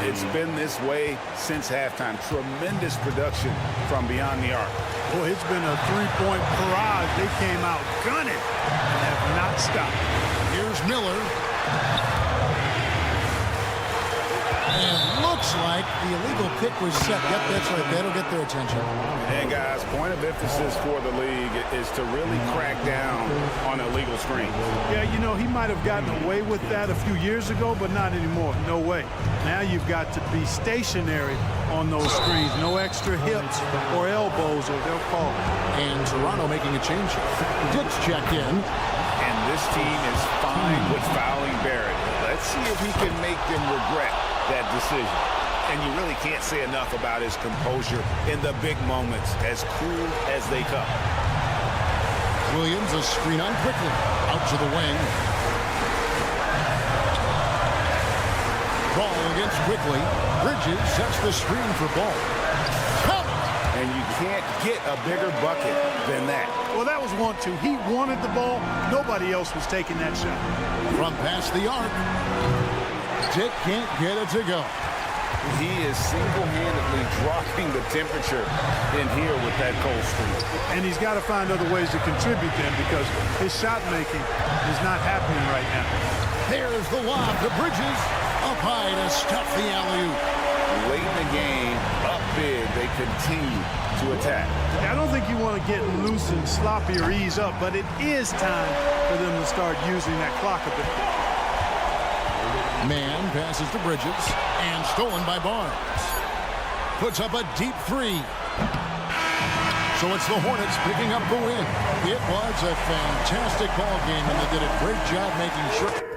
It's been this way since halftime. Tremendous production from beyond the arc. Boy, it's been a 3-point barrage. They came out gunning and have not stopped. Here's Miller. And looks like the illegal pick was set. Yep, that's right. That'll get their attention. And guys, point of emphasis for the league is to really crack down on illegal screens. Yeah, you know, he might have gotten away with that a few years ago, but not anymore. No way. Now you've got to be stationary on those screens. No extra hips or elbows, or they'll call it. And Toronto making a change. Dick's checked in. And this team is fine with fouling Barrett. Let's see if he can make them regret that decision. And you really can't say enough about his composure in the big moments, as cool as they come. Williams a screen on Quickly. Out to the wing. Ball against Quickly. Bridges sets the screen for Ball. And you can't get a bigger bucket than that. Well, that was 1-2. He wanted the ball. Nobody else was taking that shot. From past the arc. Dick can't get it to go. He is single-handedly dropping the temperature in here with that cold streak. And he's got to find other ways to contribute then, because his shot making is not happening right now. There's the lob to Bridges. Up high to stuff the alley-oop. Late in the game, up big, they continue to attack. I don't think you want to get loose and sloppy or ease up, but it is time for them to start using that clock a bit. Man passes to Bridges and stolen by Barnes. Puts up a deep three. So it's the Hornets picking up the win. It was a fantastic ball game, and they did a great job making sure.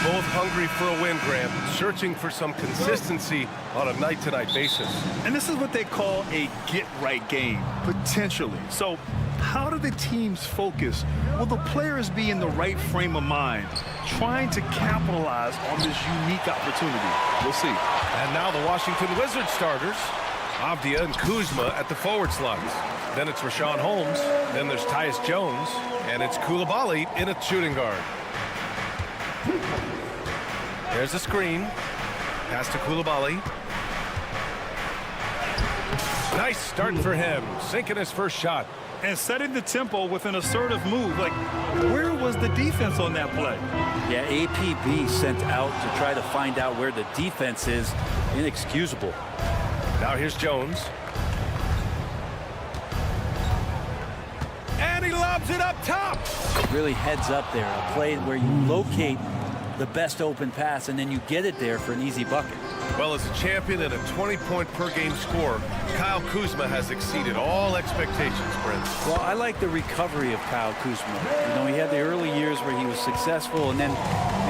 Both hungry for a win, Graham, searching for some consistency on a night-to-night basis. And this is what they call a get-right game, potentially. So how do the teams focus? Will the players be in the right frame of mind, trying to capitalize on this unique opportunity? We'll see. And now the Washington Wizards starters, Avdia and Kuzma at the forward slots. Then it's Rashawn Holmes, then there's Tyus Jones, and it's Coulibaly in at shooting guard. There's a screen. Pass to Coulibaly. Nice start for him, sinking his first shot. And setting the tempo with an assertive move. Like, where was the defense on that play? Yeah, APB sent out to try to find out where the defense is. Inexcusable. Now here's Jones. And he lobs it up top. Really heads up there. A play where you locate the best open pass and then you get it there for an easy bucket. Well, as a champion and a 20-point-per-game scorer, Kyle Kuzma has exceeded all expectations, Brent. Well, I like the recovery of Kyle Kuzma. You know, he had the early years where he was successful and then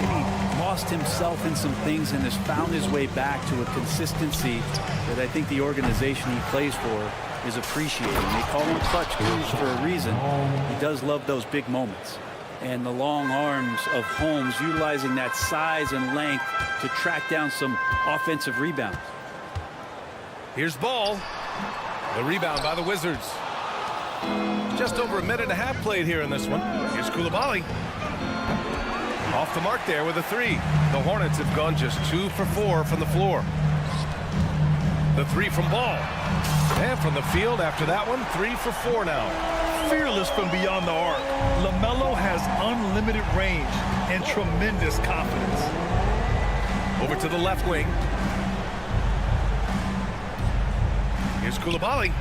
maybe lost himself in some things and has found his way back to a consistency that I think the organization he plays for is appreciating. They call him Clutch Kuz for a reason. He does love those big moments. And the long arms of Holmes utilizing that size and length to track down some offensive rebounds. Here's Ball. The rebound by the Wizards. Just over a minute and a half played here in this one. Here's Coulibaly. Off the mark there with a three. The Hornets have gone just 2 for 4 from the floor. The three from Ball. And from the field after that one, 3 for 4 now. Fearless from beyond the arc. LaMelo has unlimited range and tremendous confidence. Over to the left wing. Here's Coulibaly.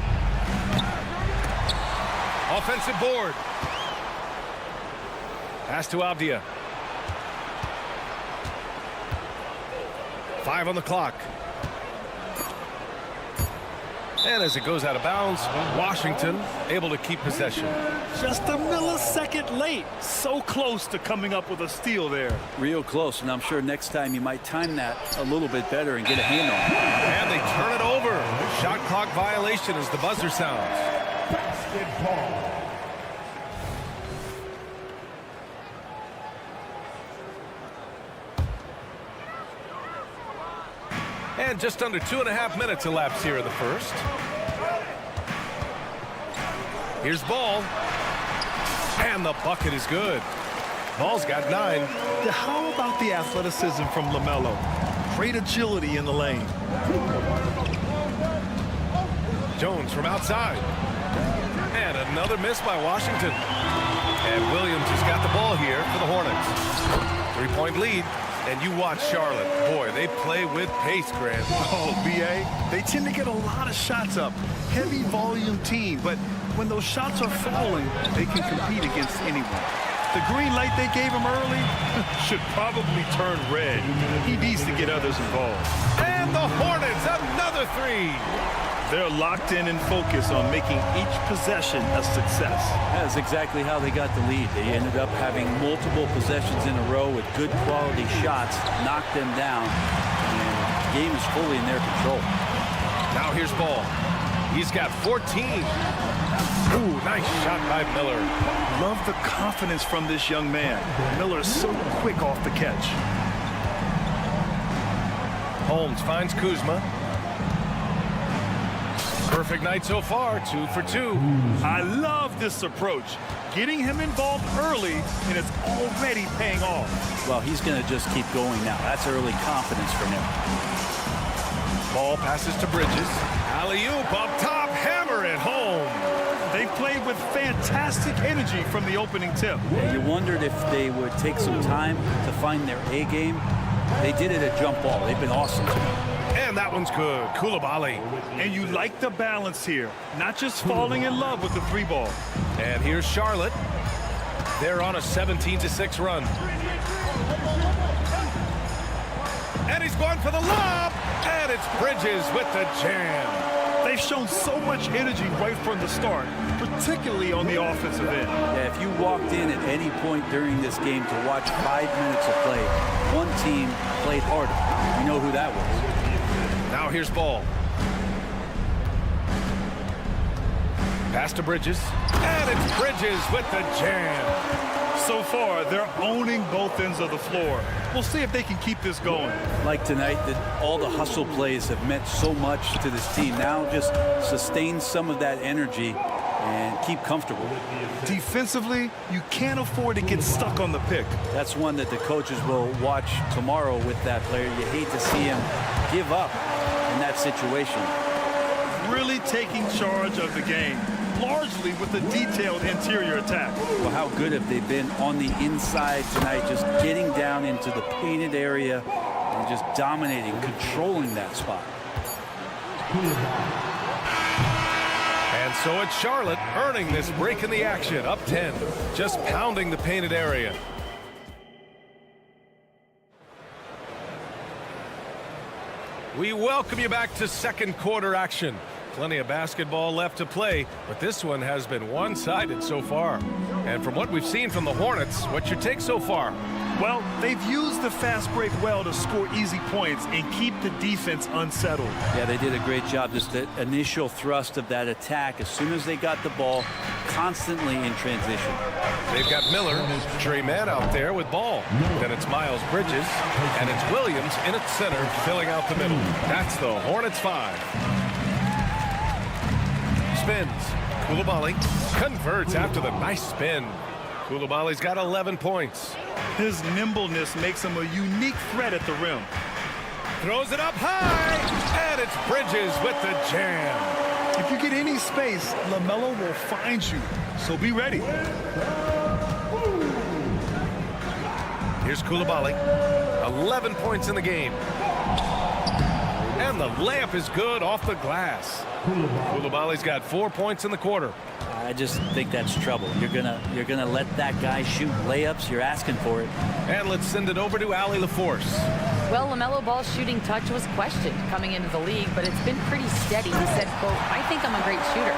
Offensive board. Pass to Avdia. 5 on the clock. And as it goes out of bounds, Washington able to keep possession. Just a millisecond late. So close to coming up with a steal there. Real close, and I'm sure next time you might time that a little bit better and get a hand on it. And they turn it over. Shot clock violation as the buzzer sounds. Basketball. And just under 2.5 minutes elapsed here in the first. Here's Ball. And the bucket is good. Ball's got 9. How about the athleticism from LaMelo? Great agility in the lane. Jones from outside. And another miss by Washington. And Williams has got the ball here for the Hornets. 3-point lead. And you watch Charlotte. Boy, they play with pace, Grant. Oh, B.A., they tend to get a lot of shots up. Heavy volume team, but when those shots are falling, they can compete against anyone. The green light they gave him early should probably turn red. He needs to get others involved. And the Hornets, another 3. They're locked in and focused on making each possession a success. That's exactly how they got the lead. They ended up having multiple possessions in a row with good quality shots, knocked them down, and the game is fully in their control. Now here's Ball. He's got 14. Ooh, nice shot by Miller. Love the confidence from this young man. Miller is so quick off the catch. Holmes finds Kuzma. Perfect night so far, 2 for 2. I love this approach. Getting him involved early, and it's already paying off. Well, he's going to just keep going now. That's early confidence from him. Ball passes to Bridges. Alley-oop up top, hammer it home. They played with fantastic energy from the opening tip. Yeah, you wondered if they would take some time to find their A game. They did it at jump ball. They've been awesome tonight. And that one's good. Coulibaly. And you like the balance here. Not just falling in love with the 3-ball. And here's Charlotte. They're on a 17-6 run. And he's going for the lob. And it's Bridges with the jam. They've shown so much energy right from the start, particularly on the offensive end. Yeah, if you walked in at any point during this game to watch 5 minutes of play, one team played harder. You know who that was. Now here's ball. Pass to Bridges. And it's Bridges with the jam. So far, they're owning both ends of the floor. We'll see if they can keep this going. Like tonight, that all the hustle plays have meant so much to this team. Now just sustain some of that energy and keep comfortable. Defensively, you can't afford to get stuck on the pick. That's one that the coaches will watch tomorrow with that player. You hate to see him give up in that situation. Really taking charge of the game, largely with a detailed interior attack. Well, how good have they been on the inside tonight, just getting down into the painted area and just dominating, controlling that spot. And so it's Charlotte earning this break in the action, up 10, just pounding the painted area. We welcome you back to second quarter action. Plenty of basketball left to play, but this one has been one-sided so far. And from what we've seen from the Hornets, what's your take so far? Well, they've used the fast break well to score easy points and keep the defense unsettled. Yeah, they did a great job. Just the initial thrust of that attack, as soon as they got the ball, constantly in transition. They've got Miller, Trey Mann out there with ball. Then it's Miles Bridges, and it's Williams in at center, filling out the middle. That's the Hornets 5. Spins. Coulibaly converts after the nice spin. Coulibaly's got 11 points. His nimbleness makes him a unique threat at the rim. Throws it up high, and it's Bridges with the jam. If you get any space, LaMelo will find you, so be ready. Here's Coulibaly, 11 points in the game. And the layup is good off the glass. Coulibaly's got 4 points in the quarter. I just think that's trouble. You're gonna let that guy shoot layups. You're asking for it. And let's send it over to Allie LaForce. Well, LaMelo Ball's shooting touch was questioned coming into the league, but it's been pretty steady. He said, quote, "I think I'm a great shooter.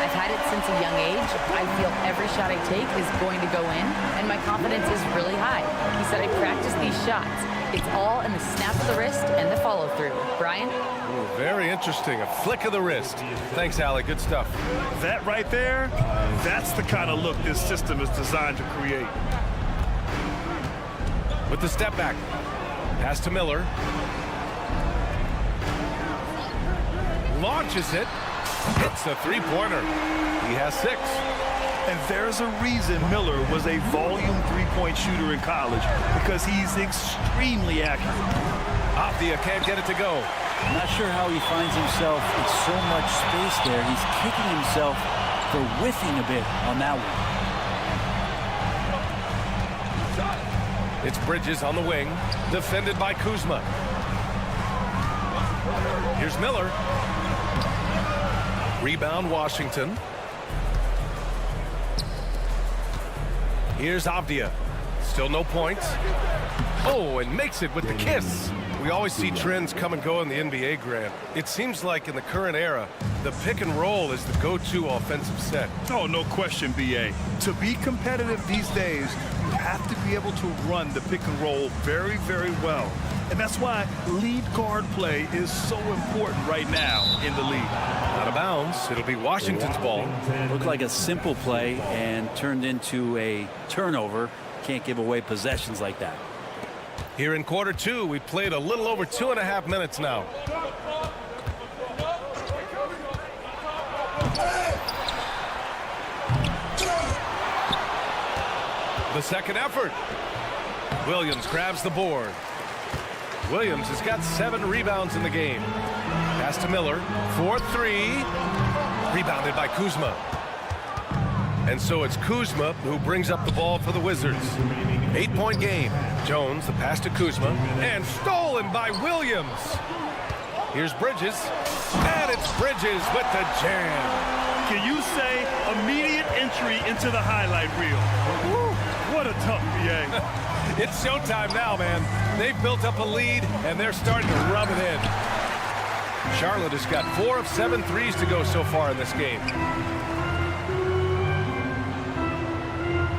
I've had it since a young age. I feel every shot I take is going to go in, and my confidence is really high." He said, "I practice these shots. It's all in the snap of the wrist and the follow-through." Brian? Ooh, very interesting. A flick of the wrist. Thanks, Allie. Good stuff. That right there, that's the kind of look this system is designed to create. With the step back. Pass to Miller. Launches it. Hits a three-pointer. He has 6. And there's a reason Miller was a volume three-point shooter in college, because he's extremely accurate. Avdia can't get it to go. I'm not sure how he finds himself in so much space there. He's kicking himself for whiffing a bit on that one. It's Bridges on the wing, defended by Kuzma. Here's Miller. Rebound, Washington. Here's Avdia. Still no points. Oh, and makes it with the kiss. We always see trends come and go in the NBA, Grant. It seems like in the current era, the pick and roll is the go-to offensive set. Oh, no question, B.A. To be competitive these days, you have to be able to run the pick and roll very, very well. And that's why lead guard play is so important right now in the league. Out of bounds. It'll be Washington's ball. Looked like a simple play and turned into a turnover. Can't give away possessions like that. Here in quarter 2, we played a little over 2.5 minutes now. The second effort. Williams grabs the board. Williams has got 7 rebounds in the game. Pass to Miller. 4-3. Rebounded by Kuzma. And so it's Kuzma who brings up the ball for the Wizards. 8-point game. Jones, the pass to Kuzma. And stolen by Williams. Here's Bridges. And it's Bridges with the jam. Can you say immediate entry into the highlight reel? Woo, what a tough BA. It's showtime now, man. They've built up a lead, and they're starting to rub it in. Charlotte has got 4 of 7 threes to go so far in this game.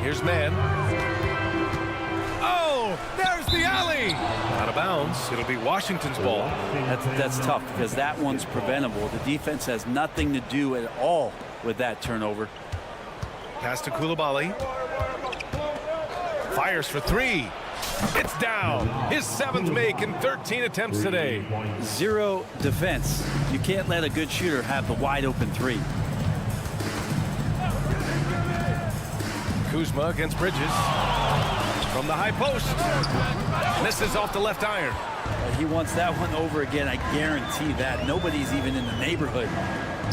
Here's Mann. Oh, there's the alley. Out of bounds. It'll be Washington's ball. That's tough because that one's preventable. The defense has nothing to do at all with that turnover. Pass to Koulibaly. Fires for 3. It's down. His 7th make in 13 attempts today. 0 defense. You can't let a good shooter have the wide open 3. Kuzma against Bridges. From the high post. Misses off the left iron. He wants that one over again. I guarantee that. Nobody's even in the neighborhood.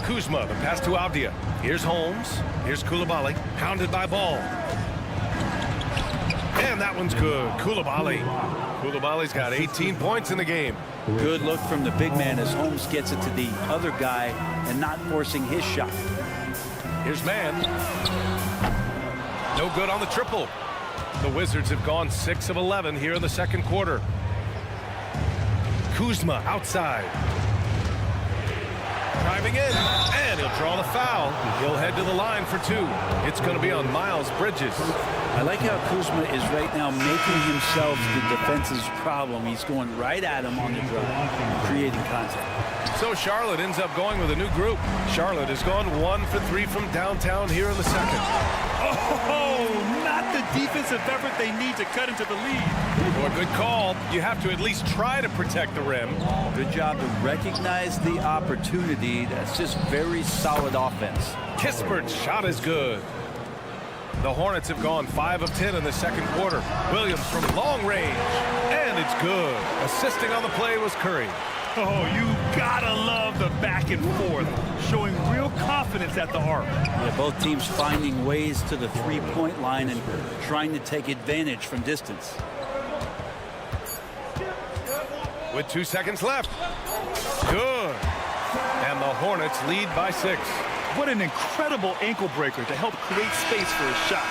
Kuzma, the pass to Avdia. Here's Holmes. Here's Koulibaly. Hounded by ball. And that one's good. Koulibaly's got 18 points in the game. Good look from the big man as Holmes gets it to the other guy and not forcing his shot. Here's Mann. No good on the triple. The Wizards have gone 6 of 11 here in the second quarter. Kuzma outside. Driving in, and he'll draw the foul. He'll head to the line for 2. It's going to be on Miles Bridges. I like how Kuzma is right now making himself the defense's problem. He's going right at him on the drive, creating contact. So Charlotte ends up going with a new group. Charlotte has gone 1 for 3 from downtown here in the second. Oh, not the defensive effort they need to cut into the lead. Well, good call. You have to at least try to protect the rim. Good job to recognize the opportunity. That's just very solid offense. Kispert's shot is good. The Hornets have gone 5 of 10 in the second quarter. Williams from long range, and it's good. Assisting on the play was Curry. Oh, you gotta love the back and forth, showing real confidence at the arc. Yeah, both teams finding ways to the three-point line and trying to take advantage from distance. With 2 seconds left. Good. And the Hornets lead by 6. What an incredible ankle breaker to help create space for a shot.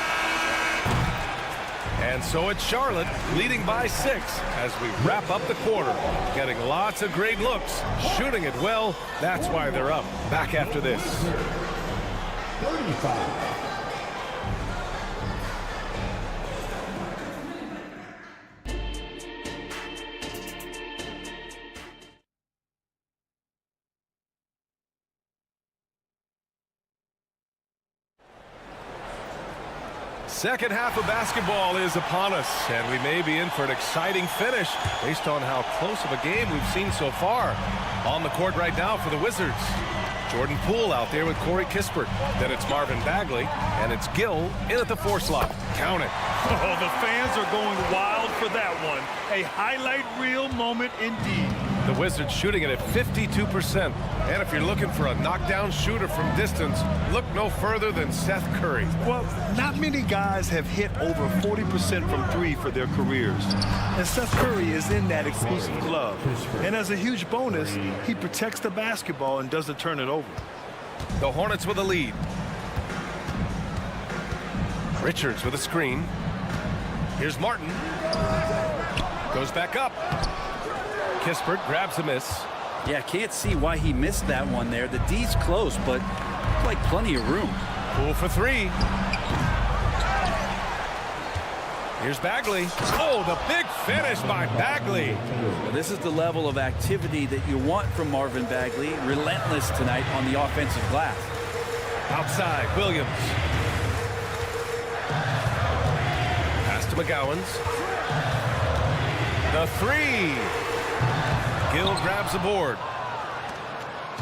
And so it's Charlotte leading by 6 as we wrap up the quarter. Getting lots of great looks, shooting it well. That's why they're up. Back after this. 35. Second half of basketball is upon us, and we may be in for an exciting finish based on how close of a game we've seen so far. On the court right now for the Wizards, Jordan Poole out there with Corey Kispert. Then it's Marvin Bagley, and it's Gill in at the 4 slot. Count it. Oh, the fans are going wild for that one. A highlight reel moment indeed. The Wizards shooting it at 52%. And if you're looking for a knockdown shooter from distance, look no further than Seth Curry. Well, not many guys have hit over 40% from 3 for their careers. And Seth Curry is in that exclusive club. And as a huge bonus, he protects the basketball and doesn't turn it over. The Hornets with a lead. Richards with a screen. Here's Martin. Goes back up. Kispert grabs a miss. Yeah, can't see why he missed that one there. The D's close, but like plenty of room. Poole for 3. Here's Bagley. Oh, the big finish by Bagley. Well, this is the level of activity that you want from Marvin Bagley. Relentless tonight on the offensive glass. Outside, Williams. Pass to McGowan's. The 3. Gill grabs the board.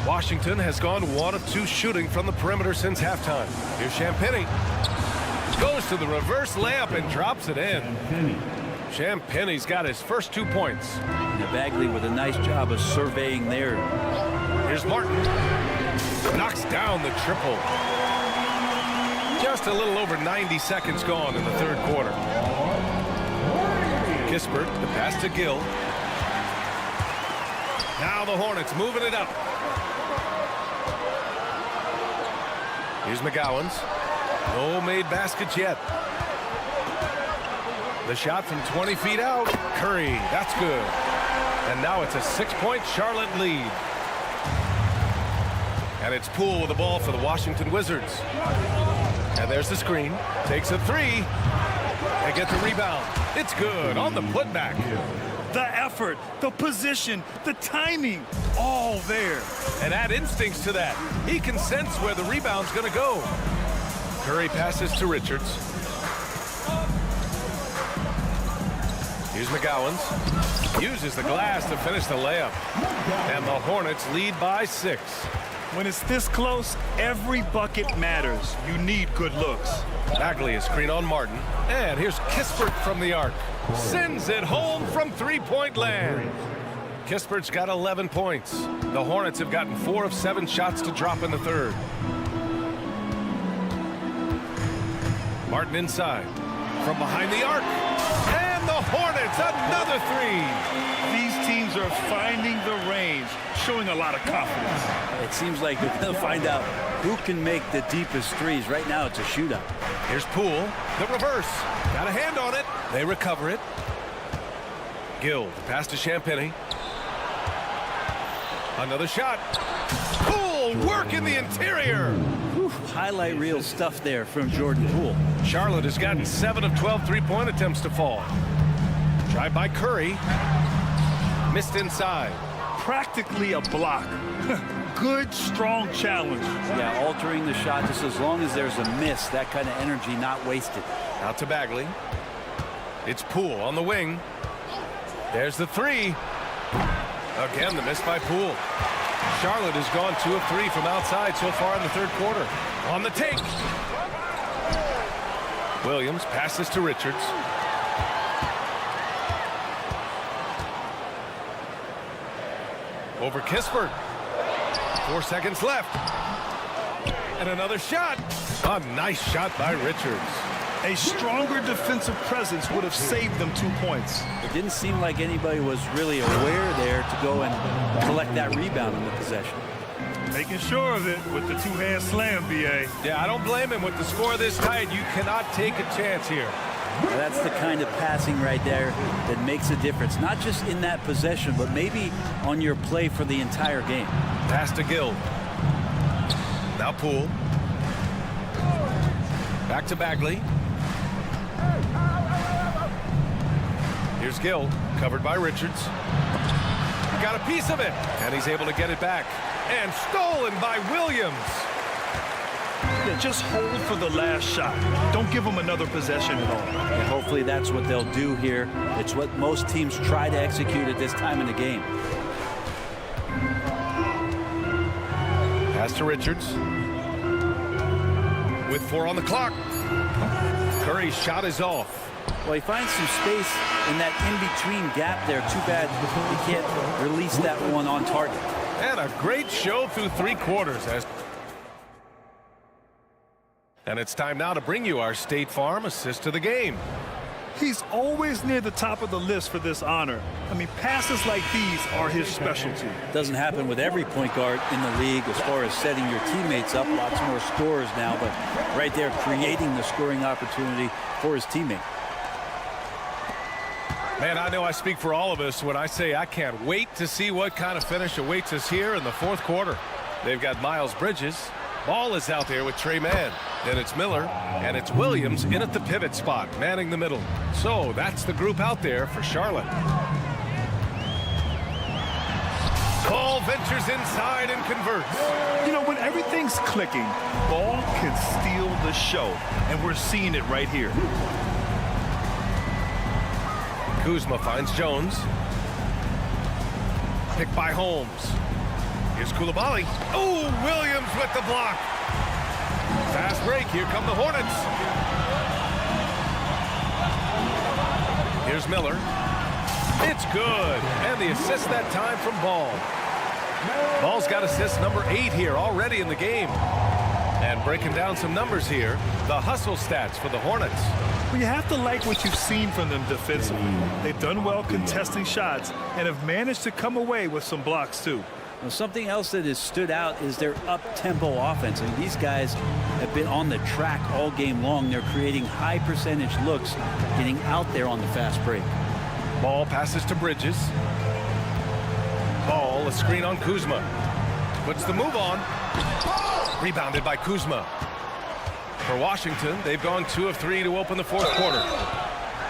Washington has gone 1 of 2 shooting from the perimeter since halftime. Here's Champagnie. Goes to the reverse layup and drops it in. Champagnie's got his first 2 points. Now Bagley with a nice job of surveying there. Here's Martin. Knocks down the triple. Just a little over 90 seconds gone in the third quarter. Kispert, the pass to Gill. Now the Hornets moving it up. Here's McGowan's. No made baskets yet. The shot from 20 feet out. Curry, that's good. And now it's a 6-point Charlotte lead. And it's Poole with the ball for the Washington Wizards. And there's the screen. Takes a three. They get the rebound. It's good on the putback. The effort, the position, the timing, all there. And add instincts to that. He can sense where the rebound's going to go. Curry passes to Richards. Here's McGowan's. Uses the glass to finish the layup. And the Hornets lead by 6. When it's this close, every bucket matters. You need good looks. Bagley is screen on Martin. And here's Kispert from the arc. Sends it home from three-point land. Kispert's got 11 points. The Hornets have gotten 4 of 7 shots to drop in the third. Martin inside. From behind the arc. And the Hornets, another three. These teams are finding the range, showing a lot of confidence. It seems like they're going to find out who can make the deepest threes. Right now, it's a shootout. Here's Poole. The reverse. Got a hand on it. They recover it. Gill pass to Champagny. Another shot. Poole work in the interior. Whew, highlight reel stuff there from Jordan Poole. Charlotte has gotten 7 of 12 three-point attempts to fall. Drive by Curry. Missed inside. Practically a block. Good, strong challenge. Yeah, altering the shot just as long as there's a miss. That kind of energy not wasted. Out to Bagley. It's Poole on the wing. There's the three. Again, the miss by Poole. Charlotte has gone 2 of 3 from outside so far in the third quarter. On the take. Williams passes to Richards. Over Kispert. 4 seconds left. And another shot. A nice shot by Richards. A stronger defensive presence would have saved them 2 points. It didn't seem like anybody was really aware there to go and collect that rebound in the possession. Making sure of it with the two-hand slam, B.A. Yeah, I don't blame him. With the score this tight, you cannot take a chance here. Well, that's the kind of passing right there that makes a difference. Not just in that possession, but maybe on your play for the entire game. Pass to Gill. Now Poole. Back to Bagley. Here's Gill, covered by Richards. Got a piece of it, and he's able to get it back. And stolen by Williams. Yeah, just hold for the last shot. Don't give them another possession at all. And hopefully that's what they'll do here. It's what most teams try to execute at this time in the game. Pass to Richards. With 4 on the clock. Curry's shot is off. Well, he finds some space in that in-between gap there. Too bad he can't release that one on target. And a great show through 3 quarters. And it's time now to bring you our State Farm assist of the game. He's always near the top of the list for this honor. I mean, passes like these are his specialty. Doesn't happen with every point guard in the league as far as setting your teammates up. Lots more scorers now, but right there creating the scoring opportunity for his teammate. Man, I know I speak for all of us when I say I can't wait to see what kind of finish awaits us here in the 4th quarter. They've got Miles Bridges. Ball is out there with Trey Mann. Then it's Miller, and it's Williams in at the pivot spot, manning the middle. So that's the group out there for Charlotte. Ball ventures inside and converts. You know, when everything's clicking, ball can steal the show, and we're seeing it right here. Kuzma finds Jones. Picked by Holmes. Here's Coulibaly. Oh, Williams with the block. Fast break. Here come the Hornets. Here's Miller. It's good. And the assist that time from Ball. Ball's got assist number 8 here already in the game. And breaking down some numbers here, the hustle stats for the Hornets. Well, you have to like what you've seen from them defensively. They've done well contesting shots and have managed to come away with some blocks too. Well, something else that has stood out is their up-tempo offense. I mean, these guys have been on the track all game long. They're creating high percentage looks, getting out there on the fast break. Ball passes to Bridges. Ball, a screen on Kuzma. Puts the move on. Rebounded by Kuzma. For Washington, they've gone 2 of 3 to open the fourth quarter.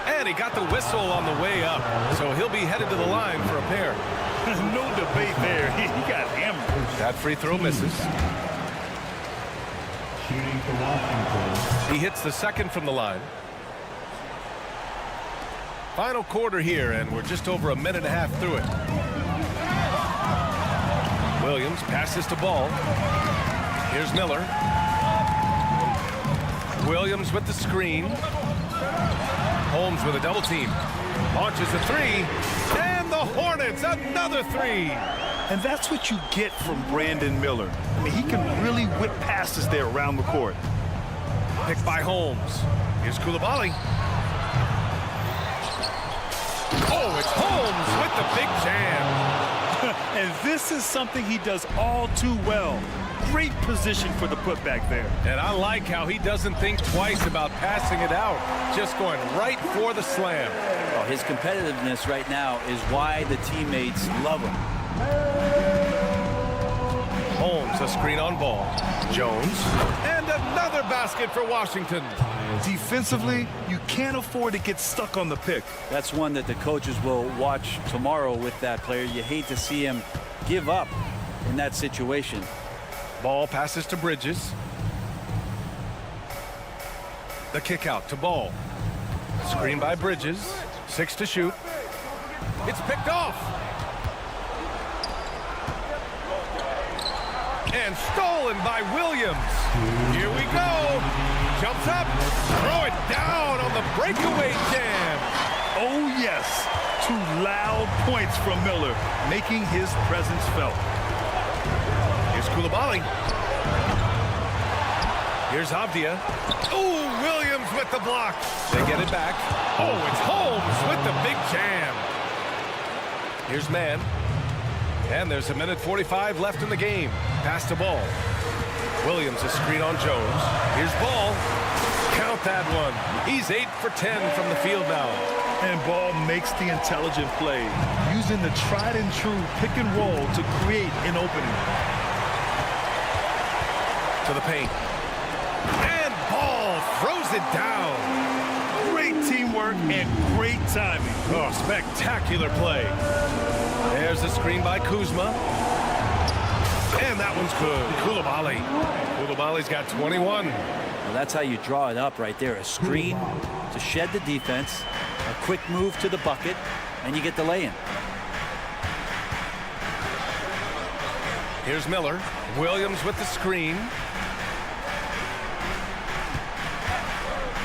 And he got the whistle on the way up, so he'll be headed to the line for a pair. No debate there. He got hammered. That free throw misses. Shooting for Washington. He hits the second from the line. Final quarter here, and we're just over a minute and a half through it. Williams passes to Ball. Here's Miller. Williams with the screen. Holmes with a double team. Launches a three. And the Hornets, another three. And that's what you get from Brandon Miller. I mean, he can really whip passes there around the court. Picked by Holmes. Here's Koulibaly. Oh, it's Holmes with the big jam. And this is something he does all too well. Great position for the putback there. And I like how he doesn't think twice about passing it out. Just going right for the slam. Oh, his competitiveness right now is why the teammates love him. Holmes, a screen on Ball. Jones. And another basket for Washington. Defensively, you can't afford to get stuck on the pick. That's one that the coaches will watch tomorrow with that player. You hate to see him give up in that situation. Ball passes to Bridges. The kick out to Ball. Screen by Bridges. 6 to shoot. It's picked off. And stolen by Williams. Here we go. Jumps up. Throw it down on the breakaway jam. Oh, yes. 2 loud points from Miller, making his presence felt. Here's Koulibaly. Here's Avdia. Oh, Williams with the block. They get it back. Oh, it's Holmes with the big jam. Here's Mann. And there's 1:45 left in the game. Pass to Ball. Williams a screen on Jones. Here's Ball. Count that one. He's 8 for 10 from the field now. And Ball makes the intelligent play, using the tried and true pick and roll to create an opening. To the paint. And Ball throws it down. Great teamwork and great timing. Oh, spectacular play. There's the screen by Kuzma. And that one's good. Koulibaly. Koulibaly's got 21. Well, that's how you draw it up right there. A screen to shed the defense, a quick move to the bucket, and you get the lay-in. Here's Miller. Williams with the screen.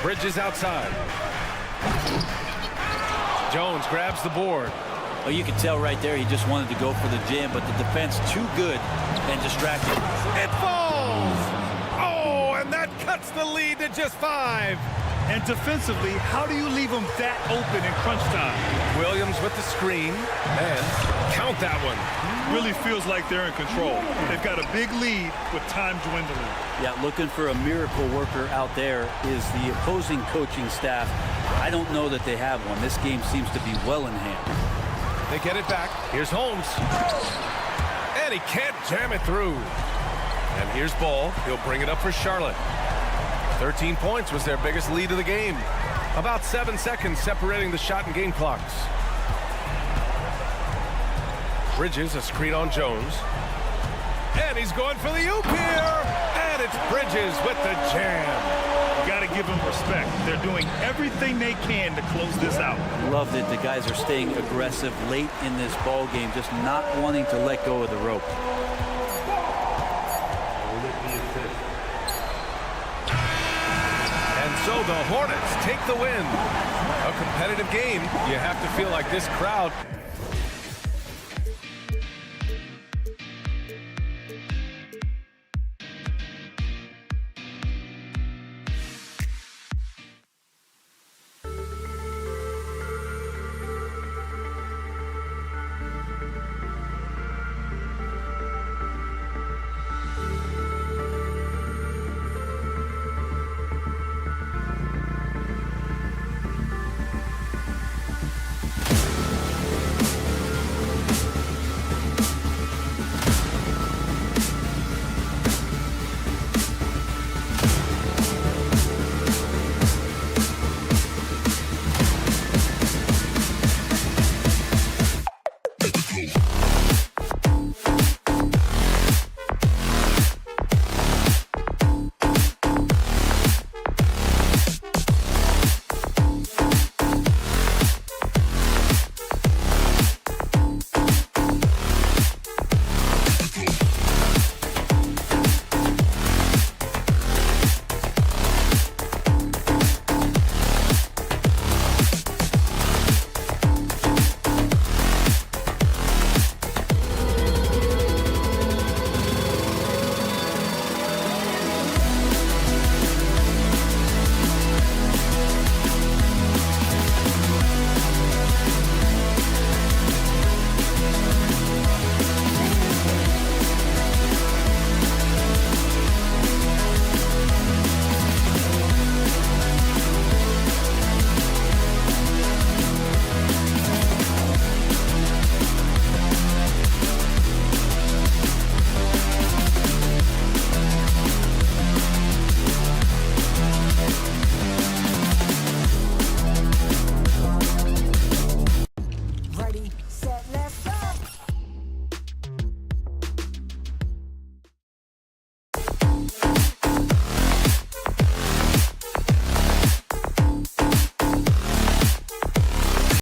Bridges outside. Jones grabs the board. Well, you can tell right there he just wanted to go for the jam, but the defense too good and distracted. It falls! Oh, and that cuts the lead to just 5. And defensively, how do you leave them that open in crunch time? Williams with the screen. And count that one. Really feels like they're in control. They've got a big lead with time dwindling. Yeah, looking for a miracle worker out there is the opposing coaching staff. I don't know that they have one. This game seems to be well in hand. They get it back. Here's Holmes. And he can't jam it through. And here's Ball. He'll bring it up for Charlotte. 13 points was their biggest lead of the game. About 7 seconds separating the shot and game clocks. Bridges, a screen on Jones. And he's going for the oop here. And it's Bridges with the jam. You got to give them respect. They're doing everything they can to close this out. Love that the guys are staying aggressive late in this ball game, just not wanting to let go of the rope. And so the Hornets take the win. A competitive game. You have to feel like this crowd